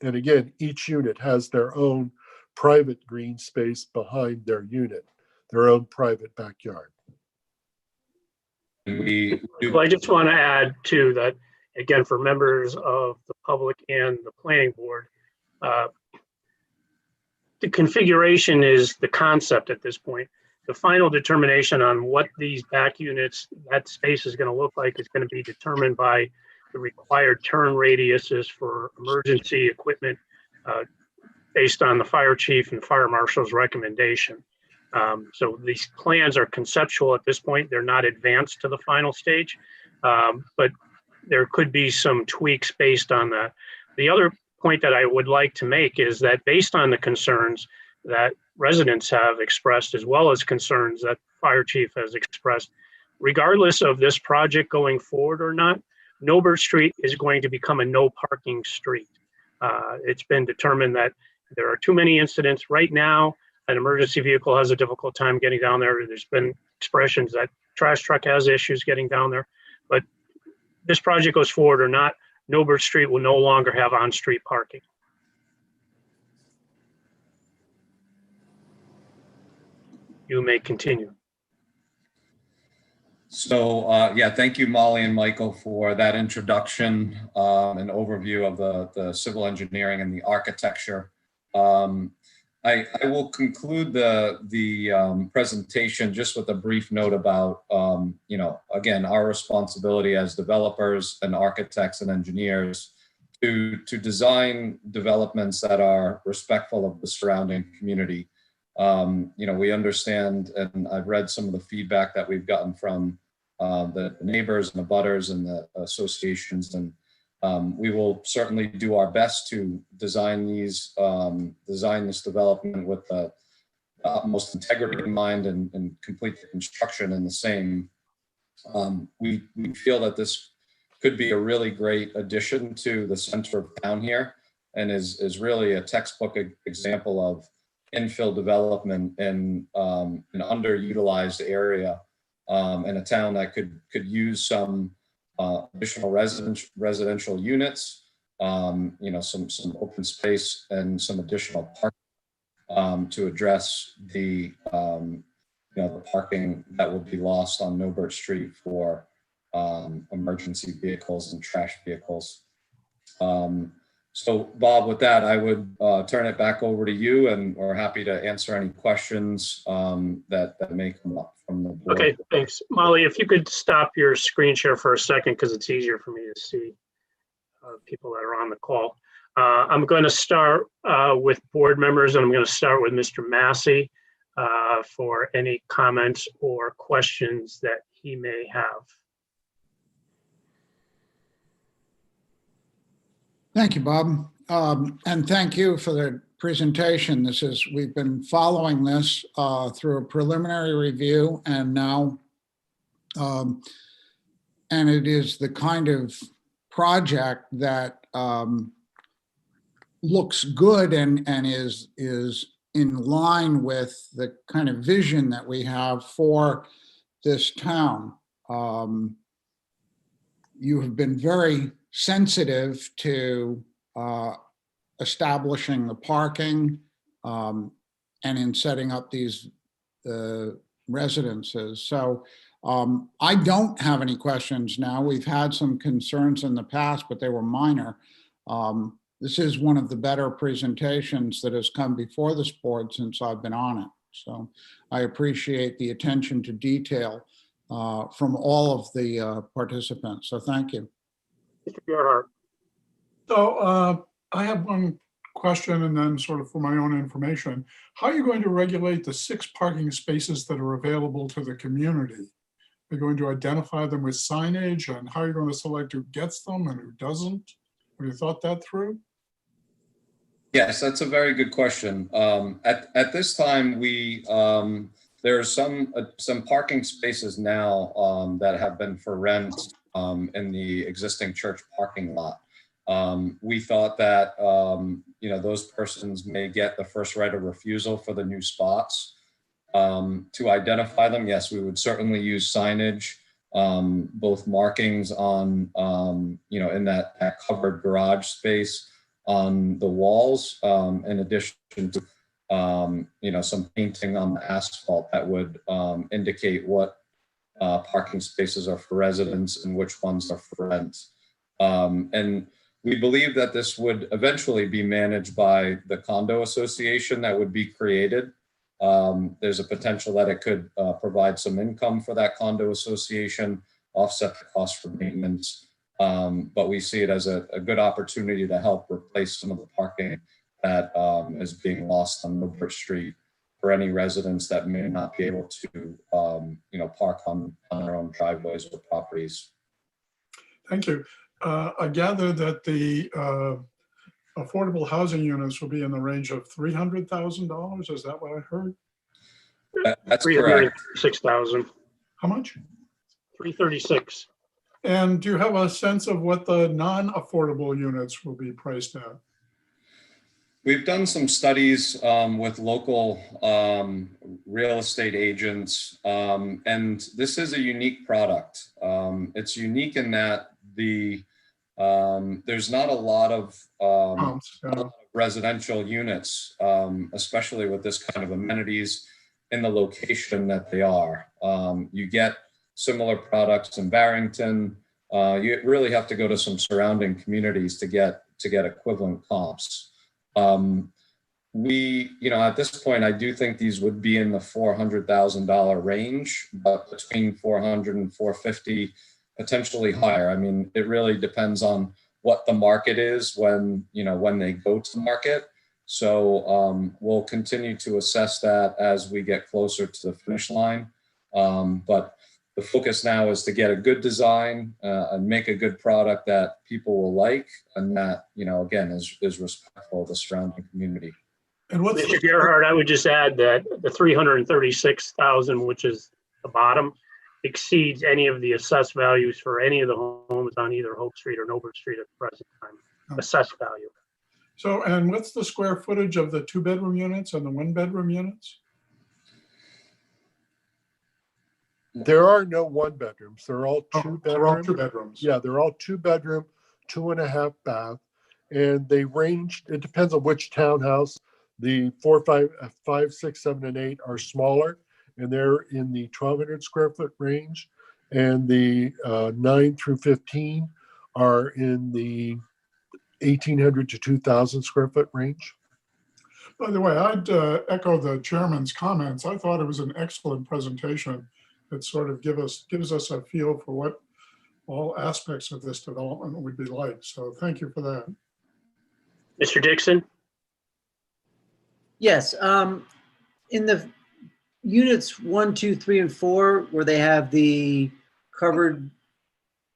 And again, each unit has their own private green space behind their unit, their own private backyard. Well, I just want to add too that, again, for members of the public and the planning board, the configuration is the concept at this point. The final determination on what these back units, that space is going to look like is going to be determined by the required turn radiuses for emergency equipment based on the fire chief and fire marshal's recommendation. So these plans are conceptual at this point. They're not advanced to the final stage, but there could be some tweaks based on that. The other point that I would like to make is that based on the concerns that residents have expressed, as well as concerns that fire chief has expressed, regardless of this project going forward or not, Norbert Street is going to become a no parking street. It's been determined that there are too many incidents right now. An emergency vehicle has a difficult time getting down there. There's been expressions that trash truck has issues getting down there, but this project goes forward or not, Norbert Street will no longer have on-street parking. You may continue. So yeah, thank you, Molly and Michael, for that introduction and overview of the civil engineering and the architecture. I will conclude the presentation just with a brief note about, again, our responsibility as developers and architects and engineers to design developments that are respectful of the surrounding community. We understand, and I've read some of the feedback that we've gotten from the neighbors and the butters and the associations, and we will certainly do our best to design this development with the utmost integrity in mind and complete the construction in the same. We feel that this could be a really great addition to the center of town here, and is really a textbook example of infill development in an underutilized area in a town that could use some additional residential units, some open space and some additional parking to address the the parking that will be lost on Norbert Street for emergency vehicles and trash vehicles. So Bob, with that, I would turn it back over to you, and we're happy to answer any questions that may come up from the board. Okay, thanks. Molly, if you could stop your screen share for a second, because it's easier for me to see people that are on the call. I'm going to start with board members, and I'm going to start with Mr. Massey for any comments or questions that he may have. Thank you, Bob. And thank you for the presentation. We've been following this through a preliminary review and now, and it is the kind of project that looks good and is in line with the kind of vision that we have for this town. You have been very sensitive to establishing the parking and in setting up these residences. So I don't have any questions now. We've had some concerns in the past, but they were minor. This is one of the better presentations that has come before this board since I've been on it. So I appreciate the attention to detail from all of the participants. So thank you. Mr. Gerhart. So I have one question and then sort of for my own information. How are you going to regulate the 6 parking spaces that are available to the community? Are you going to identify them with signage, and how are you going to select who gets them and who doesn't? Have you thought that through? Yes, that's a very good question. At this time, there are some parking spaces now that have been for rent in the existing church parking lot. We thought that those persons may get the first right of refusal for the new spots. To identify them, yes, we would certainly use signage, both markings on in that covered garage space on the walls, in addition to some painting on the asphalt that would indicate what parking spaces are for residents and which ones are for rent. And we believe that this would eventually be managed by the condo association that would be created. There's a potential that it could provide some income for that condo association, offset the cost for maintenance. But we see it as a good opportunity to help replace some of the parking that is being lost on Milbert Street for any residents that may not be able to, park on their own driveways or properties. Thank you. I gather that the affordable housing units will be in the range of $300,000. Is that what I heard? That's correct. 336,000. How much? 336. And do you have a sense of what the non-affordable units will be priced at? We've done some studies with local real estate agents, and this is a unique product. It's unique in that there's not a lot of residential units, especially with this kind of amenities in the location that they are. You get similar products in Barrington. You really have to go to some surrounding communities to get equivalent comps. At this point, I do think these would be in the $400,000 range, but between 400 and 450, potentially higher. I mean, it really depends on what the market is when they go to market. So we'll continue to assess that as we get closer to the finish line. But the focus now is to get a good design and make a good product that people will like, and that, again, is respectful of the surrounding community. And what's Mr. Gerhart, I would just add that the 336,000, which is the bottom, exceeds any of the assessed values for any of the homes on either Hope Street or Norbert Street at the present time. Assessed value. So, and what's the square footage of the 2-bedroom units and the 1-bedroom units? There are no 1-bedrooms. They're all 2-bedroom. They're all 2 bedrooms. Yeah, they're all 2-bedroom, 2.5 bath, and they range. It depends on which townhouse. The 4, 5, 6, 7, and 8 are smaller, and they're in the 1,200 square foot range, and the 9 through 15 are in the 1,800 to 2,000 square foot range. By the way, I'd echo the chairman's comments. I thought it was an excellent presentation. It sort of gives us a feel for what all aspects of this development would be like. So thank you for that. Mr. Dixon? Yes, in the units 1, 2, 3, and 4, where they have the covered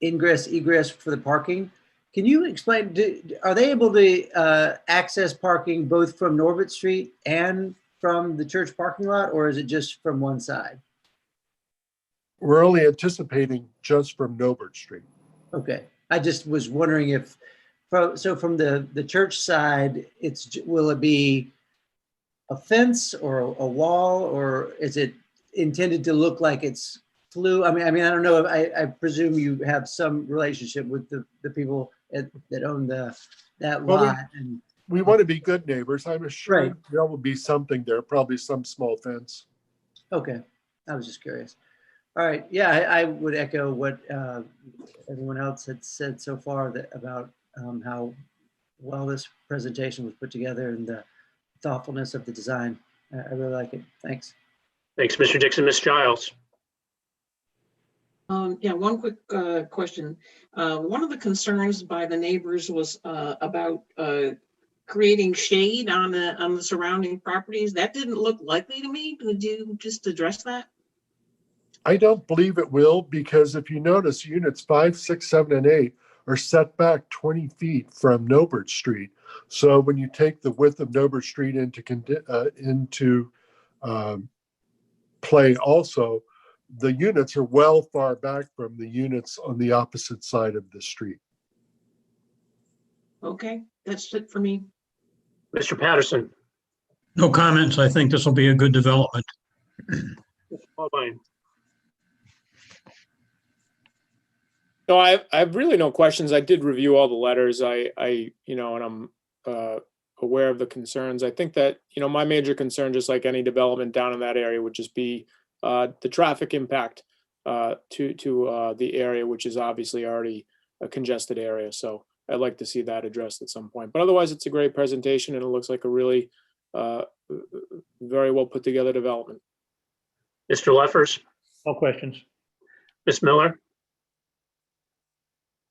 ingress, egress for the parking, can you explain, are they able to access parking both from Norbert Street and from the church parking lot, or is it just from one side? We're only anticipating just from Norbert Street. Okay, I just was wondering if, so from the church side, will it be a fence or a wall, or is it intended to look like it's I mean, I don't know. I presume you have some relationship with the people that own that lot. We want to be good neighbors. I'm sure Right. there will be something there, probably some small fence. Okay, I was just curious. All right, yeah, I would echo what everyone else had said so far about how well this presentation was put together and the thoughtfulness of the design. I really like it. Thanks. Thanks, Mr. Dixon. Ms. Giles? Yeah, one quick question. One of the concerns by the neighbors was about creating shade on the surrounding properties. That didn't look likely to me. Could you just address that? I don't believe it will, because if you notice, units 5, 6, 7, and 8 are set back 20 feet from Norbert Street. So when you take the width of Norbert Street into play also, the units are well far back from the units on the opposite side of the street. Okay, that's it for me. Mr. Patterson. No comments. I think this will be a good development. Mr. Holbein. No, I have really no questions. I did review all the letters. And I'm aware of the concerns. I think that, my major concern, just like any development down in that area, would just be the traffic impact to the area, which is obviously already a congested area. So I'd like to see that addressed at some point. But otherwise, it's a great presentation, and it looks like a really very well put together development. Mr. Leffers. No questions. Ms. Miller.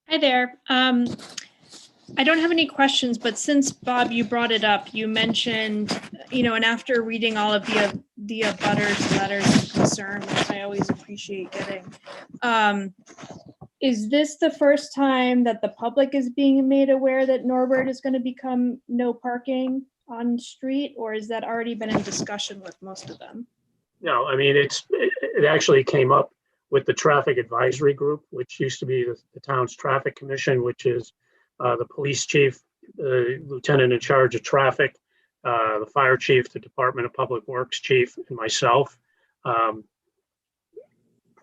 Hi there. I don't have any questions, but since Bob, you brought it up, you mentioned, and after reading all of the abutters letters of concern, which I always appreciate getting, is this the first time that the public is being made aware that Norbert is going to become no parking on street, or has that already been in discussion with most of them? No, I mean, it actually came up with the traffic advisory group, which used to be the town's traffic commission, which is the police chief, the lieutenant in charge of traffic, the fire chief, the Department of Public Works chief, and myself.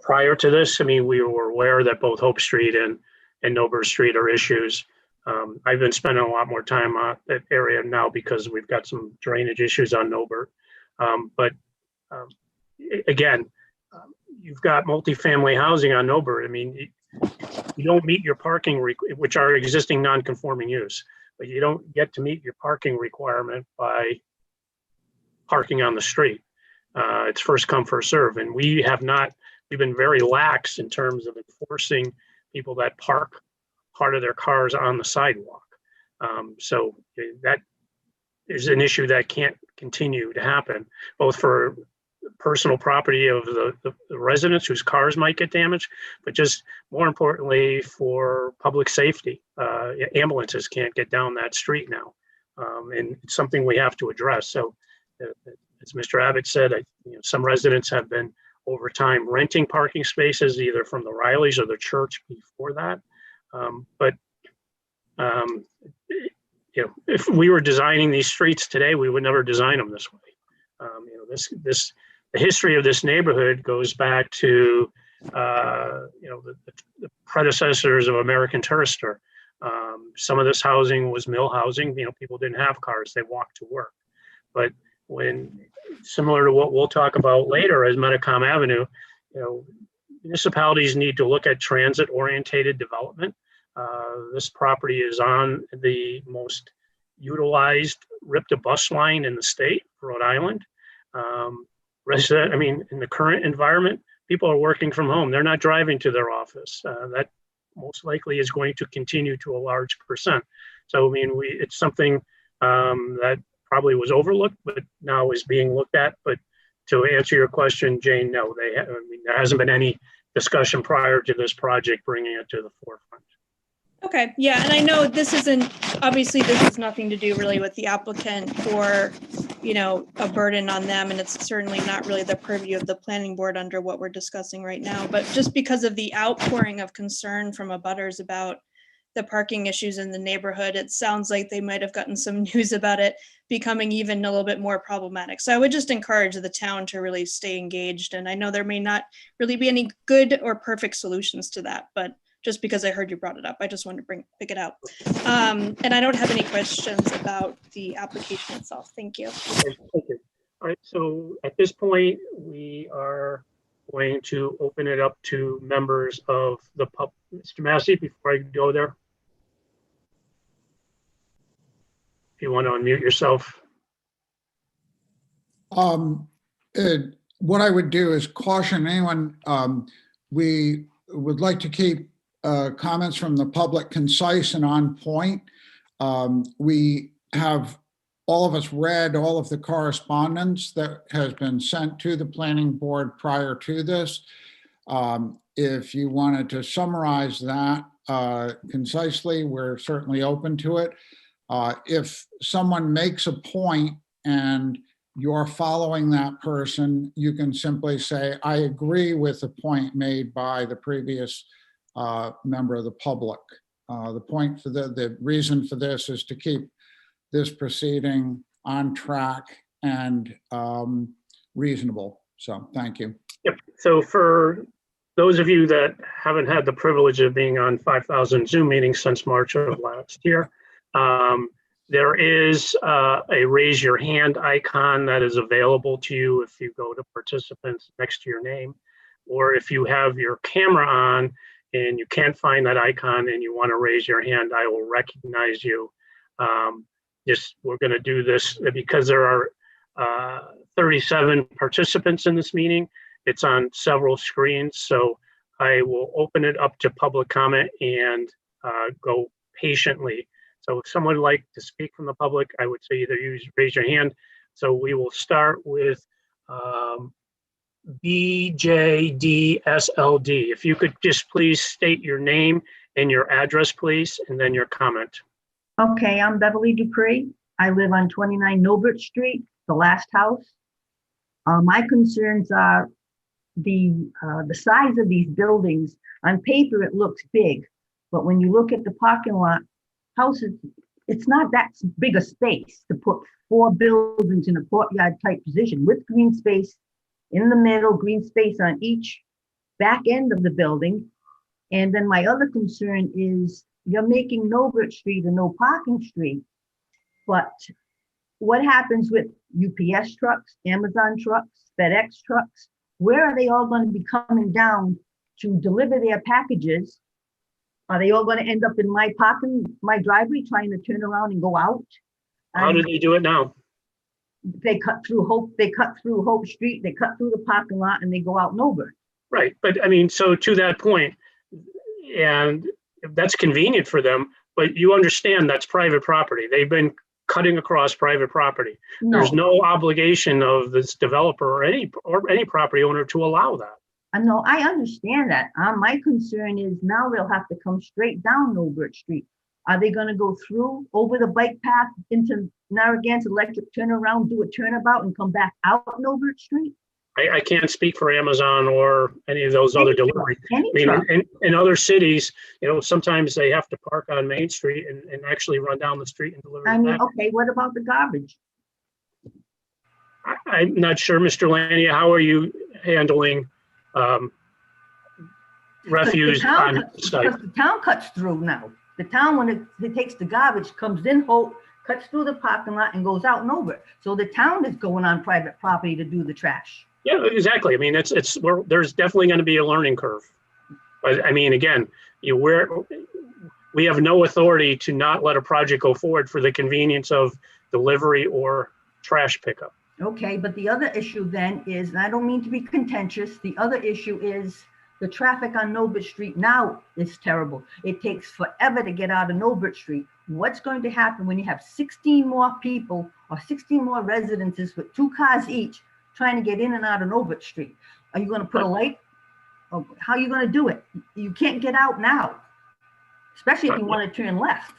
Prior to this, I mean, we were aware that both Hope Street and Norbert Street are issues. I've been spending a lot more time on that area now because we've got some drainage issues on Norbert. Again, you've got multifamily housing on Norbert. I mean, you don't meet your parking, which are existing non-conforming use, but you don't get to meet your parking requirement by parking on the street. It's first come, first serve. And we've been very lax in terms of enforcing people that park part of their cars on the sidewalk. So that is an issue that can't continue to happen, both for personal property of the residents whose cars might get damaged, but just more importantly for public safety. Ambulances can't get down that street now, and it's something we have to address. So as Mr. Abbott said, some residents have been over time renting parking spaces either from the Rileys or the church before that. If we were designing these streets today, we would never design them this way. The history of this neighborhood goes back to the predecessors of American Tourister. Some of this housing was mill housing. People didn't have cars; they walked to work. But similar to what we'll talk about later as Metacom Avenue, municipalities need to look at transit-oriented development. This property is on the most utilized RIPTA bus line in the state, Rhode Island. In the current environment, people are working from home. They're not driving to their office. That most likely is going to continue to a large percent. So, it's something that probably was overlooked, but now is being looked at. But to answer your question, Jane, no, there hasn't been any discussion prior to this project bringing it to the forefront. Okay, yeah, and I know this has nothing to do really with the applicant or, a burden on them, and it's certainly not really the purview of the planning board under what we're discussing right now, but just because of the outpouring of concern from abutters about the parking issues in the neighborhood, it sounds like they might have gotten some news about it becoming even a little bit more problematic. So I would just encourage the town to really stay engaged, and I know there may not really be any good or perfect solutions to that, but just because I heard you brought it up, I just wanted to pick it out. And I don't have any questions about the application itself. Thank you. Okay, thank you. All right, so at this point, we are going to open it up to members of the public. Mr. Massey, before I go there, if you want to unmute yourself. What I would do is caution anyone, would like to keep comments from the public concise and on point. We have, all of us read all of the correspondence that has been sent to the planning board prior to this. If you wanted to summarize that concisely, we're certainly open to it. If someone makes a point and you're following that person, you can simply say, I agree with the point made by the previous member of the public. The point for the reason for this is to keep this proceeding on track and reasonable. So thank you. Yep. So for those of you that haven't had the privilege of being on 5,000 Zoom meetings since March of last year, there is a raise your hand icon that is available to you if you go to participants next to your name, or if you have your camera on and you can't find that icon and you want to raise your hand, I will recognize you. We're going to do this because there are 37 participants in this meeting. It's on several screens, so I will open it up to public comment and go patiently. So if someone would like to speak from the public, I would say either raise your hand. So we will start with BJDSLD. If you could just please state your name and your address, please, and then your comment. Okay, I'm Beverly Dupree. I live on 29 Norbert Street, the last house. My concerns are the size of these buildings. On paper, it looks big, but when you look at the parking lot, houses, it's not that big a space to put 4 buildings in a courtyard type position with green space in the middle, green space on each back end of the building. And then my other concern is you're making Norbert Street a no parking street, but what happens with UPS trucks, Amazon trucks, FedEx trucks? Where are they all going to be coming down to deliver their packages? Are they all going to end up in my driveway trying to turn around and go out? How do they do it now? They cut through Hope Street, they cut through the parking lot and they go out Norbert. Right, but I mean, so to that point, and that's convenient for them, but you understand that's private property. They've been cutting across private property. No. There's no obligation of this developer or any property owner to allow that. No, I understand that. My concern is now they'll have to come straight down Norbert Street. Are they going to go through over the bike path into Narragansett Electric, turn around, do a turnabout and come back out Norbert Street? I can't speak for Amazon or any of those other delivery. I mean, in other cities, sometimes they have to park on Main Street and actually run down the street and deliver. I mean, okay, what about the garbage? I'm not sure, Mr. Lania, how are you handling refuse on site? Because the town cuts through now. The town, when it takes the garbage, comes in Hope, cuts through the parking lot and goes out Norbert. So the town is going on private property to do the trash. Yeah, exactly. I mean, there's definitely going to be a learning curve. But I mean, again, we have no authority to not let a project go forward for the convenience of delivery or trash pickup. Okay, but the other issue then is, and I don't mean to be contentious, the other issue is the traffic on Norbert Street now is terrible. It takes forever to get out of Norbert Street. What's going to happen when you have 16 more people or 16 more residences with 2 cars each trying to get in and out of Norbert Street? Are you going to put a light? How are you going to do it? You can't get out now, especially if you want to turn left.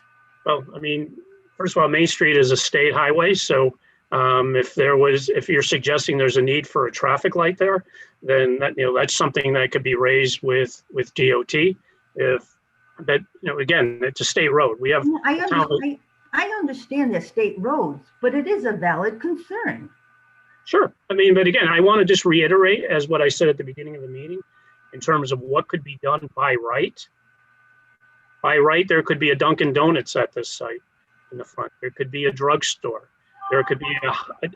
Well, I mean, first of all, Main Street is a state highway, so if you're suggesting there's a need for a traffic light there, then that's something that could be raised with DOT. Again, it's a state road. We have. I understand they're state roads, but it is a valid concern. Sure. I mean, but again, I want to just reiterate as what I said at the beginning of the meeting in terms of what could be done by right. By right, there could be a Dunkin' Donuts at this site in the front. There could be a drugstore. There could be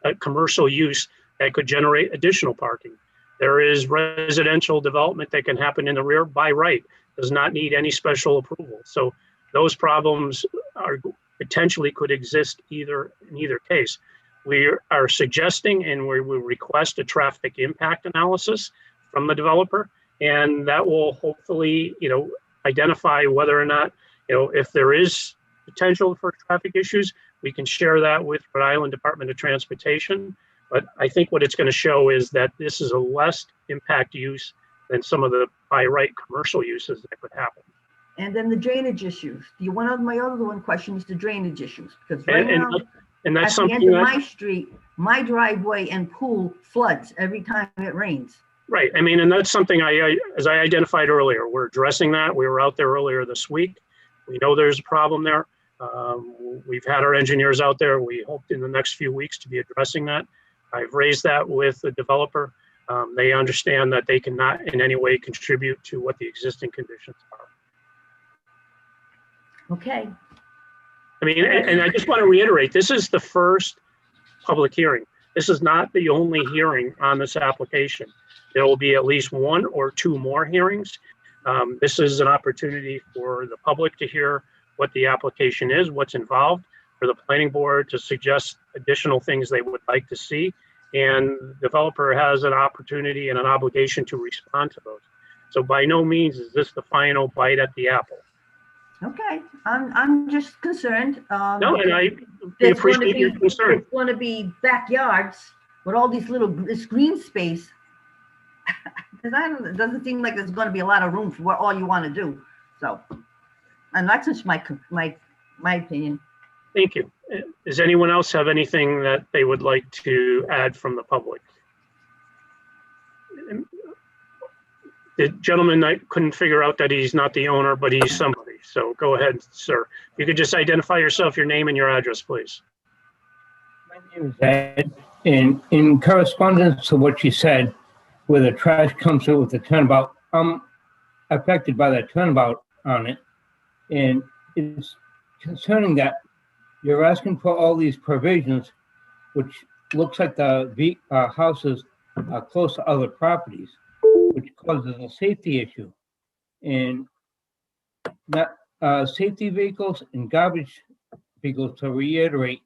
a commercial use that could generate additional parking. There is residential development that can happen in the rear by right, does not need any special approval. So those problems potentially could exist in either case. We are suggesting and we will request a traffic impact analysis from the developer. And that will hopefully, identify whether or not, if there is potential for traffic issues, we can share that with Rhode Island Department of Transportation. But I think what it's going to show is that this is a less impact use than some of the by right commercial uses that could happen. And then the drainage issues. My other one question is the drainage issues, because right now, And that's at the end something of that, my street, my driveway and pool floods every time it rains. right. I mean, and that's something as I identified earlier, we're addressing that. We were out there earlier this week. We know there's a problem there. We've had our engineers out there. We hope in the next few weeks to be addressing that. I've raised that with the developer. They understand that they cannot in any way contribute to what the existing conditions are. Okay. I mean, and I just want to reiterate, this is the first public hearing. This is not the only hearing on this application. There will be at least one or two more hearings. This is an opportunity for the public to hear what the application is, what's involved, for the planning board to suggest additional things they would like to see. And the developer has an opportunity and an obligation to respond to those. So by no means is this the final bite at the apple. Okay, I'm just concerned. No, and we appreciate your concern. It's going to be backyards with all these this green space. Because it doesn't seem like there's going to be a lot of room for what all you want to do. So, and that's just my opinion. Thank you. Does anyone else have anything that they would like to add from the public? The gentleman, I couldn't figure out that he's not the owner, but he's somebody. So go ahead, sir. You could just identify yourself, your name and your address, please. My name is Ed, and in correspondence to what you said, where the trash comes through with the turnabout, I'm affected by that turnabout on it. And it's concerning that you're asking for all these provisions, which looks like the houses are close to other properties, which causes a safety issue. And that safety vehicles and garbage vehicles, to reiterate,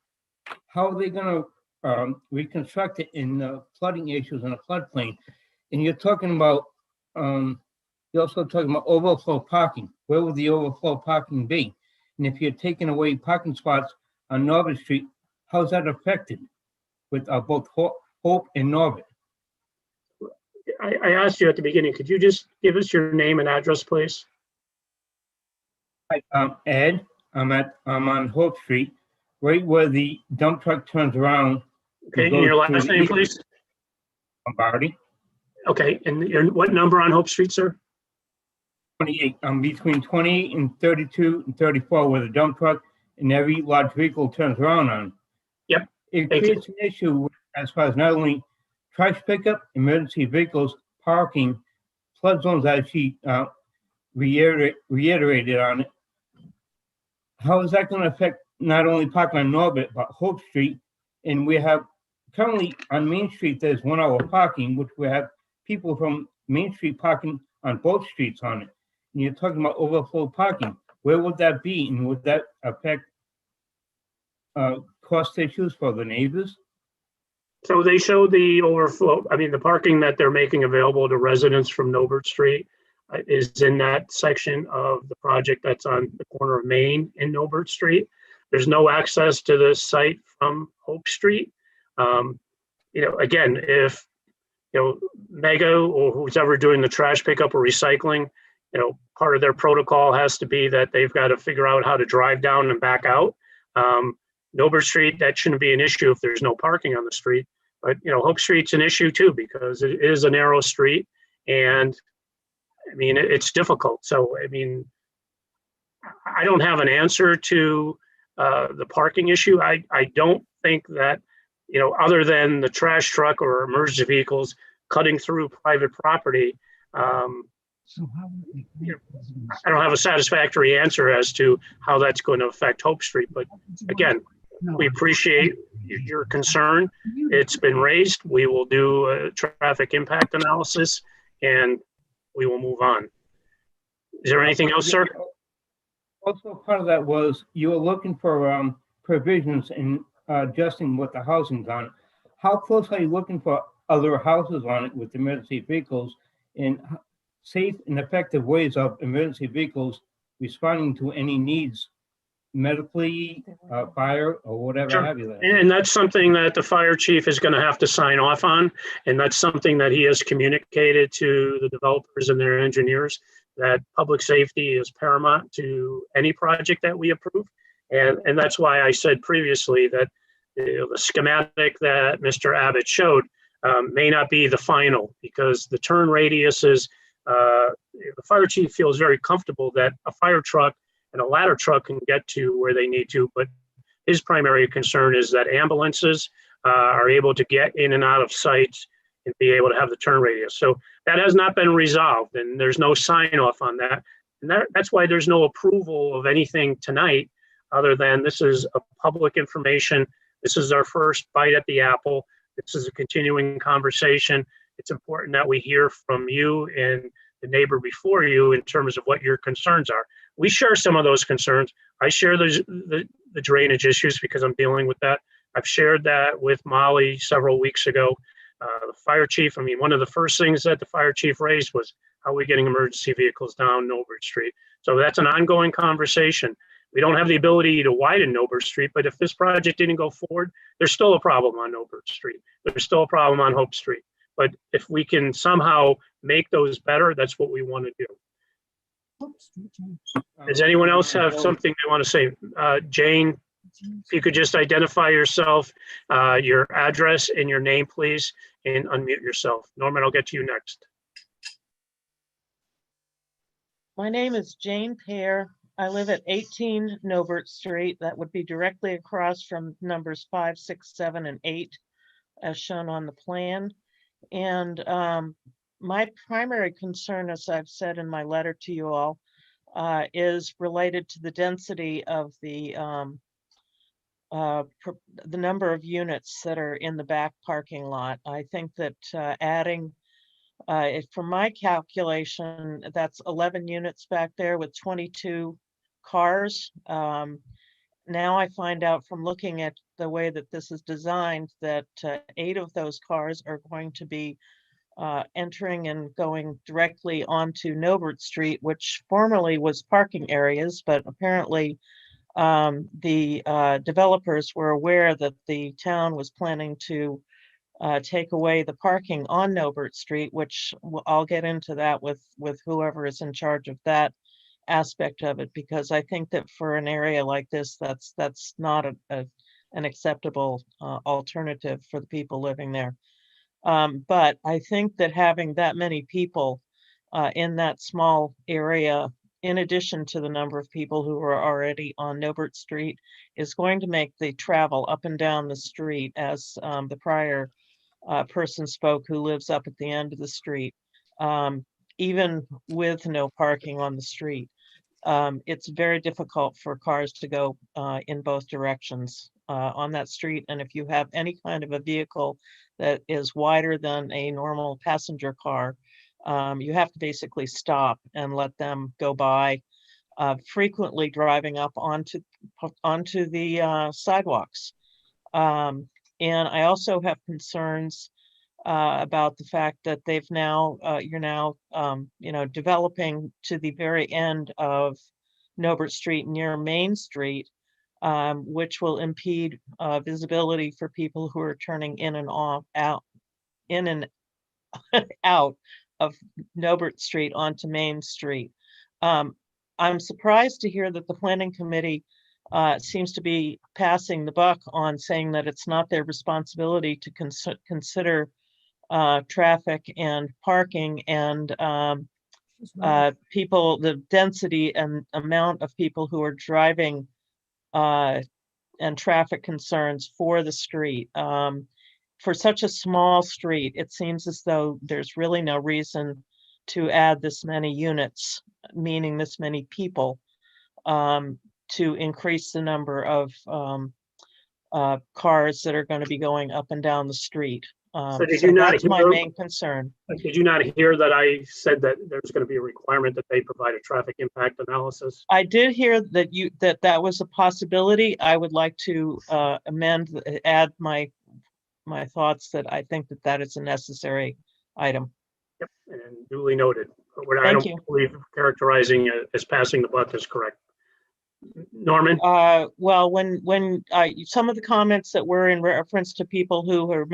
how are they going to reconstruct it in the flooding issues in a floodplain? And you're talking about, you're also talking about overflow parking. Where would the overflow parking be? And if you're taking away parking spots on Norbert Street, how's that affected with both Hope and Norbert? I asked you at the beginning, could you just give us your name and address, please? Hi, I'm Ed. I'm on Hope Street, right where the dump truck turns around. Okay, and your last name, please? Lombardi. Okay, and what number on Hope Street, sir? 28. I'm between 28 and 32 and 34, where the dump truck and every large vehicle turns around on. Yep. It creates an issue as far as not only trash pickup, emergency vehicles, parking, flood zones, as she reiterated on it. How is that going to affect not only parking on Norbert, but Hope Street? And we have currently on Main Street, there's 1 hour parking, which we have people from Main Street parking on both streets on it. And you're talking about overflow parking. Where would that be? And would that affect cost issues for the neighbors? So they show the overflow, the parking that they're making available to residents from Norbert Street is in that section of the project that's on the corner of Main and Norbert Street. There's no access to the site from Hope Street. Again, if, Mega or who's ever doing the trash pickup or recycling, part of their protocol has to be that they've got to figure out how to drive down and back out. Norbert Street, that shouldn't be an issue if there's no parking on the street. But, Hope Street's an issue too, because it is a narrow street and it's difficult. So, I don't have an answer to the parking issue. I don't think that, other than the trash truck or emergency vehicles cutting through private property, I don't have a satisfactory answer as to how that's going to affect Hope Street. But again, we appreciate your concern. It's been raised. We will do a traffic impact analysis and we will move on. Is there anything else, sir? Also, part of that was you were looking for provisions in adjusting what the housing's on. How close are you looking for other houses on it with emergency vehicles? And safe and effective ways of emergency vehicles responding to any needs medically, fire, or whatever Sure. have you there. And that's something that the fire chief is going to have to sign off on. And that's something that he has communicated to the developers and their engineers, that public safety is paramount to any project that we approve. And that's why I said previously that the schematic that Mr. Abbott showed may not be the final, because the turn radius is, the fire chief feels very comfortable that a fire truck and a ladder truck can get to where they need to, but his primary concern is that ambulances are able to get in and out of sites and be able to have the turn radius. So that has not been resolved, and there's no sign off on that. And that's why there's no approval of anything tonight, other than this is a public information. This is our first bite at the apple. This is a continuing conversation. It's important that we hear from you and the neighbor before you in terms of what your concerns are. We share some of those concerns. I share the drainage issues because I'm dealing with that. I've shared that with Molly several weeks ago. The fire chief, I mean, one of the first things that the fire chief raised was, how are we getting emergency vehicles down Norbert Street? So that's an ongoing conversation. We don't have the ability to widen Norbert Street, but if this project didn't go forward, there's still a problem on Norbert Street. There's still a problem on Hope Street. But if we can somehow make those better, that's what we want to do. Does anyone else have something they want to say? Jane, if you could just identify yourself, your address and your name, please, and unmute yourself. Norman, I'll get to you next. My name is Jane Pear. I live at 18 Norbert Street. That would be directly across from numbers 5, 6, 7, and 8, as shown on the plan. And my primary concern, as I've said in my letter to you all, is related to the density of the number of units that are in the back parking lot. I think that adding, from my calculation, that's 11 units back there with 22 cars. Now I find out from looking at the way that this is designed that 8 of those cars are going to be entering and going directly onto Norbert Street, which formerly was parking areas, but apparently the developers were aware that the town was planning to take away the parking on Norbert Street, which I'll get into that with whoever is in charge of that aspect of it, because I think that for an area like this, that's not an acceptable alternative for the people living there. But I think that having that many people in that small area, in addition to the number of people who are already on Norbert Street, is going to make the travel up and down the street, as the prior person spoke, who lives up at the end of the street, even with no parking on the street. It's very difficult for cars to go in both directions on that street. And if you have any kind of a vehicle that is wider than a normal passenger car, you have to basically stop and let them go by, frequently driving up onto the sidewalks. And I also have concerns about the fact that they've now, you're now, developing to the very end of Norbert Street near Main Street, which will impede visibility for people who are turning in and out of Norbert Street onto Main Street. I'm surprised to hear that the planning committee seems to be passing the buck on saying that it's not their responsibility to consider traffic and parking and people, the density and amount of people who are driving and traffic concerns for the street. For such a small street, it seems as though there's really no reason to add this many units, meaning this many people, to increase the number of cars that are going to be going up and down the street. So did you not that's my hear- main concern. Did you not hear that I said that there's going to be a requirement that they provide a traffic impact analysis? I did hear that that was a possibility. I would like to add my thoughts that I think that is a necessary item. Yep, and duly noted. I Thank don't you. believe characterizing it as passing the buck is correct. Norman? Well, when some of the comments that were in reference to people who are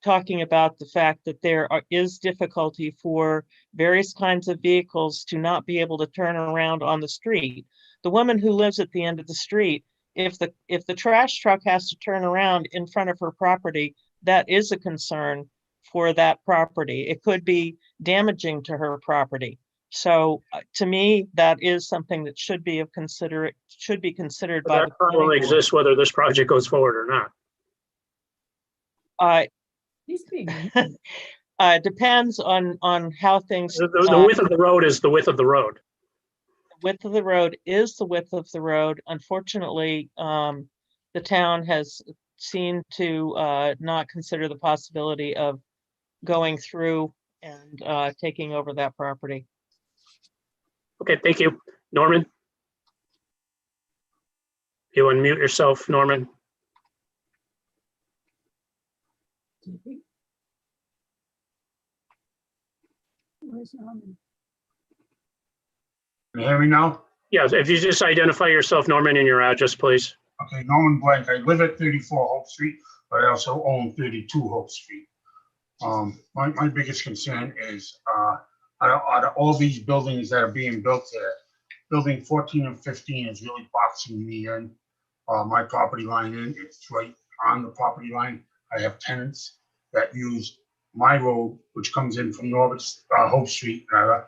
talking about the fact that there is difficulty for various kinds of vehicles to not be able to turn around on the street. The woman who lives at the end of the street, if the trash truck has to turn around in front of her property, that is a concern for that property. It could be damaging to her property. So to me, that is something that should be considered by That the problem planning board. exists whether this project goes forward or not. Depends on how things. The width of the road is the width of the road. The width of the road is the width of the road. Unfortunately, the town has seemed to not consider the possibility of going through and taking over that property. Okay, thank you. Norman? You unmute yourself, Norman. Can you hear me now? Yes, if you just identify yourself, Norman, and your address, please. Okay, Norman Blank. I live at 34 Hope Street, but I also own 32 Hope Street. My biggest concern is out of all these buildings that are being built there, building 14 and 15 is really boxing me in. My property line it's right on the property line. I have tenants that use my road, which comes in from Hope Street, rather.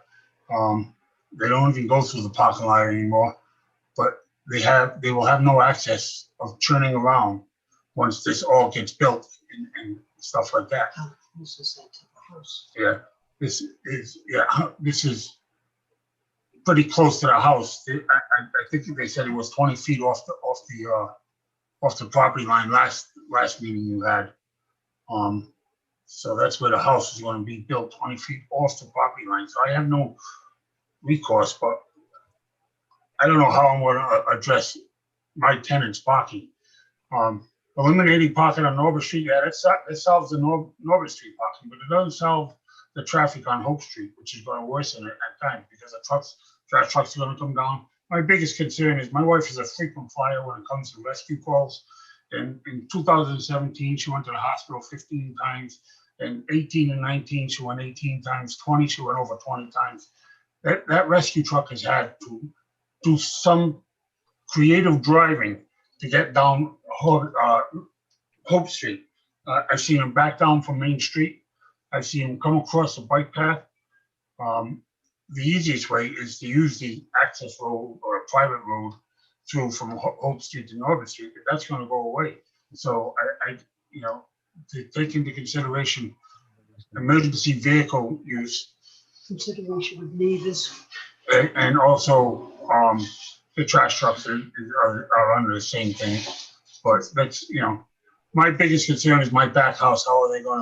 They don't even go through the parking lot anymore, but they will have no access of turning around once this all gets built and stuff like that. Yeah, this is pretty close to the house. I think they said it was 20 feet off the property line last meeting you had. So that's where the house is going to be built, 20 feet off the property line. So I have no recourse, but I don't know how I'm going to address my tenants parking. Eliminating parking on Norbert Street, yeah, that solves the Norbert Street parking, but it doesn't solve the traffic on Hope Street, which is going to worsen it at times because the trash trucks are going to come down. My biggest concern is my wife is a frequent flyer when it comes to rescue calls. And in 2017, she went to the hospital 15 times. And 18 and 19, she went 18 times. 20, she went over 20 times. That rescue truck has had to do some creative driving to get down Hope Street. I've seen him back down from Main Street. I've seen him come across the bike path. The easiest way is to use the access road or a private road through from Hope Street to Norbert Street, but that's going to go away. So I to take into consideration emergency vehicle use. Consideration of neighbors. And also the trash trucks are under the same thing. But that's, my biggest concern is my back house. How are they going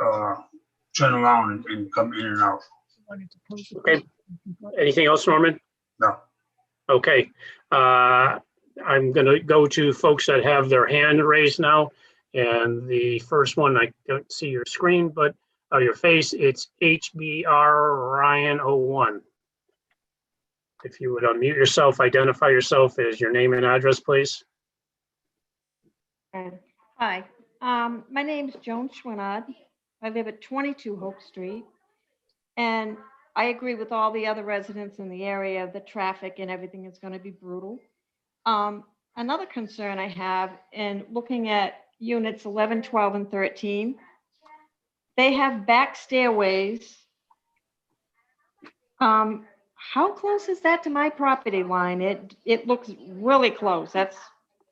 to turn around and come in and out? Okay. Anything else, Norman? No. Okay. I'm going to go to folks that have their hand raised now. And the first one, I don't see your screen, but your face, it's HBR Ryan 01. If you would unmute yourself, identify yourself as your name and address, please. Hi, my name is Joan Schwinnard. I live at 22 Hope Street. And I agree with all the other residents in the area. The traffic and everything is going to be brutal. Another concern I have in looking at units 11, 12, and 13, they have back stairways. How close is that to my property line? It looks really close. It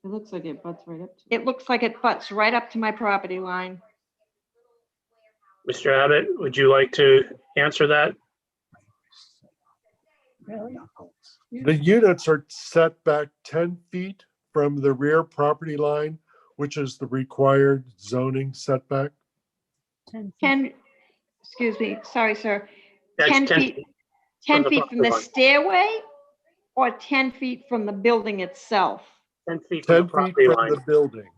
looks like it butts right up. It looks like it butts right up to my property line. Mr. Abbott, would you like to answer that? The units are set back 10 feet from the rear property line, which is the required zoning setback. 10, excuse me, sorry, sir. That's 10 10 feet, feet 10 from the feet from the property line. stairway or 10 feet from the building itself? 10 feet from 10 the feet property from line. the building.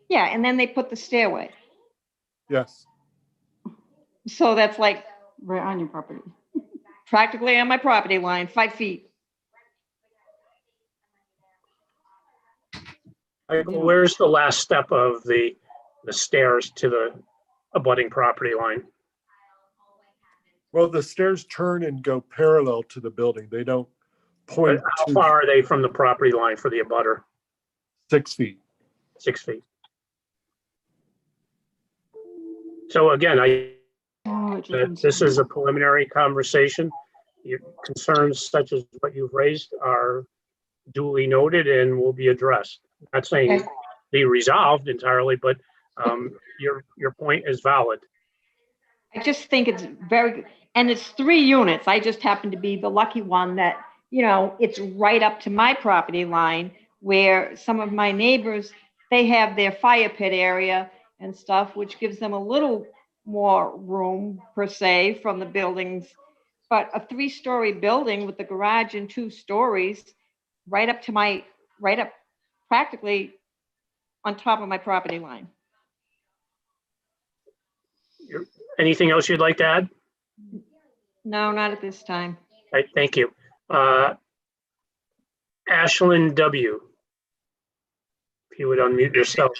Yeah, and then they put the stairway. Yes. So that's like right on your property. Practically on my property line, 5 feet. Where's the last step of the stairs to the abutting property line? Well, the stairs turn and go parallel to the building. They don't point How to far are they from the property line for the abutter? 6 feet. 6 feet. So again, this is a preliminary conversation. Your concerns such as what you've raised are duly noted and will be addressed. Not saying Okay. be resolved entirely, but your point is valid. I just think it's very, and it's 3 units. I just happen to be the lucky one that, you know, it's right up to my property line where some of my neighbors, they have their fire pit area and stuff, which gives them a little more room per se from the buildings. But a 3-story building with the garage and 2 stories right up practically on top of my property line. Anything else you'd like to add? No, not at this time. All right, thank you. Ashlyn W. If you would unmute yourself.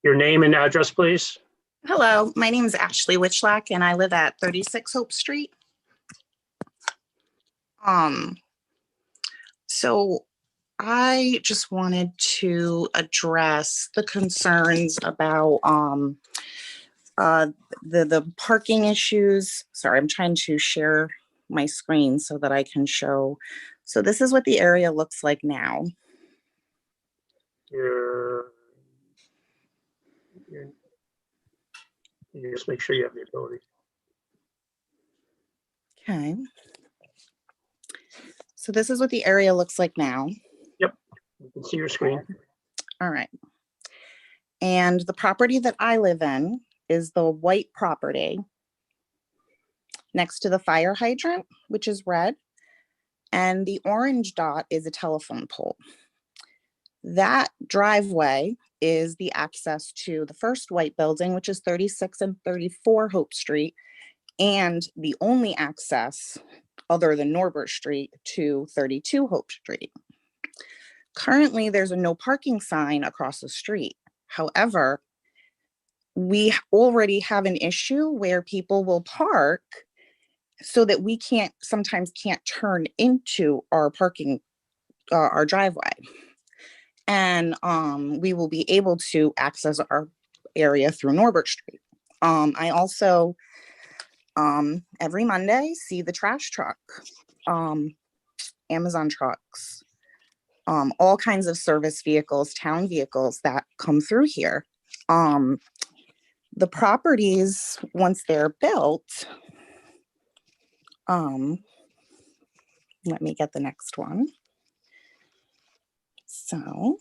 Your name and address, please. Hello, my name is Ashley Witchlack and I live at 36 Hope Street. So I just wanted to address the concerns about the parking issues. Sorry, I'm trying to share my screen so that I can show. So this is what the area looks like now. You just make sure you have the ability. Okay. So this is what the area looks like now. Yep, you can see your screen. All right. And the property that I live in is the white property next to the fire hydrant, which is red. And the orange dot is a telephone pole. That driveway is the access to the first white building, which is 36 and 34 Hope Street, and the only access other than Norbert Street to 32 Hope Street. Currently, there's a no parking sign across the street. However, we already have an issue where people will park so that we sometimes can't turn into our parking, our driveway. And we will be able to access our area through Norbert Street. I also, every Monday, see the trash truck, Amazon trucks, all kinds of service vehicles, town vehicles that come through here. The properties, once they're built, let me get the next one. So,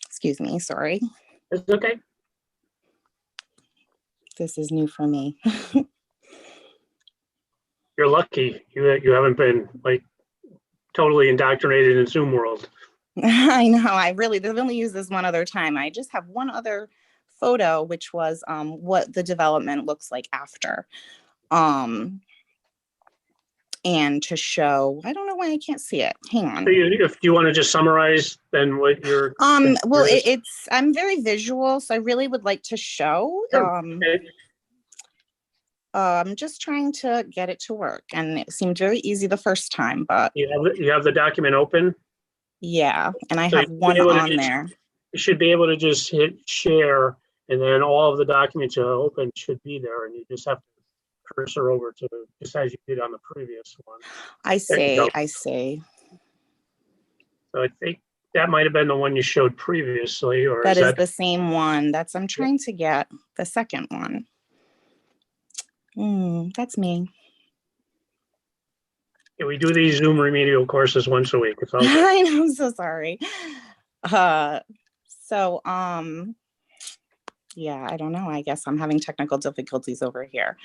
excuse me, sorry. It's okay. This is new for me. You're lucky. You haven't been like totally indoctrinated in Zoom world. I know, they've only used this one other time. I just have one other photo, which was what the development looks like after. And to show, I don't know why I can't see it. Hang on. So if you want to just summarize then what you're. Well, I'm very visual, so I really would like to show. I'm just trying to get it to work, and it seemed very easy the first time, but you have the document open. Yeah, and I So have you one should be able to on just- there. You should be able to just hit share, and then all of the documents you open should be there, and you just have to cursor over to just as you did on the previous one. I There you see, go. I see. So I think that might have been the one you showed previously, or That is is that the same one. I'm trying to get the second one. That's me. Yeah, we do these Zoom remedial courses once a week. It's all good. I know, I'm so sorry. Yeah, I don't know. I guess I'm having technical difficulties over here.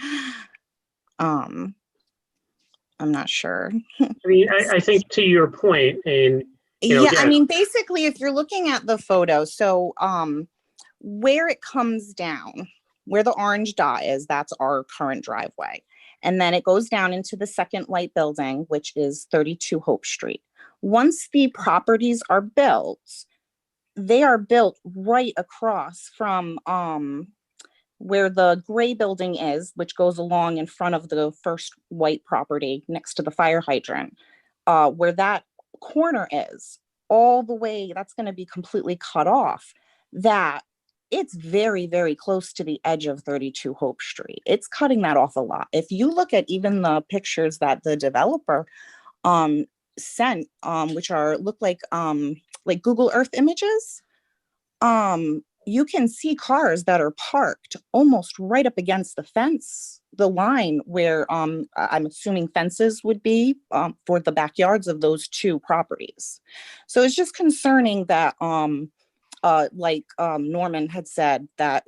I'm not sure. I mean, I think to your point, and know, Yeah, I again, mean, basically, if you're looking at the photo, so where it comes down, where the orange dot is, that's our current driveway. And then it goes down into the second white building, which is 32 Hope Street. Once the properties are built, they are built right across from where the gray building is, which goes along in front of the first white property next to the fire hydrant, where that corner is, all the way, that's going to be completely cut off. That it's very, very close to the edge of 32 Hope Street. It's cutting that off a lot. If you look at even the pictures that the developer sent, which are look like Google Earth images, you can see cars that are parked almost right up against the fence, the line where I'm assuming fences would be for the backyards of those two properties. So it's just concerning that Norman had said that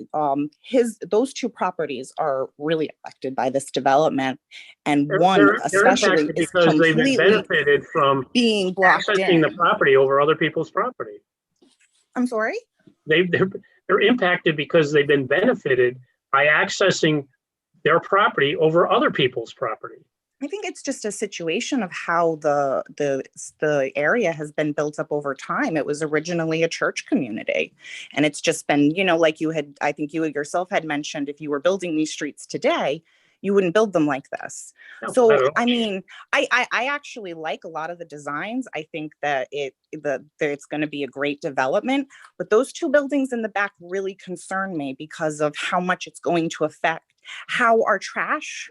those two properties are really affected by this development, and one they're especially impacted is because they've been completely benefited from being blocked accessing in. the property over other people's property. I'm sorry? They're impacted because they've been benefited by accessing their property over other people's property. I think it's just a situation of how the area has been built up over time. It was originally a church community, and it's just been, like I think you yourself had mentioned, if you were building these streets today, you wouldn't build them like this. No, So, not at all. I mean, I actually like a lot of the designs. I think that it's going to be a great development, but those two buildings in the back really concern me because of how much it's going to affect how our trash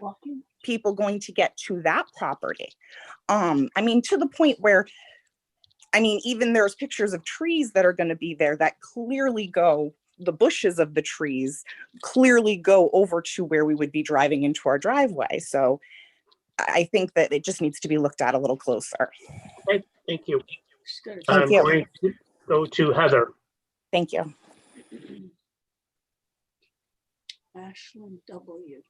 people going to get to that property. I mean, to the point where, even there's pictures of trees that are going to be there that clearly go, the bushes of the trees clearly go over to where we would be driving into our driveway. So I think that it just needs to be looked at a little closer. Okay, thank you. Thank I'm you. going to go to Heather. Thank you. Ashland W.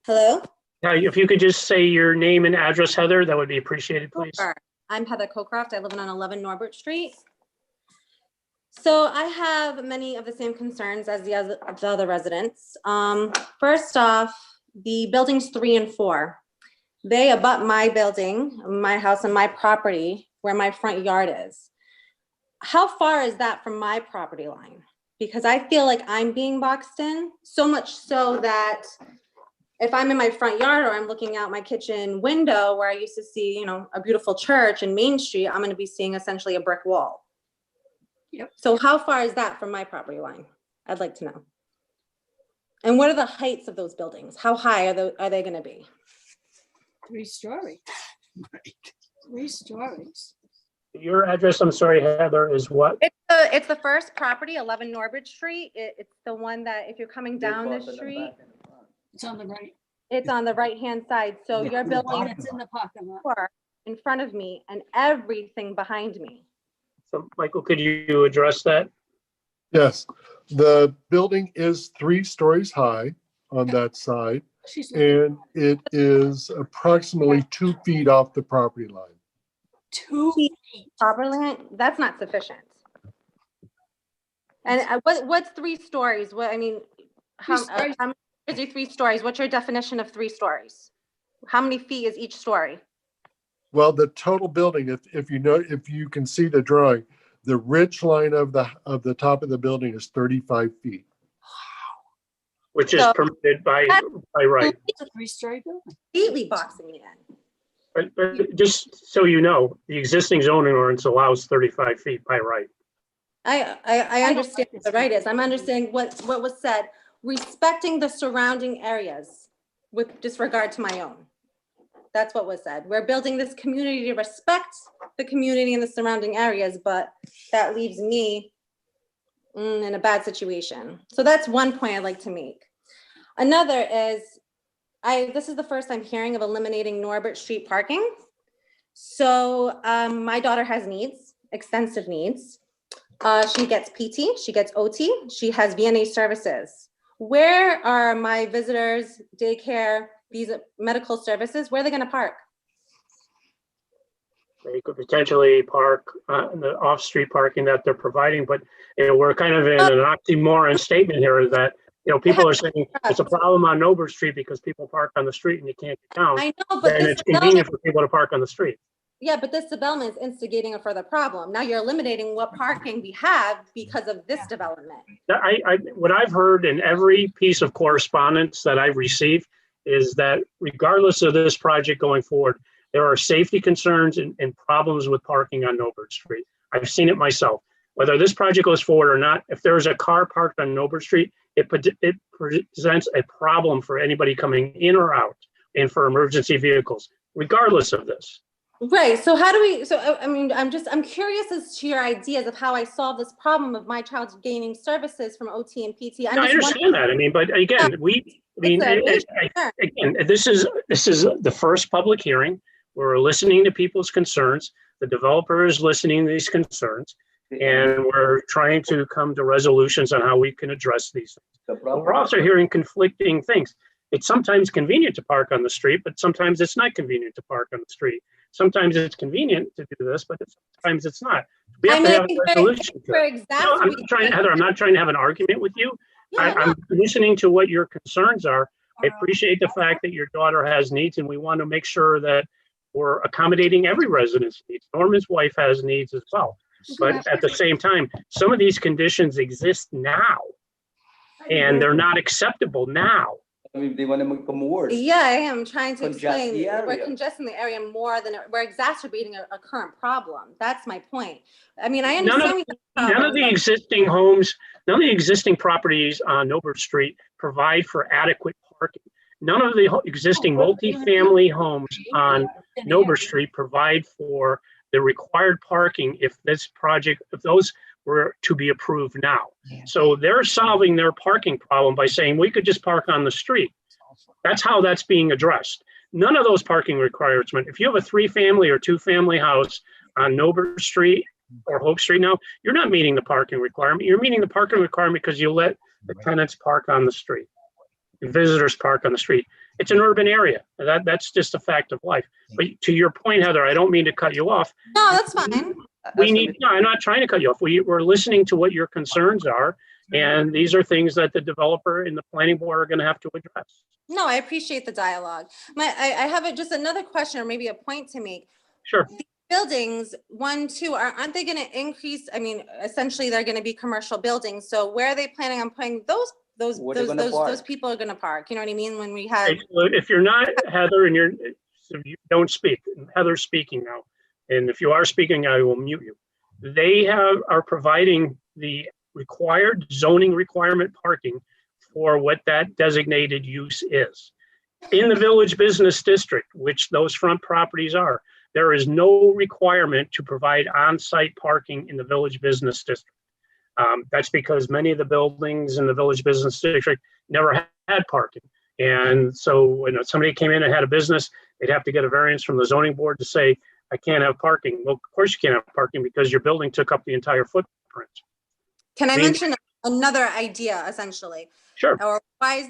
Hello? If you could just say your name and address, Heather, that would be appreciated, please. Sure. I'm Heather Cocroft. I live on 11 Norbert Street. So I have many of the same concerns as the other residents. First off, the buildings 3 and 4, they abut my building, my house, and my property where my front yard is. How far is that from my property line? Because I feel like I'm being boxed in, so much so that if I'm in my front yard or I'm looking out my kitchen window where I used to see, a beautiful church in Main Street, I'm going to be seeing essentially a brick wall. Yep. So how far is that from my property line? I'd like to know. And what are the heights of those buildings? How high are they going to be? 3-story. Right. 3 stories. Your address, I'm sorry, Heather, is what? It's the first property, 11 Norbert Street. It's the one that if you're coming down the street, It's on the right. it's on the right-hand side. So your building It's in the parking lot. is in front of me and everything behind me. So, Michael, could you address that? Yes, the building is 3 stories high on that side, and it is approximately 2 feet off the property line. 2 feet property line? That's not sufficient. And what's 3 stories? How many is it 3 stories? What's your definition of 3 stories? How many feet is each story? Well, the total building, if you can see the drawing, the ridge line of the top of the building is 35 feet. Which is permitted by right. It's a 3-story building. Completely boxing me in. But just so you know, the existing zoning ordinance allows 35 feet by right. I understand what the right is. I'm understanding what was said, respecting the surrounding areas with disregard to my own. That's what was said. We're building this community to respect the community and the surrounding areas, but that leaves me in a bad situation. So that's one point I'd like to make. Another is, this is the first I'm hearing of eliminating Norbert Street parking. So my daughter has needs, extensive needs. She gets PT, she gets OT, she has VNA services. Where are my visitors, daycare, these medical services, where are they going to park? They could potentially park in the off-street parking that they're providing, but we're kind of in an oxymoron statement here that people are saying it's a problem on Norbert Street because people park on the street and you can't get down. I know, but then this it's convenient for people to park on the street. Yeah, but this development is instigating a further problem. Now you're eliminating what parking we have because of this development. What I've heard in every piece of correspondence that I've received is that regardless of this project going forward, there are safety concerns and problems with parking on Norbert Street. I've seen it myself. Whether this project goes forward or not, if there's a car parked on Norbert Street, it presents a problem for anybody coming in or out and for emergency vehicles, regardless of this. Right. So how do we, I mean, I'm curious as to your ideas of how I solve this problem of my child gaining services from OT and PT. No, I understand that. I mean, but again, this is the first public hearing. We're listening to people's concerns. The developer is listening to these concerns, and we're trying to come to resolutions on how we can address these things. But we're also hearing conflicting things. It's sometimes convenient to park on the street, but sometimes it's not convenient to park on the street. Sometimes it's convenient to do this, but sometimes it's not. We have to have a resolution. Heather, I'm not trying to have an argument with you. I'm listening to what your concerns are. I appreciate the fact that your daughter has needs, and we want to make sure that we're accommodating every resident's needs. Norman's wife has needs as well. But at the same time, some of these conditions exist now, and they're not acceptable now. Yeah, I am trying to explain. We're congesting the area more than we're exacerbating a current problem. That's my point. I mean, I understand. None of the existing homes, none of the existing properties on Norbert Street provide for adequate parking. None of the existing multifamily homes on Norbert Street provide for the required parking if those were to be approved now. So they're solving their parking problem by saying we could just park on the street. That's how that's being addressed. None of those parking requirements. If you have a 3-family or 2-family house on Norbert Street or Hope Street now, you're not meeting the parking requirement. You're meeting the parking requirement because you let the tenants park on the street. The visitors park on the street. It's an urban area. That's just a fact of life. But to your point, Heather, I don't mean to cut you off. No, that's fine. No, I'm not trying to cut you off. We're listening to what your concerns are, and these are things that the developer and the planning board are going to have to address. No, I appreciate the dialogue. I have just another question or maybe a point to make. Sure. These buildings, 1, 2, aren't they going to increase? I mean, essentially they're going to be commercial buildings. So where are they planning on putting those people are going to park? You know what I mean? When we have. If you're not Heather and you don't speak, Heather's speaking now. And if you are speaking, I will mute you. They are providing the required zoning requirement parking for what that designated use is. In the Village Business District, which those front properties are, there is no requirement to provide on-site parking in the Village Business District. That's because many of the buildings in the Village Business District never had parking. And so when somebody came in and had a business, they'd have to get a variance from the zoning board to say, I can't have parking. Well, of course you can't have parking because your building took up the entire footprint. Can I mention another idea essentially? Sure. Or why is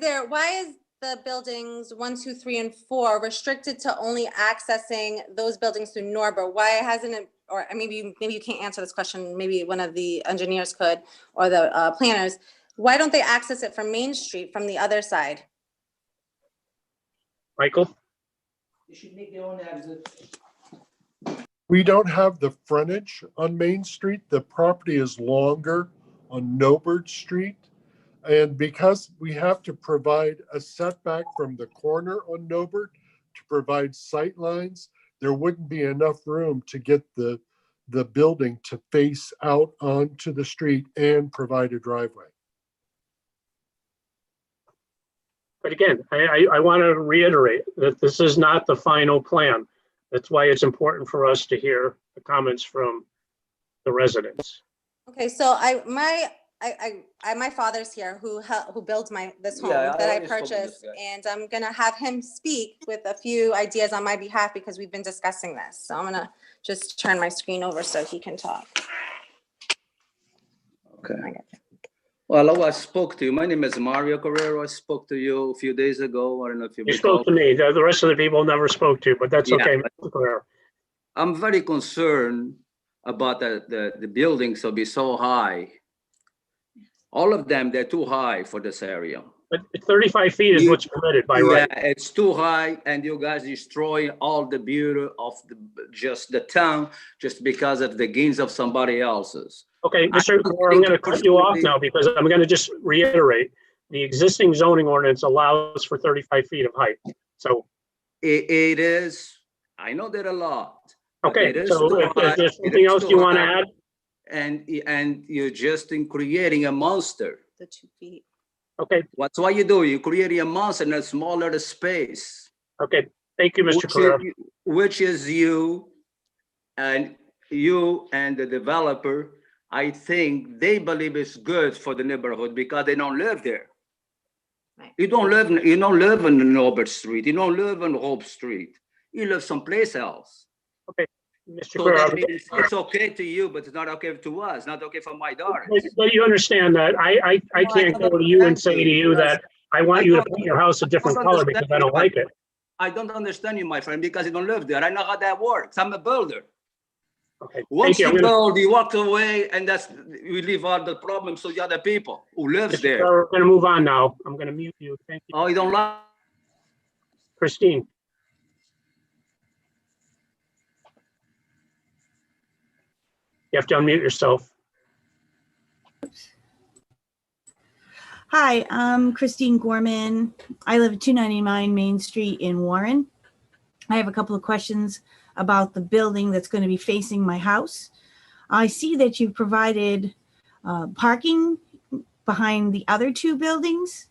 the buildings 1, 2, 3, and 4 restricted to only accessing those buildings through Norbert? Why hasn't it, or maybe you can't answer this question, maybe one of the engineers could, or the planners. Why don't they access it from Main Street from the other side? Michael? They should make their own exit. We don't have the frontage on Main Street. The property is longer on Norbert Street. And because we have to provide a setback from the corner on Norbert to provide sight lines, there wouldn't be enough room to get the building to face out onto the street and provide a driveway. But again, I want to reiterate that this is not the final plan. That's why it's important for us to hear the comments from the residents. Okay, so my father's here who built this home that I purchased, and I'm gonna have him speak with a few ideas on my behalf because we've been discussing this. So I'm gonna just turn my screen over so he can talk. Okay. Well, I spoke to you. My name is Mario Guerrero. I spoke to you a few days ago. I don't know if you spoke to me. The rest of the people never spoke to, but that's okay. Mr. Guerrero. I'm very concerned about the buildings will be so high. All of them, they're too high for this area. But 35 feet is what's permitted by right. Yeah, it's too high, and you guys destroy all the beauty of just the town just because of the gains of somebody else's. Okay, Mr. Carrera, I'm going to cut you off now because I'm going to just reiterate. The existing zoning ordinance allows for 35 feet of height. So it is, I know that a lot. Okay, so if there's something else you want to add? And you're just creating a monster. The 2 feet. Okay. That's what you do. You're creating a monster in a smaller space. Okay, thank you, Mr. Carrera. Which is you and the developer. I think they believe it's good for the neighborhood because they don't live there. You don't live in Norbert Street. You don't live in Hope Street. You live someplace else. Okay, Mr. So Carrera. that means it's okay to you, but it's not okay to us. Not okay for my daughter. But you understand that I can't go to you and say to you that I want you to paint your house a different color because I don't like it. I don't understand you, my friend, because you don't live there. I know how that works. I'm a builder. Okay. Once Thank you build, you walk away, and we leave all the problems to the other people who lives there. We're going to move on now. I'm going to mute you. Thank you. Oh, you don't like? Christine. You have to unmute yourself. Hi, I'm Christine Gorman. I live at 299 Main Street in Warren. I have a couple of questions about the building that's going to be facing my house. I see that you've provided parking behind the other two buildings.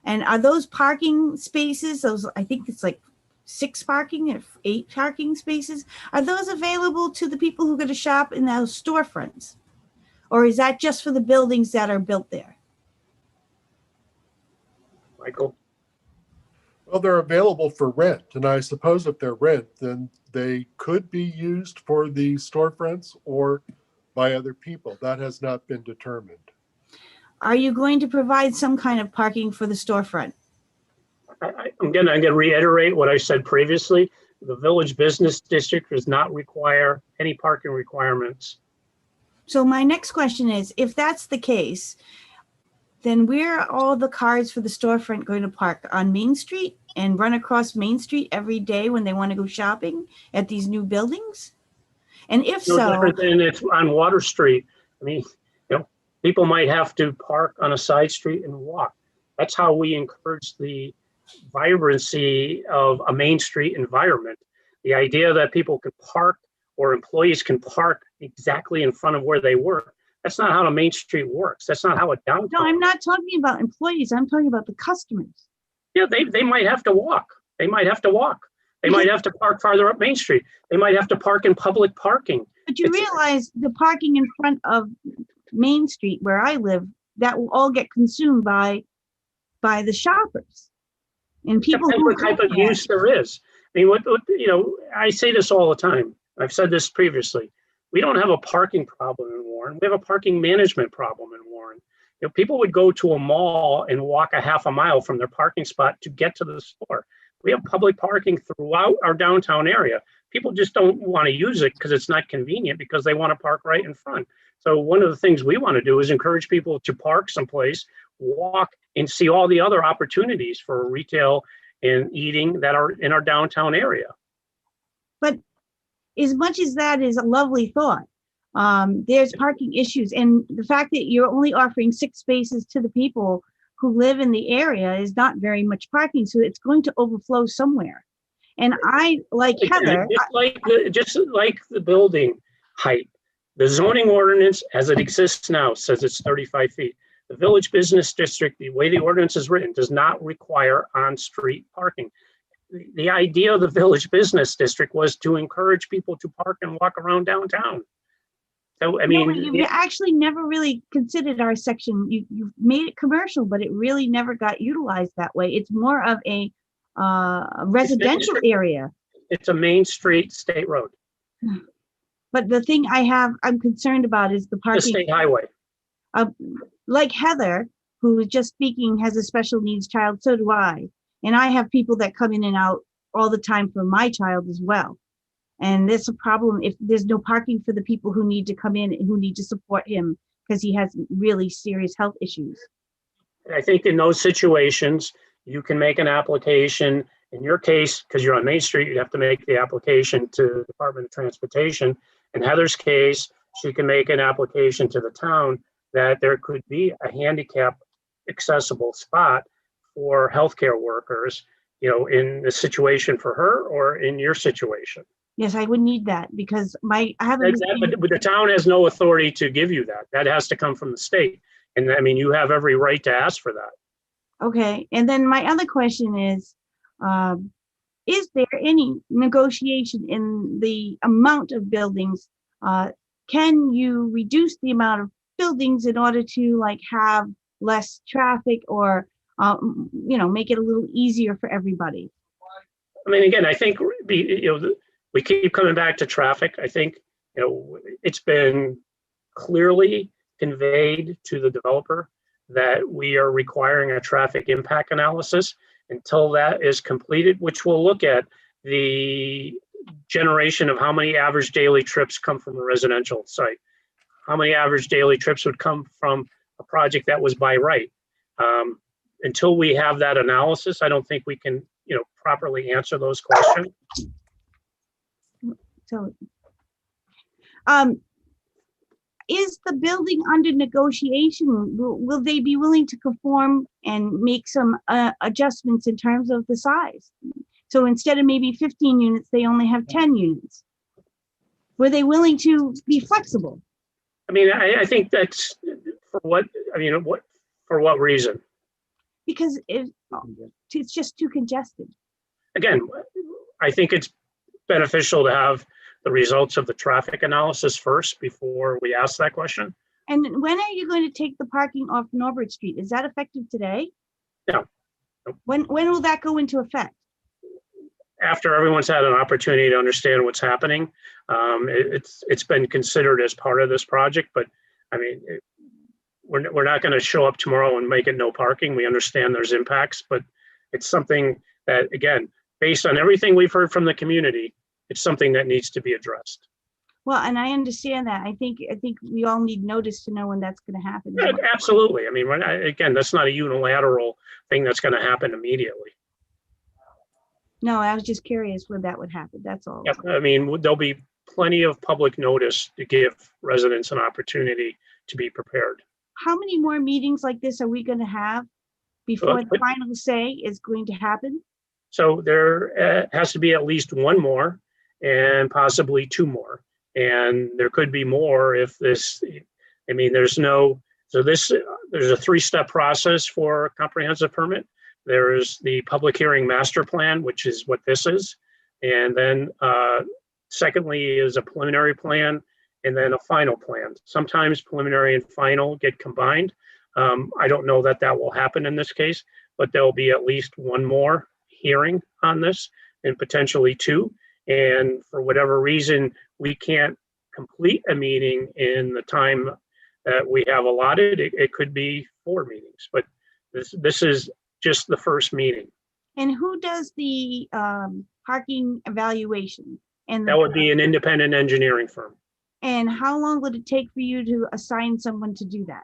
And are those parking spaces, I think it's like 6 parking or 8 parking spaces, are those available to the people who are going to shop in those storefronts? Or is that just for the buildings that are built there? Michael? Well, they're available for rent, and I suppose if they're rent, then they could be used for the storefronts or by other people. That has not been determined. Are you going to provide some kind of parking for the storefront? I'm going to reiterate what I said previously. The Village Business District does not require any parking requirements. So my next question is, if that's the case, then where are all the cars for the storefront going to park? On Main Street and run across Main Street every day when they want to go shopping at these new buildings? And if No so, different than it's on Water Street. I mean, people might have to park on a side street and walk. That's how we encourage the vibrancy of a Main Street environment. The idea that people can park or employees can park exactly in front of where they work. That's not how a Main Street works. That's not how a downtown. no, I'm not talking about employees. I'm talking about the customers. Yeah, they might have to walk. They might have to walk. They might have to park farther up Main Street. They might have to park in public parking. But you realize the parking in front of Main Street where I live, that will all get consumed by the shoppers. And people Depends who what type of use there is. I mean, I say this all the time. I've said this previously. We don't have a parking problem in Warren. We have a parking management problem in Warren. People would go to a mall and walk a half a mile from their parking spot to get to the store. We have public parking throughout our downtown area. People just don't want to use it because it's not convenient because they want to park right in front. So one of the things we want to do is encourage people to park someplace, walk, and see all the other opportunities for retail and eating that are in our downtown area. But as much as that is a lovely thought, there's parking issues. And the fact that you're only offering 6 spaces to the people who live in the area is not very much parking. So it's going to overflow somewhere. And I, like Heather. Just like the building height, the zoning ordinance as it exists now says it's 35 feet. The Village Business District, the way the ordinance is written, does not require on-street parking. The idea of the Village Business District was to encourage people to park and walk around downtown. So, I mean, You actually never really considered our section. You made it commercial, but it really never got utilized that way. It's more of a residential area. It's a Main Street state road. But the thing I'm concerned about is the parking. The state highway. Like Heather, who was just speaking, has a special needs child, so do I. And I have people that come in and out all the time for my child as well. And there's a problem if there's no parking for the people who need to come in and who need to support him because he has really serious health issues. I think in those situations, you can make an application. In your case, because you're on Main Street, you'd have to make the application to the Department of Transportation. In Heather's case, she can make an application to the town that there could be a handicap accessible spot for healthcare workers, you know, in the situation for her or in your situation. Yes, I would need that because I have a But the town has no authority to give you that. That has to come from the state. And I mean, you have every right to ask for that. Okay, and then my other question is there any negotiation in the amount of buildings? Can you reduce the amount of buildings in order to like have less traffic or, you know, make it a little easier for everybody? I mean, again, I think, you know, we keep coming back to traffic. I think, you know, it's been clearly conveyed to the developer that we are requiring a traffic impact analysis. Until that is completed, which will look at the generation of how many average daily trips come from a residential site, how many average daily trips would come from a project that was by right. Until we have that analysis, I don't think we can, you know, properly answer those questions. So, is the building under negotiation? Will they be willing to conform and make some adjustments in terms of the size? So instead of maybe 15 units, they only have 10 units. Were they willing to be flexible? I mean, I think that's for what, I mean, for what reason? Because it's just too congested. Again, I think it's beneficial to have the results of the traffic analysis first before we ask that question. And when are you going to take the parking off Norbert Street? Is that effective today? No. When will that go into effect? After everyone's had an opportunity to understand what's happening, it's been considered as part of this project, but I mean, we're not going to show up tomorrow and make it no parking. We understand there's impacts, but it's something that, again, based on everything we've heard from the community, it's something that needs to be addressed. Well, and I understand that. I think we all need notice to know when that's going to happen. Yeah, absolutely. I mean, again, that's not a unilateral thing that's going to happen immediately. No, I was just curious when that would happen. That's all. Yeah, I mean, there'll be plenty of public notice to give residents an opportunity to be prepared. How many more meetings like this are we going to have before the final say is going to happen? So there has to be at least one more and possibly two more. And there could be more if this, I mean, there's a three-step process for a comprehensive permit. There's the public hearing master plan, which is what this is. And then secondly is a preliminary plan and then a final plan. Sometimes preliminary and final get combined. I don't know that will happen in this case, but there'll be at least one more hearing on this and potentially two. And for whatever reason, we can't complete a meeting in the time that we have allotted. It could be 4 meetings, but this is just the first meeting. And who does the parking evaluation? And that would be an independent engineering firm. And how long would it take for you to assign someone to do that?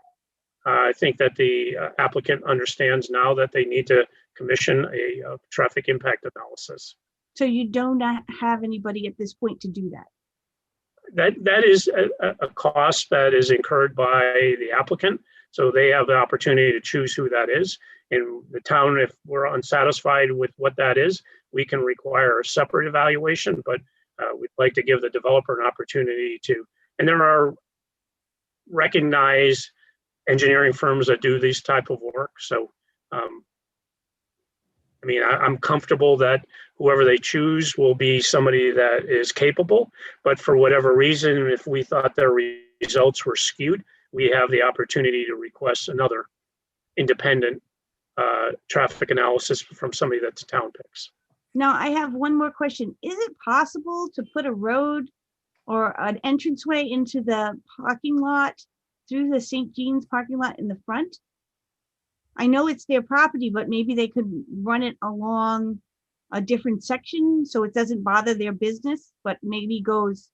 I think that the applicant understands now that they need to commission a traffic impact analysis. So you don't have anybody at this point to do that? That is a cost that is incurred by the applicant. So they have the opportunity to choose who that is. In the town, if we're unsatisfied with what that is, we can require a separate evaluation, but we'd like to give the developer an opportunity to, and there are recognized engineering firms that do these type of work. So, I mean, I'm comfortable that whoever they choose will be somebody that is capable, but for whatever reason, if we thought their results were skewed, we have the opportunity to request another independent traffic analysis from somebody that the town picks. Now, I have one more question. Is it possible to put a road or an entranceway into the parking lot through the St. Jean's parking lot in the front? I know it's their property, but maybe they could run it along a different section so it doesn't bother their business, but maybe goes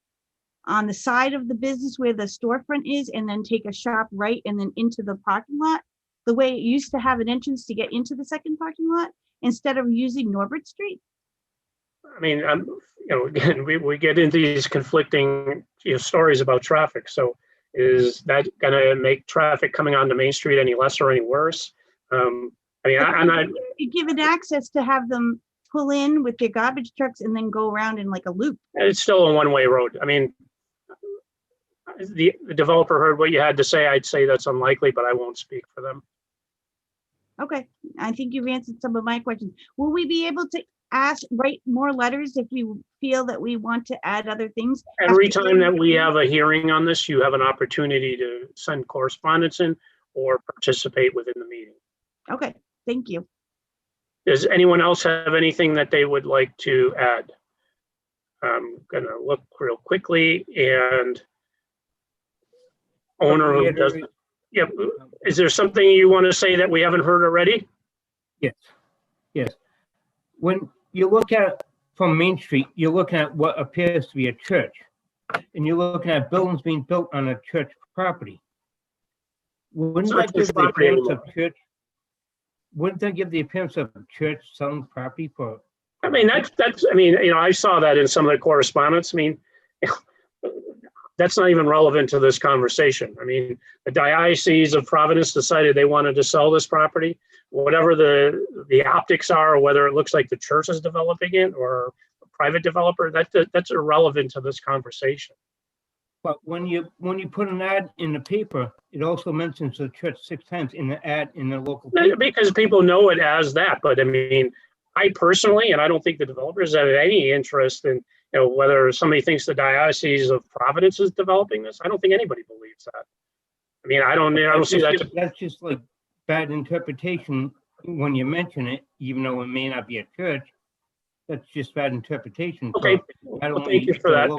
on the side of the business where the storefront is and then take a sharp right and then into the parking lot, the way it used to have an entrance to get into the second parking lot instead of using Norbert Street? I mean, again, we get into these conflicting, stories about traffic. So is that going to make traffic coming onto Main Street any less or any worse? I'm not. You give it access to have them pull in with their garbage trucks and then go around in like a loop. It's still a one-way road. I mean, the developer heard what you had to say. I'd say that's unlikely, but I won't speak for them. Okay, I think you've answered some of my questions. Will we be able to write more letters if we feel that we want to add other things? Every time that we have a hearing on this, you have an opportunity to send correspondence in or participate within the meeting. Okay, thank you. Does anyone else have anything that they would like to add? I'm gonna look real quickly and owner who doesn't. Yeah, is there something you want to say that we haven't heard already? Yes. When you look at from Main Street, you're looking at what appears to be a church, and you're looking at buildings being built on a church property. Wouldn't that give the appearance of church? Wouldn't that give the appearance of church selling property for? I mean, that's. I mean, I saw that in some of the correspondence. I mean, that's not even relevant to this conversation. I mean, the Diocese of Providence decided they wanted to sell this property. Whatever the optics are, or whether it looks like the church is developing it or a private developer, that's irrelevant to this conversation. But when you put an ad in the paper, it also mentions the church 6 times in the ad in the local paper. Because people know it as that. But I mean, I personally, and I don't think the developers have any interest in, whether somebody thinks the Diocese of Providence is developing this. I don't think anybody believes that. I mean, I don't see that. That's just like bad interpretation when you mention it, even though it may not be a church. That's just bad interpretation. Okay, well, thank you for that.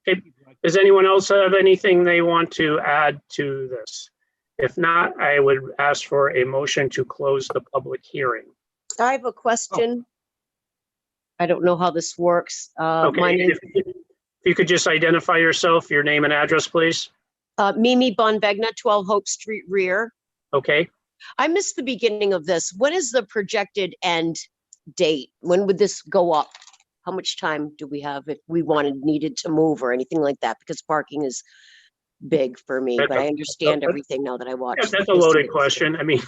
Okay. Does anyone else have anything they want to add to this? If not, I would ask for a motion to close the public hearing. I have a question. I don't know how this works. Okay, My name if you could just identify yourself, your name and address, please. Mimi Bonvegna, 12 Hope Street rear. Okay. I missed the beginning of this. When is the projected end date? When would this go up? How much time do we have if we needed to move or anything like that? Because parking is big for me, but I understand everything now that I watched. Yeah, that's a loaded question. I mean,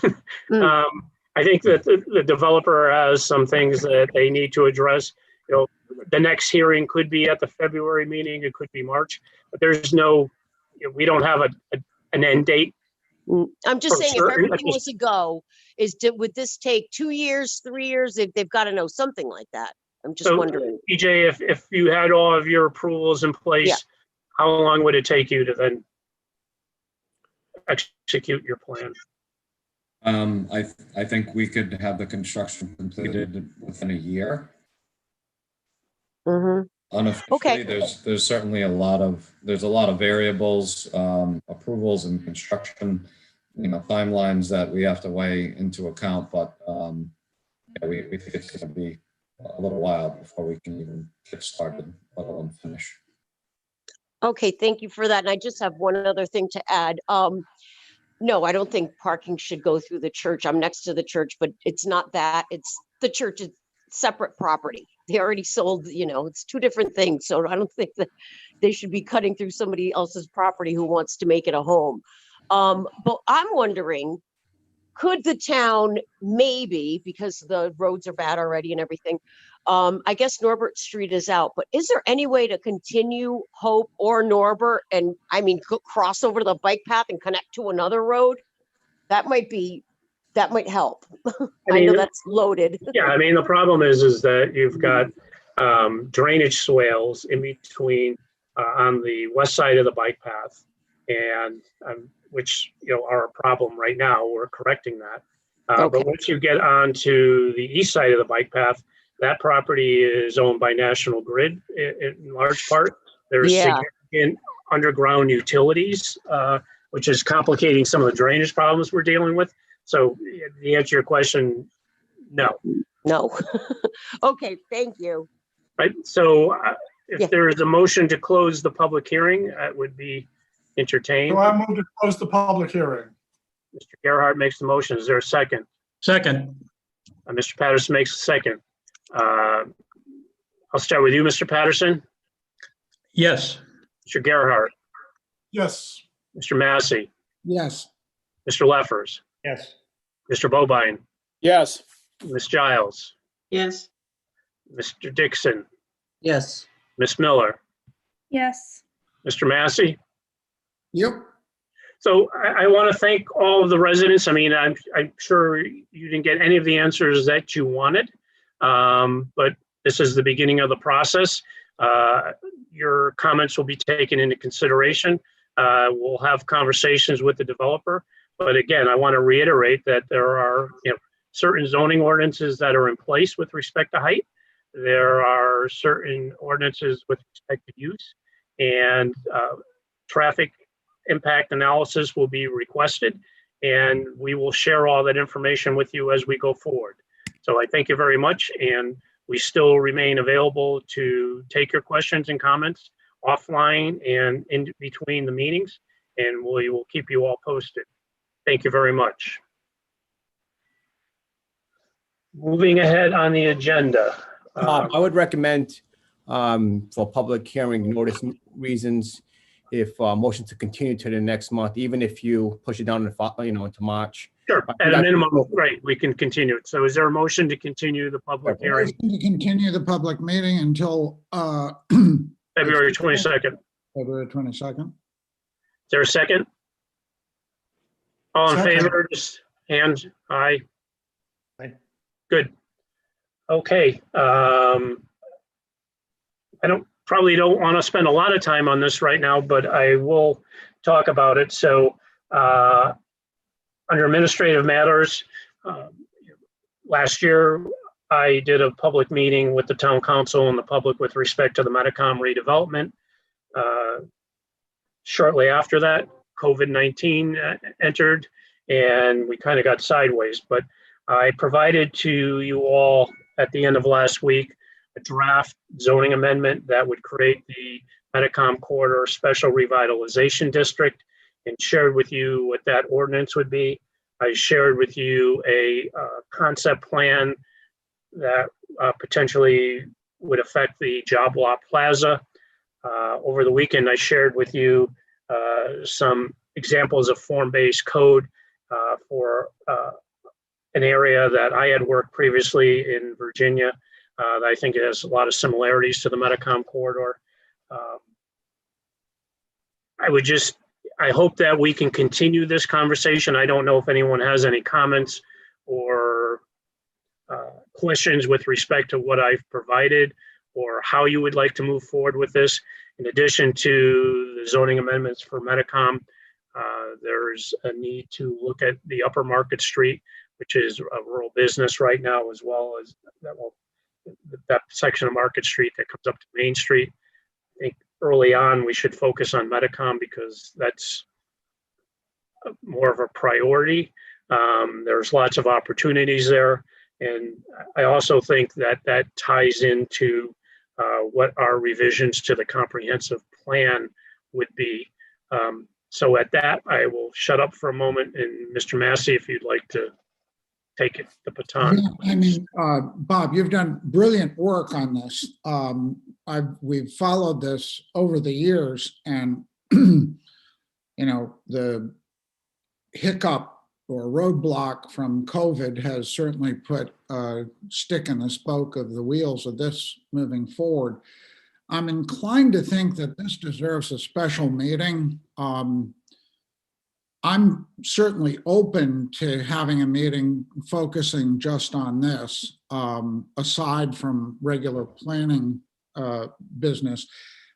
I think that the developer has some things that they need to address. The next hearing could be at the February meeting, it could be March, but there's no, we don't have an end date. I'm just saying, if everything was to go, would this take 2 years, 3 years? They've got to know something like that. I'm just wondering. EJ, if you had all of your approvals in place, how long would it take you to then execute your plan? I think we could have the construction completed within a year. Unofficially, there's certainly a lot of variables, approvals and construction, timelines that we have to weigh into account. But we think it's going to be a little while before we can even get started, let alone finish. Okay, thank you for that. And I just have one other thing to add. No, I don't think parking should go through the church. I'm next to the church, but it's not that. It's the church's separate property. They already sold, it's two different things. So I don't think that they should be cutting through somebody else's property who wants to make it a home. But I'm wondering, could the town maybe, because the roads are bad already and everything, I guess Norbert Street is out, but is there any way to continue Hope or Norbert and cross over the bike path and connect to another road? That might help. I know that's loaded. Yeah, I mean, the problem is that you've got drainage swales in between on the west side of the bike path, and which are a problem right now. We're correcting that. But once you get onto the east side of the bike path, that property is owned by National Grid in large part. There's significant underground utilities, which is complicating some of the drainage problems we're dealing with. So the answer to your question, no. No. Okay, thank you. Right, so Yeah. if there is a motion to close the public hearing, that would be entertained. So I move to close the public hearing. Mr. Gerhart makes the motion. Is there a second? Second. Mr. Patterson makes a second. I'll start with you, Mr. Patterson. Yes. Mr. Gerhart, Yes. Mr. Massey, Yes. Mr. Leffers, Yes. Mr. Bobine, Yes. Ms. Giles, Yes. Mr. Dixon, Yes. Ms. Miller, Yes. Mr. Massey. Yep. So I want to thank all of the residents. I mean, I'm sure you didn't get any of the answers that you wanted, but this is the beginning of the process. Your comments will be taken into consideration. We'll have conversations with the developer. But again, I want to reiterate that there are certain zoning ordinances that are in place with respect to height. There are certain ordinances with respect to use, and traffic impact analysis will be requested, and we will share all that information with you as we go forward. So I thank you very much, and we still remain available to take your questions and comments offline and in between the meetings, and we will keep you all posted. Thank you very much. Moving ahead on the agenda. I would recommend for public hearing notice reasons, if motion to continue to the next month, even if you push it down to, into March. Sure, at a minimum, great, we can continue it. So is there a motion to continue the public hearing? To continue the public meeting until February 22nd. February 22nd. Is there a second? All in Second. favor, just hands, aye. Aye. Good. Okay. I probably don't want to spend a lot of time on this right now, but I will talk about it. So under administrative matters, last year I did a public meeting with the town council and the public with respect to the Metacom redevelopment. Shortly after that, COVID-19 entered and we kind of got sideways, but I provided to you all at the end of last week a draft zoning amendment that would create the Metacom Corridor Special Revitalization District and shared with you what that ordinance would be. I shared with you a concept plan that potentially would affect the Job Lot Plaza. Over the weekend, I shared with you some examples of form-based code for an area that I had worked previously in Virginia. That I think it has a lot of similarities to the Metacom corridor. I hope that we can continue this conversation. I don't know if anyone has any comments or questions with respect to what I've provided or how you would like to move forward with this. In addition to the zoning amendments for Metacom, there's a need to look at the Upper Market Street, which is a rural business right now, as well as that section of Market Street that comes up to Main Street. I think early on we should focus on Metacom because that's more of a priority. There's lots of opportunities there. And I also think that that ties into what our revisions to the comprehensive plan would be. So at that, I will shut up for a moment, and Mr. Massey, if you'd like to take it, the baton. Yeah, I mean, Bob, you've done brilliant work on this. We've followed this over the years, and the hiccup or roadblock from COVID has certainly put a stick in the spoke of the wheels of this moving forward. I'm inclined to think that this deserves a special meeting. I'm certainly open to having a meeting focusing just on this, aside from regular planning business.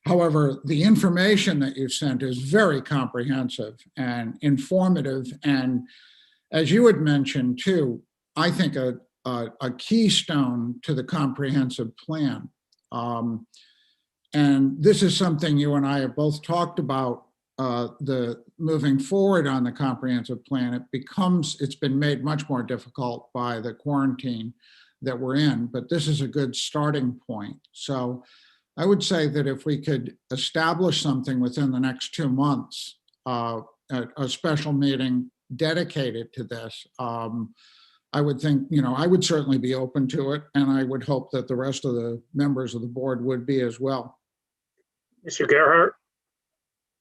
However, the information that you've sent is very comprehensive and informative. And as you had mentioned too, I think a keystone to the comprehensive plan. And this is something you and I have both talked about, the moving forward on the comprehensive plan. It's been made much more difficult by the quarantine that we're in, but this is a good starting point. So I would say that if we could establish something within the next 2 months, a special meeting dedicated to this, I would think, I would certainly be open to it, and I would hope that the rest of the members of the board would be as well. Mr. Gerhart?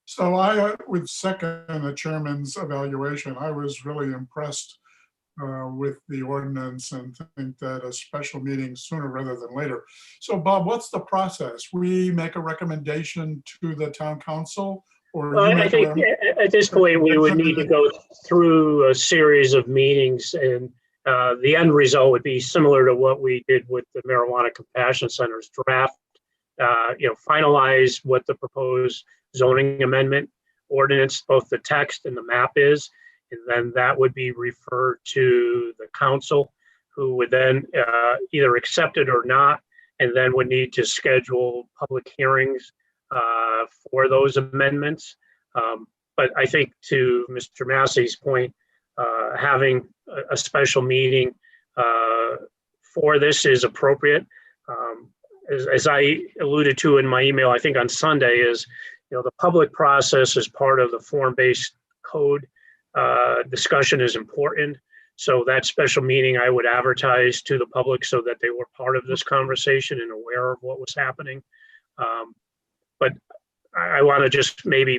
So I would second the chairman's evaluation. I was really impressed with the ordinance and think that a special meeting sooner rather than later. So Bob, what's the process? We make a recommendation to the town council, or Well, you I make think at this point, we would need to go through a series of meetings, and the end result would be similar to what we did with the Marijuana Compassion Center's draft, finalize what the proposed zoning amendment ordinance, both the text and the map is, and then that would be referred to the council, who would then either accept it or not, and then would need to schedule public hearings for those amendments. But I think to Mr. Massey's point, having a special meeting for this is appropriate. As I alluded to in my email, I think on Sunday, is the public process as part of the form-based code discussion is important. So that special meeting I would advertise to the public so that they were part of this conversation and aware of what was happening. But I want to just maybe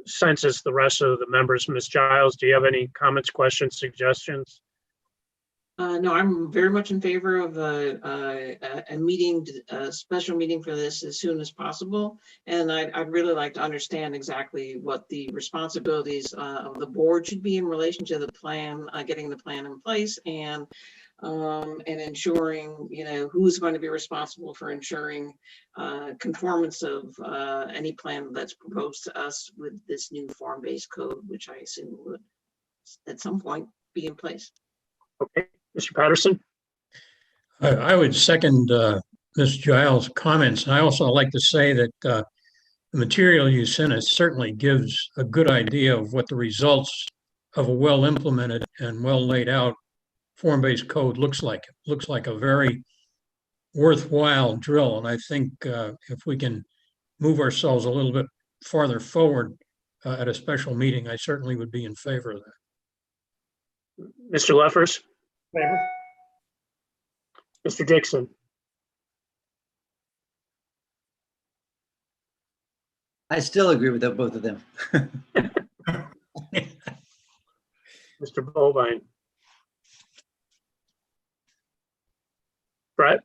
census the rest of the members. Ms. Giles, do you have any comments, questions, suggestions? No, I'm very much in favor of a meeting, a special meeting for this as soon as possible. And I'd really like to understand exactly what the responsibilities of the board should be in relation to the plan, getting the plan in place, and ensuring, who's going to be responsible for ensuring conformance of any plan that's proposed to us with this new form-based code, which I assume would at some point be in place. Okay. Mr. Patterson? I would second Ms. Giles' comments. I also like to say that the material you sent us certainly gives a good idea of what the results of a well-implemented and well-laid out form-based code looks like. It looks like a very worthwhile drill. And I think if we can move ourselves a little bit farther forward at a special meeting, I certainly would be in favor of that. Mr. Leffers? Mr. Dixon? I still agree with both of them. Mr. Bovine? Brett?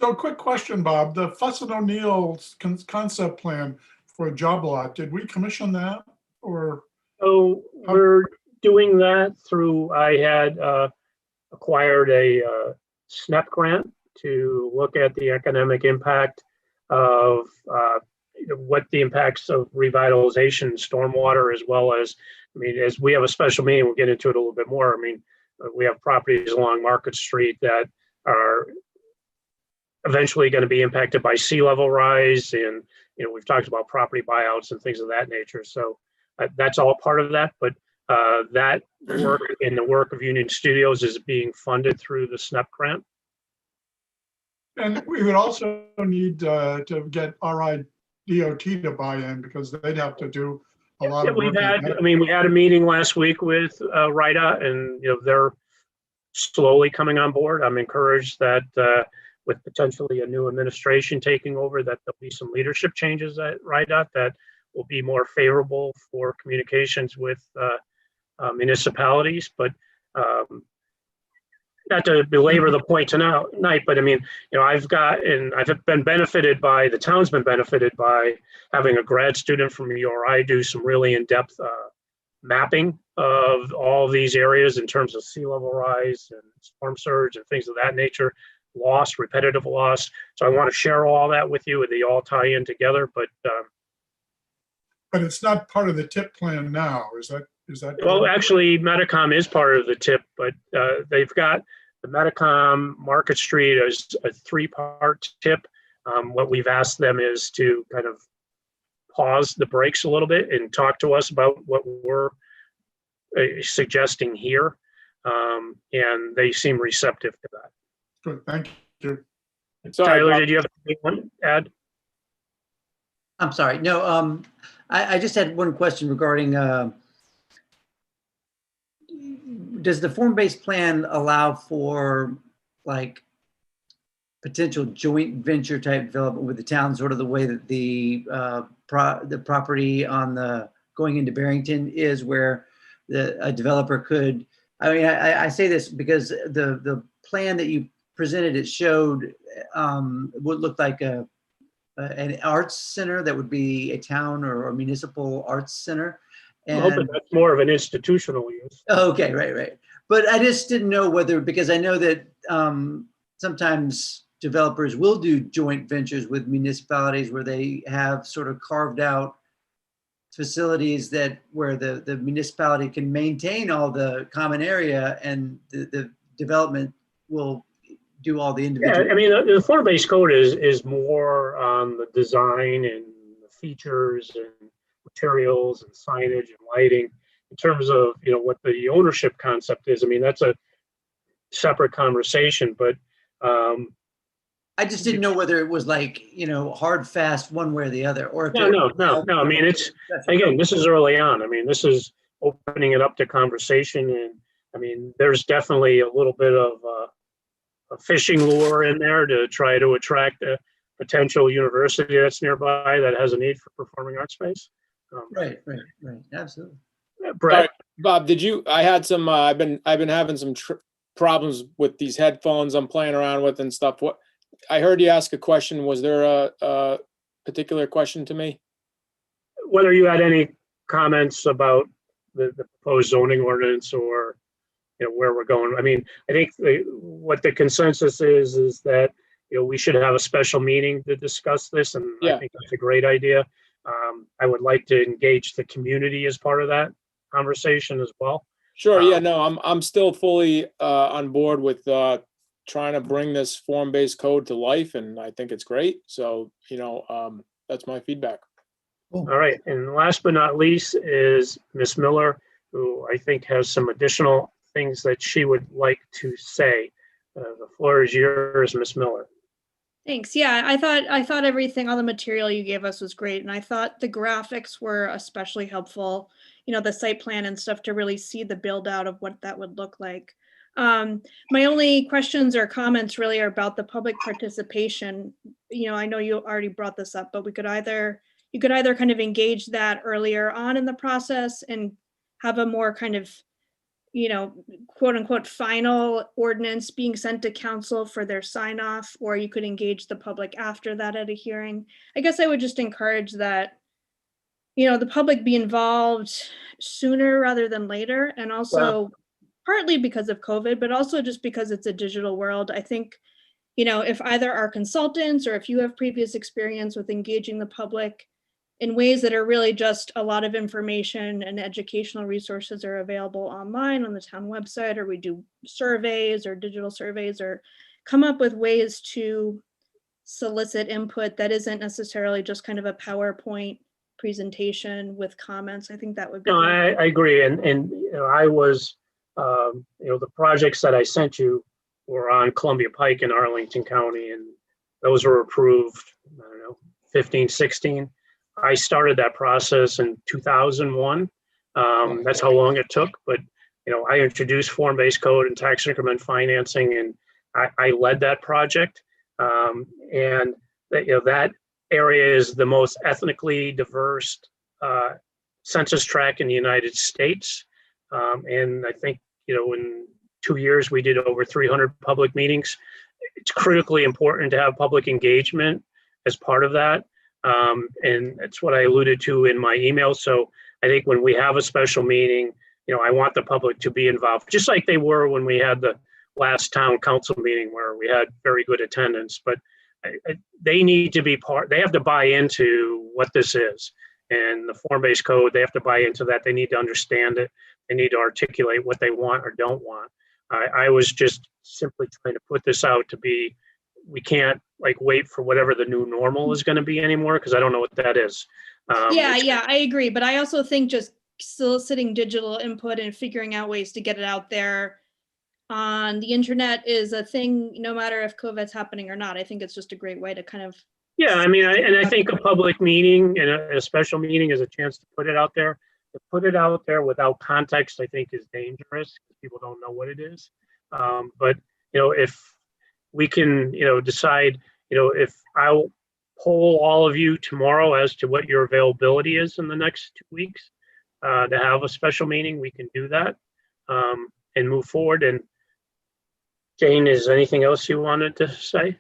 So quick question, Bob, the Fuss and O'Neill's concept plan for a job lot, did we commission that, or? So we're doing that through, I had acquired a SNEP grant to look at the economic impact of what the impacts of revitalization, stormwater, as well as, as we have a special meeting, we'll get into it a little bit more. We have properties along Market Street that are eventually going to be impacted by sea level rise, and we've talked about property buyouts and things of that nature. So that's all part of that, but that work and the work of Union Studios is being funded through the SNEP grant. And we would also need to get RIDOT to buy in, because they'd have to do a lot of work. We had a meeting last week with RIDOT, and they're slowly coming on board. I'm encouraged that with potentially a new administration taking over, that there'll be some leadership changes at RIDOT that will be more favorable for communications with municipalities. But not to belabor the point tonight, but I've been benefited by, the town's been benefited by having a grad student from URI do some really in-depth mapping of all of these areas in terms of sea level rise and storm surge and things of that nature, loss, repetitive loss. So I want to share all that with you, and they all tie in together. But it's not part of the TIP plan now, is that? Well, actually, Medicom is part of the TIP, but they've got the Medicom Market Street as a 3-part TIP. What we've asked them is to kind of pause the brakes a little bit and talk to us about what we're suggesting here. and they seem receptive to that. Good, thank you. Sorry, Tyler, Bob. did you have anyone add? I'm sorry. No, I just had one question regarding, does the form-based plan allow for like potential joint venture type development with the town, sort of the way that the property on the going into Barrington is, where a developer could, I mean, I say this because the plan that you presented, it showed what looked like an arts center that would be a town or a municipal arts center. I'm hoping that's more of an institutional use. Okay, right. But I just didn't know whether, because I know that sometimes developers will do joint ventures with municipalities where they have sort of carved out facilities that where the municipality can maintain all the common area and the development will do all the individual. Yeah, I mean, the form-based code is more on the design and the features and materials and signage and lighting. In terms of, you know, what the ownership concept is, I mean, that's a separate conversation, but I just didn't know whether it was like, you know, hard, fast, one way or the other, or if no. I mean, it's, again, this is early on. I mean, this is opening it up to conversation, and I mean, there's definitely a little bit of a fishing lure in there to try to attract a potential university that's nearby that has a need for performing arts space. Right, absolutely. Brett, Bob, did you? I had some. I've been having some problems with these headphones I'm playing around with and stuff. What I heard you ask a question. Was there a particular question to me? whether you had any comments about the proposed zoning ordinance or, you know, where we're going. I mean, I think what the consensus is that, you know, we should have a special meeting to discuss this, and I think that's a great idea. I would like to engage the community as part of that conversation as well. Sure. Yeah. No, I'm still fully on board with trying to bring this form-based code to life, and I think it's great. So, you know, that's my feedback. All right. And last but not least is Ms. Miller, who I think has some additional things that she would like to say. The floor is yours, Ms. Miller. Thanks. Yeah, I thought everything, all the material you gave us was great. And I thought the graphics were especially helpful, you know, the site plan and stuff to really see the build out of what that would look like. My only questions or comments really are about the public participation. You know, I know you already brought this up, but you could either kind of engage that earlier on in the process and have a more kind of, you know, quote unquote, final ordinance being sent to council for their sign off, or you could engage the public after that at a hearing. I guess I would just encourage that, you know, the public be involved sooner rather than later. And also partly because of COVID, but also just because it's a digital world. I think, you know, if either our consultants or if you have previous experience with engaging the public in ways that are really just a lot of information and educational resources are available online on the town website, or we do surveys or digital surveys, or come up with ways to solicit input that isn't necessarily just kind of a PowerPoint presentation with comments. I think that would be. No, I agree. And you know, I was, you know, the projects that I sent you were on Columbia Pike in Arlington County, and those were approved, I don't know, 15, 16. I started that process in 2001. That's how long it took. But, you know, I introduced form-based code and tax increment financing, and I led that project. And that, you know, that area is the most ethnically diverse census tract in the United States. And I think, you know, in 2 years, we did over 300 public meetings. It's critically important to have public engagement as part of that. And that's what I alluded to in my email. So I think when we have a special meeting, you know, I want the public to be involved, just like they were when we had the last town council meeting where we had very good attendance. But they need to be part, they have to buy into what this is. And the form-based code, they have to buy into that. They need to understand it. They need to articulate what they want or don't want. I was just simply trying to put this out to be, we can't like wait for whatever the new normal is going to be anymore, because I don't know what that is. Yeah, I agree. But I also think just soliciting digital input and figuring out ways to get it out there on the internet is a thing, no matter if COVID's happening or not. I think it's just a great way to kind of, Yeah, I mean, I think a public meeting and a special meeting is a chance to put it out there. To put it out there without context, I think is dangerous because people don't know what it is. But, if we can, decide, if I'll poll all of you tomorrow as to what your availability is in the next 2 weeks to have a special meeting, we can do that and move forward. And Jane, is anything else you wanted to say?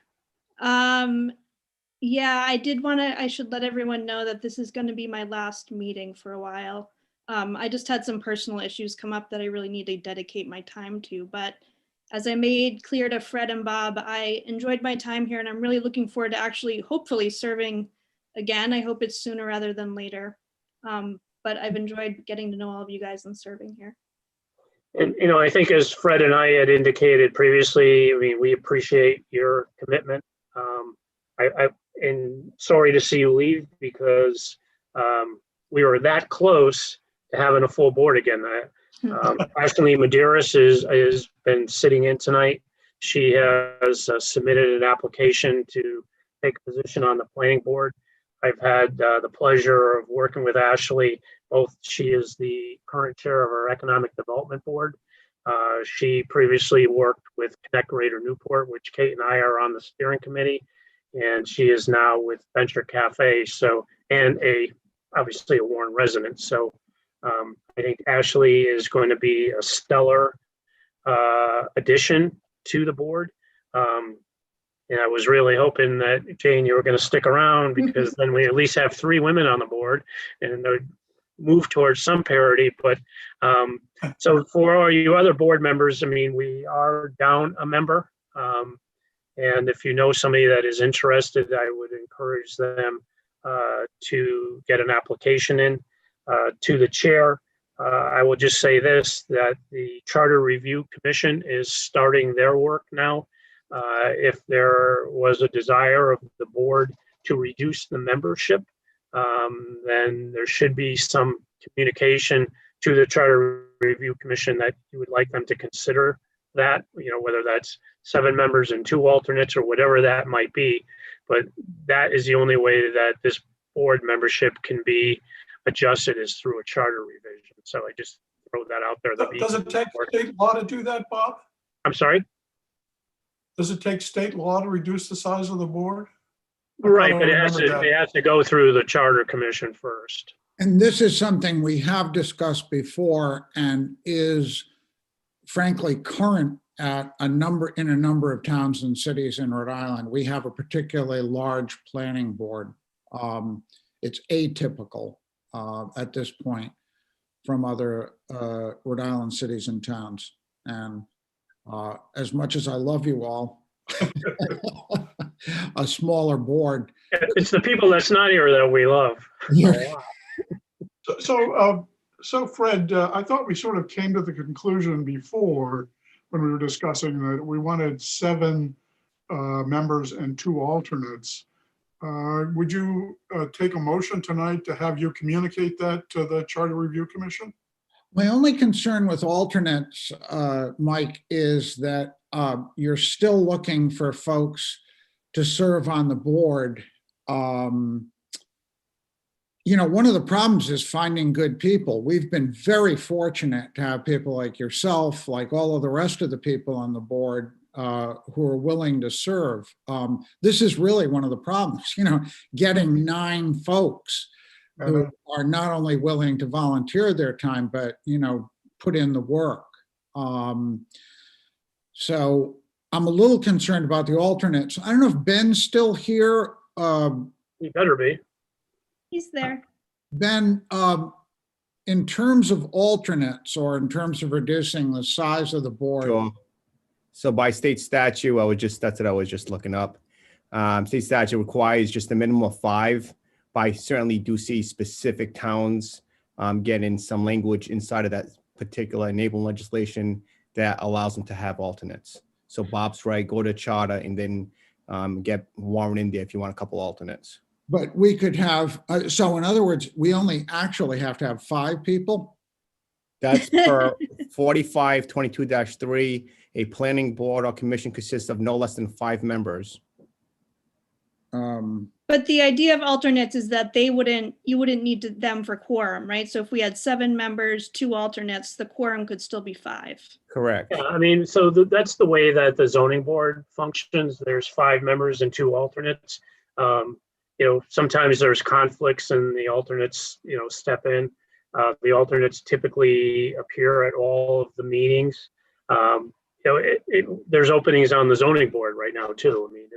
yeah, I should let everyone know that this is going to be my last meeting for a while. I just had some personal issues come up that I really need to dedicate my time to. But as I made clear to Fred and Bob, I enjoyed my time here and I'm really looking forward to actually, hopefully serving again. I hope it's sooner rather than later. But I've enjoyed getting to know all of you guys and serving here. And, I think as Fred and I had indicated previously, I mean, we appreciate your commitment. And sorry to see you leave because we were that close to having a full board again. Ashley Medeiros has been sitting in tonight. She has submitted an application to take a position on the planning board. I've had the pleasure of working with Ashley. She is the current chair of our economic development board. She previously worked with Connect Greater Newport, which Kate and I are on the steering committee, and she is now with Venture Cafe. And obviously a Warren resident. So I think Ashley is going to be a stellar addition to the board. And I was really hoping that, Jane, you were going to stick around because then we at least have 3 women on the board and move towards some parity. But so for all you other board members, I mean, we are down a member. And if you know somebody that is interested, I would encourage them to get an application in to the chair. I will just say this, that the Charter Review Commission is starting their work now. If there was a desire of the board to reduce the membership, then there should be some communication to the Charter Review Commission that you would like them to consider that, whether that's 7 members and 2 alternates or whatever that might be. But that is the only way that this board membership can be adjusted is through a charter revision. So I just throw that out there. Does it take state law to do that, Bob? I'm sorry? Does it take state law to reduce the size of the board? Right, but it has to go through the Charter Commission first. And this is something we have discussed before and is frankly current at a number of towns and cities in Rhode Island. We have a particularly large planning board. It's atypical at this point from other Rhode Island cities and towns. And as much as I love you all, a smaller board. It's the people that's not here that we love. Yeah. So Fred, I thought we sort of came to the conclusion before when we were discussing that we wanted 7 members and 2 alternates. Would you take a motion tonight to have you communicate that to the Charter Review Commission? My only concern with alternates, Mike, is that you're still looking for folks to serve on the board. One of the problems is finding good people. We've been very fortunate to have people like yourself, like all of the rest of the people on the board who are willing to serve. This is really one of the problems, getting 9 folks who are not only willing to volunteer their time, but, put in the work. So I'm a little concerned about the alternates. I don't know if Ben's still here. He better be. He's there. Ben, in terms of alternates or in terms of reducing the size of the board. Sure. So by state statute, that's what I was just looking up. State statute requires just a minimum of 5. But I certainly do see specific towns getting some language inside of that particular enabling legislation that allows them to have alternates. So Bob's right, go to charter and then get Warren in there if you want a couple alternates. But we could have, so in other words, we only actually have to have 5 people? That's per 4522-3. A planning board or commission consists of no less than 5 members. But the idea of alternates is that you wouldn't need them for quorum, right? So if we had 7 members, 2 alternates, the quorum could still be 5. Correct. Yeah, I mean, so that's the way that the zoning board functions. There's 5 members and 2 alternates. Sometimes there's conflicts and the alternates, step in. The alternates typically appear at all of the meetings. There's openings on the zoning board right now too. I mean,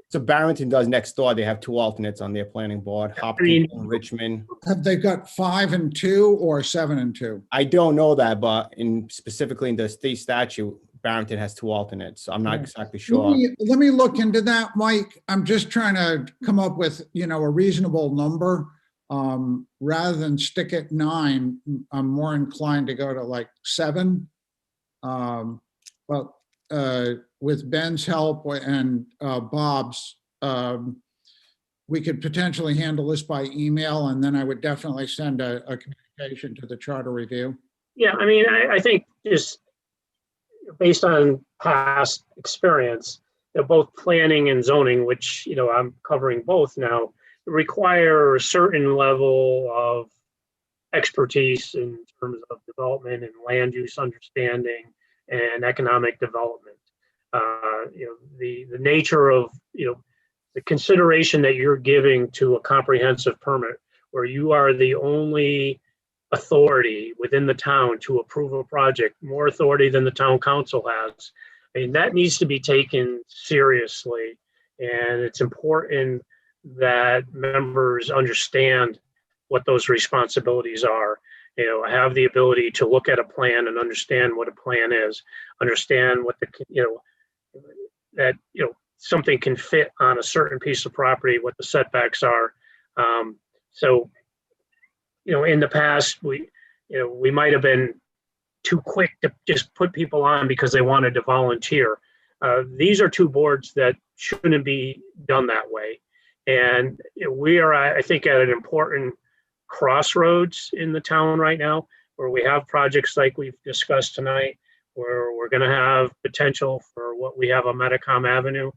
So Barrington does next door. They have 2 alternates on their planning board, Hopkins and Richmond. Have they got 5 and 2 or 7 and 2? I don't know that, but specifically in the state statute, Barrington has 2 alternates. So I'm not exactly sure. Let me look into that, Mike. I'm just trying to come up with, a reasonable number. Rather than stick at 9, I'm more inclined to go to like 7. But with Ben's help and Bob's, we could potentially handle this by email, and then I would definitely send a communication to the charter review. Yeah, I mean, I think just based on past experience, both planning and zoning, which, I'm covering both now, require a certain level of expertise in terms of development and land use understanding and economic development. The nature of, the consideration that you're giving to a comprehensive permit where you are the only authority within the town to approve a project, more authority than the town council has. I mean, that needs to be taken seriously. And it's important that members understand what those responsibilities are. Have the ability to look at a plan and understand what a plan is, understand what that something can fit on a certain piece of property, what the setbacks are. In the past, we might have been too quick to just put people on because they wanted to volunteer. These are 2 boards that shouldn't be done that way. And we are, I think, at an important crossroads in the town right now, where we have projects like we've discussed tonight, where we're going to have potential for what we have on Metacom Avenue.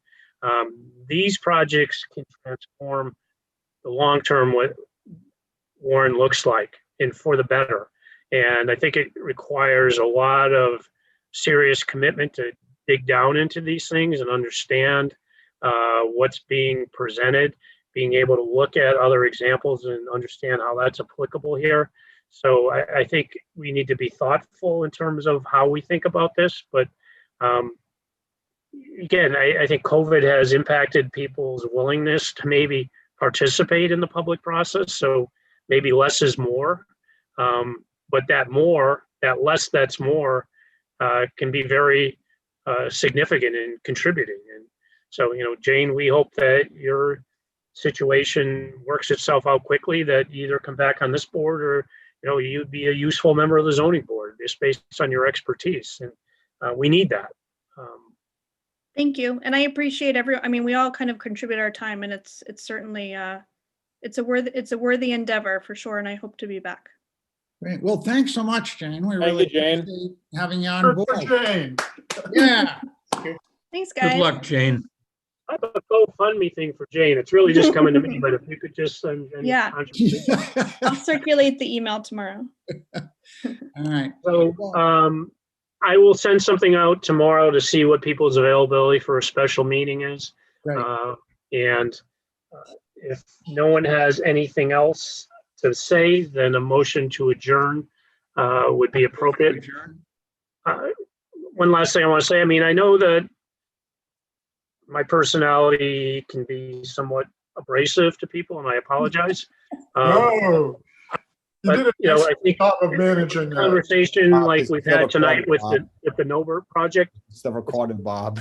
These projects can transform the long-term what Warren looks like, and for the better. And I think it requires a lot of serious commitment to dig down into these things and understand what's being presented, being able to look at other examples and understand how that's applicable here. So I think we need to be thoughtful in terms of how we think about this. But again, I think COVID has impacted people's willingness to maybe participate in the public process. So maybe less is more. But that less that's more can be very significant in contributing. And so, Jane, we hope that your situation works itself out quickly, that you either come back on this board or, you'd be a useful member of the zoning board just based on your expertise. And we need that. Thank you. And I appreciate we all kind of contribute our time, and it's certainly, it's a worthy endeavor for sure. And I hope to be back. Great. Well, thanks so much, Jane. We Thank really you, Jane. appreciate having you on board. Jane. Yeah. Thanks, guys. Good luck, Jane. I have a GoFundMe thing for Jane. It's really just coming to me, but if you could just send any Yeah. contributions. I'll circulate the email tomorrow. All right. So I will send something out tomorrow to see what people's availability for a special meeting is. Right. And if no one has anything else to say, then a motion to adjourn would be appropriate. One last thing I want to say, I know that my personality can be somewhat abrasive to people, and I apologize. No. But, I think of managing conversation like we've had tonight with the Norbert project. It's the recorded, Bob.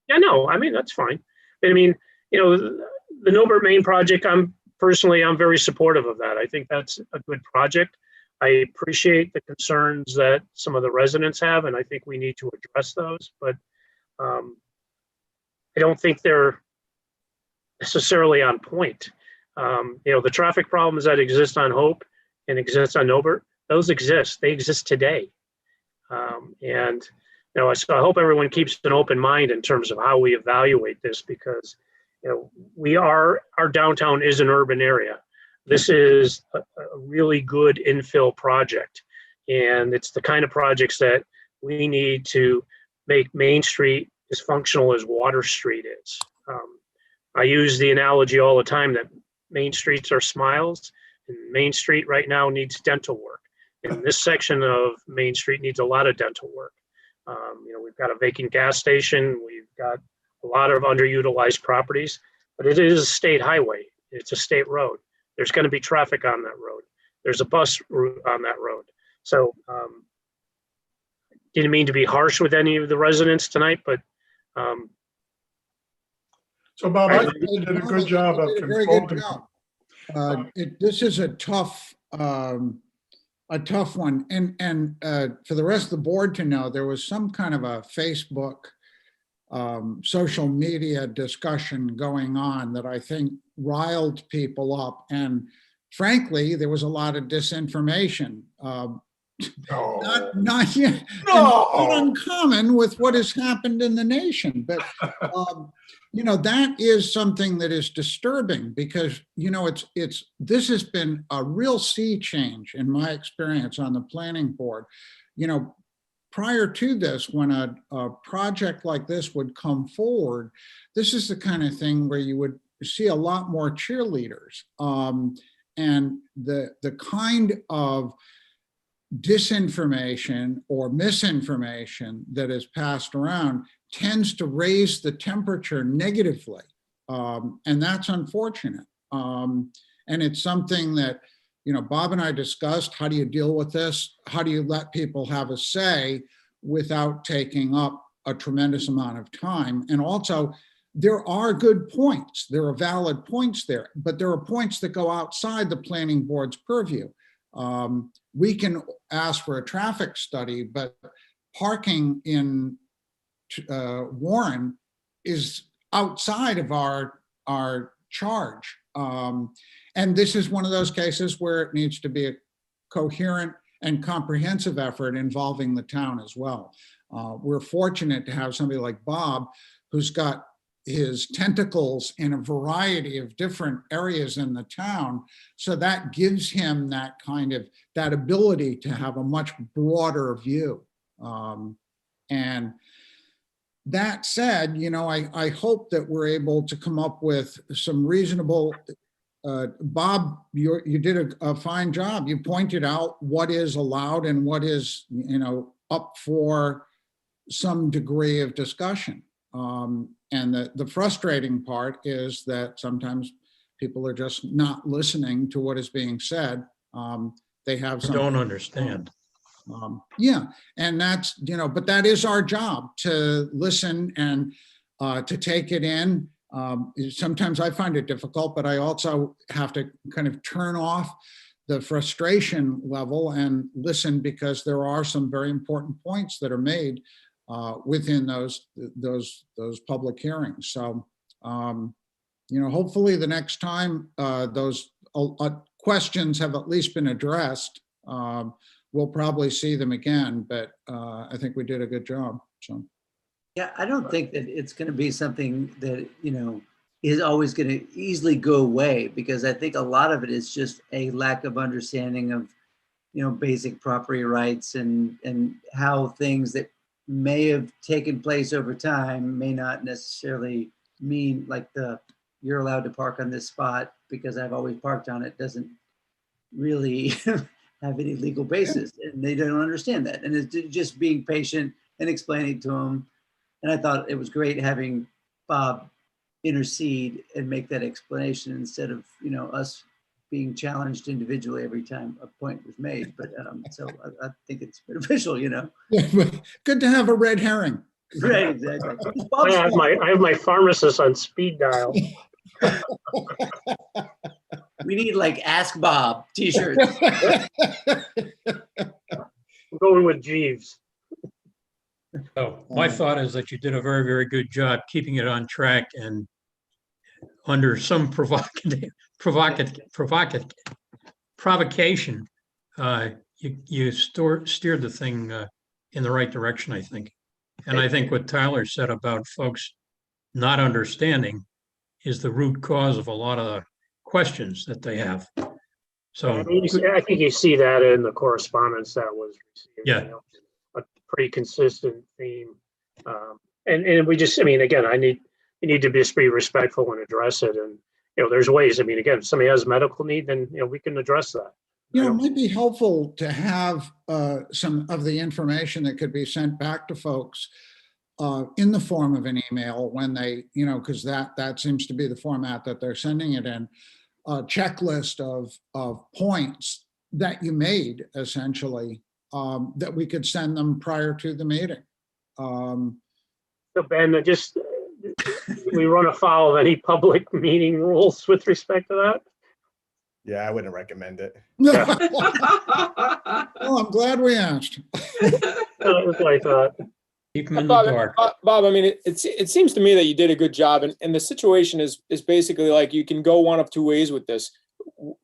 Yeah, no, that's fine. The Norbert Main project, I'm very supportive of that. I think that's a good project. I appreciate the concerns that some of the residents have, and I think we need to address those, but I don't think they're necessarily on point. The traffic problems that exist on Hope and exist on Norbert those exist. They exist today. And, you know, so I hope everyone keeps an open mind in terms of how we evaluate this, because, you know, our downtown is an urban area. This is a really good infill project. And it's the kind of projects that we need to make Main Street as functional as Water Street is. I use the analogy all the time that Main Streets are smiles, and Main Street right now needs dental work. And this section of Main Street needs a lot of dental work. You know, we've got a vacant gas station, we've got a lot of underutilized properties, but it is a state highway. It's a state road. There's going to be traffic on that road. There's a bus route on that road. So didn't mean to be harsh with any of the residents tonight, but so Bob, I think you did a good job of Very good controlling. job. This is a tough one. And for the rest of the board to know, there was some kind of a Facebook social media discussion going on that I think riled people up. And frankly, there was a lot of disinformation. Not uncommon with what has happened in the nation, but you know, that is something that is disturbing, because you know this has been a real sea change in my experience on the planning board. You know, prior to this, when a project like this would come forward, this is the kind of thing where you would see a lot more cheerleaders, and the kind of disinformation or misinformation that is passed around tends to raise the temperature negatively. And that's unfortunate. And it's something that, you know, Bob and I discussed. How do you deal with this? How do you let people have a say without taking up a tremendous amount of time? And also, there are good points. There are valid points there, but there are points that go outside the planning board's purview. We can ask for a traffic study, but parking in Warren is outside of our charge. And this is one of those cases where it needs to be a coherent and comprehensive effort involving the town as well. We're fortunate to have somebody like Bob, who's got his tentacles in a variety of different areas in the town. So that gives him that ability to have a much broader view. And that said, you know, I hope that we're able to come up with some reasonable, Bob, you did a fine job. You pointed out what is allowed and what is, you know, up for some degree of discussion. And the frustrating part is that sometimes people are just not listening to what is being said. They have some. Don't understand. Yeah, and that's, you know, but that is our job, to listen and to take it in. Sometimes I find it difficult, but I also have to kind of turn off the frustration level and listen, because there are some very important points that are made within those public hearings. So, you know, hopefully the next time those questions have at least been addressed, we'll probably see them again, but I think we did a good job, so. Yeah, I don't think that it's going to be something that, you know, is always going to easily go away, because I think a lot of it is just a lack of understanding of, you know, basic property rights and how things that may have taken place over time may not necessarily mean, like, you're allowed to park on this spot because I've always parked on it, doesn't really have any legal basis, and they don't understand that. And it's just being patient and explaining to them. And I thought it was great having Bob intercede and make that explanation, instead of, you know, us being challenged individually every time a point was made. But so I think it's beneficial, you know. Yeah, good to have a red herring. Right, exactly. I have my pharmacist on speed dial. We need, like, Ask Bob t-shirts. I'm going with Jeeves. So my thought is that you did a very, very good job keeping it on track, and under some provocation, you steered the thing in the right direction, I think. And I think what Tyler said about folks not understanding is the root cause of a lot of the questions that they have. So, I think you see that in the correspondence that was received. Yeah. You know, a pretty consistent theme. And we just, I mean, again, you need to just be respectful and address it. And, you know, there's ways, I mean, again, if somebody has medical need, then, you know, we can address that. You know, it might be helpful to have some of the information that could be sent back to folks in the form of an email when they, you know, because that seems to be the format that they're sending it in. A checklist of points that you made, essentially, that we could send them prior to the meeting. So Ben, just, we run afoul of any public meeting rules with respect to that? Yeah, I wouldn't recommend it. Well, I'm glad we asked. That's what I thought. Keep them in the Bob, dark. Bob, I mean, it seems to me that you did a good job, and the situation is basically like you can go one of two ways with this.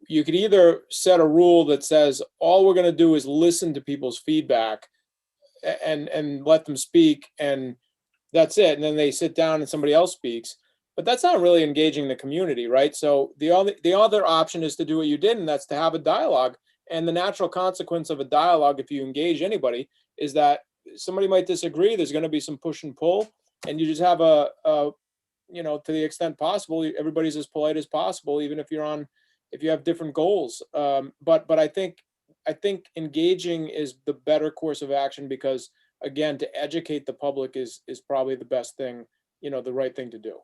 You could either set a rule that says all we're going to do is listen to people's feedback and let them speak, and that's it. And then they sit down and somebody else speaks. But that's not really engaging the community, right? So the other option is to do what you did, and that's to have a dialogue. And the natural consequence of a dialogue, if you engage anybody, is that somebody might disagree. There's going to be some push and pull, and you just have a you know, to the extent possible, everybody's as polite as possible, even if you have different goals. But I think engaging is the better course of action, because again, to educate the public is probably the best thing, you know, the right thing to do.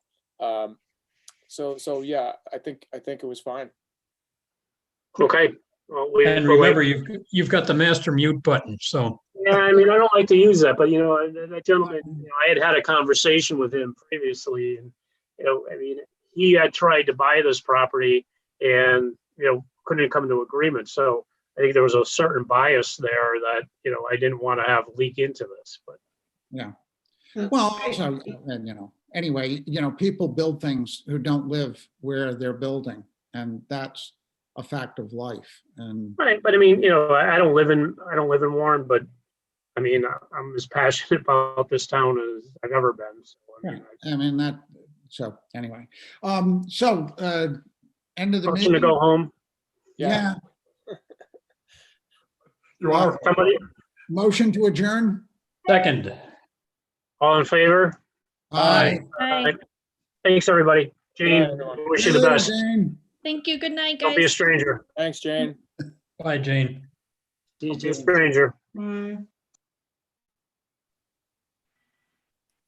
So yeah, I think it was fine. Okay. Well, And remember, you've got the master mute button, so. Yeah, I mean, I don't like to use that, but you know, that gentleman, you know, I had a conversation with him previously, and you know, I mean, he had tried to buy this property and, you know, couldn't come to agreement. So I think there was a certain bias there that, you know, I didn't want to have leak into this, but. Yeah. Well, also, and you know, anyway, you know, people build things who don't live where they're building, and that's a fact of life. And Right, but I mean, you know, I don't live in Warren, but I mean, I'm as passionate about this town as I've ever been. So, I mean that. So anyway, so end of the motion to meeting. go home. Yeah. You are. Somebody, Motion to adjourn. Second. all in favor? Aye. Hi. Thanks, everybody. Jane, wish you the best. Jane. Thank you. Good night, Don't be a guys. stranger. Thanks, Jane. Bye, Jane. Don't be a stranger. Mm.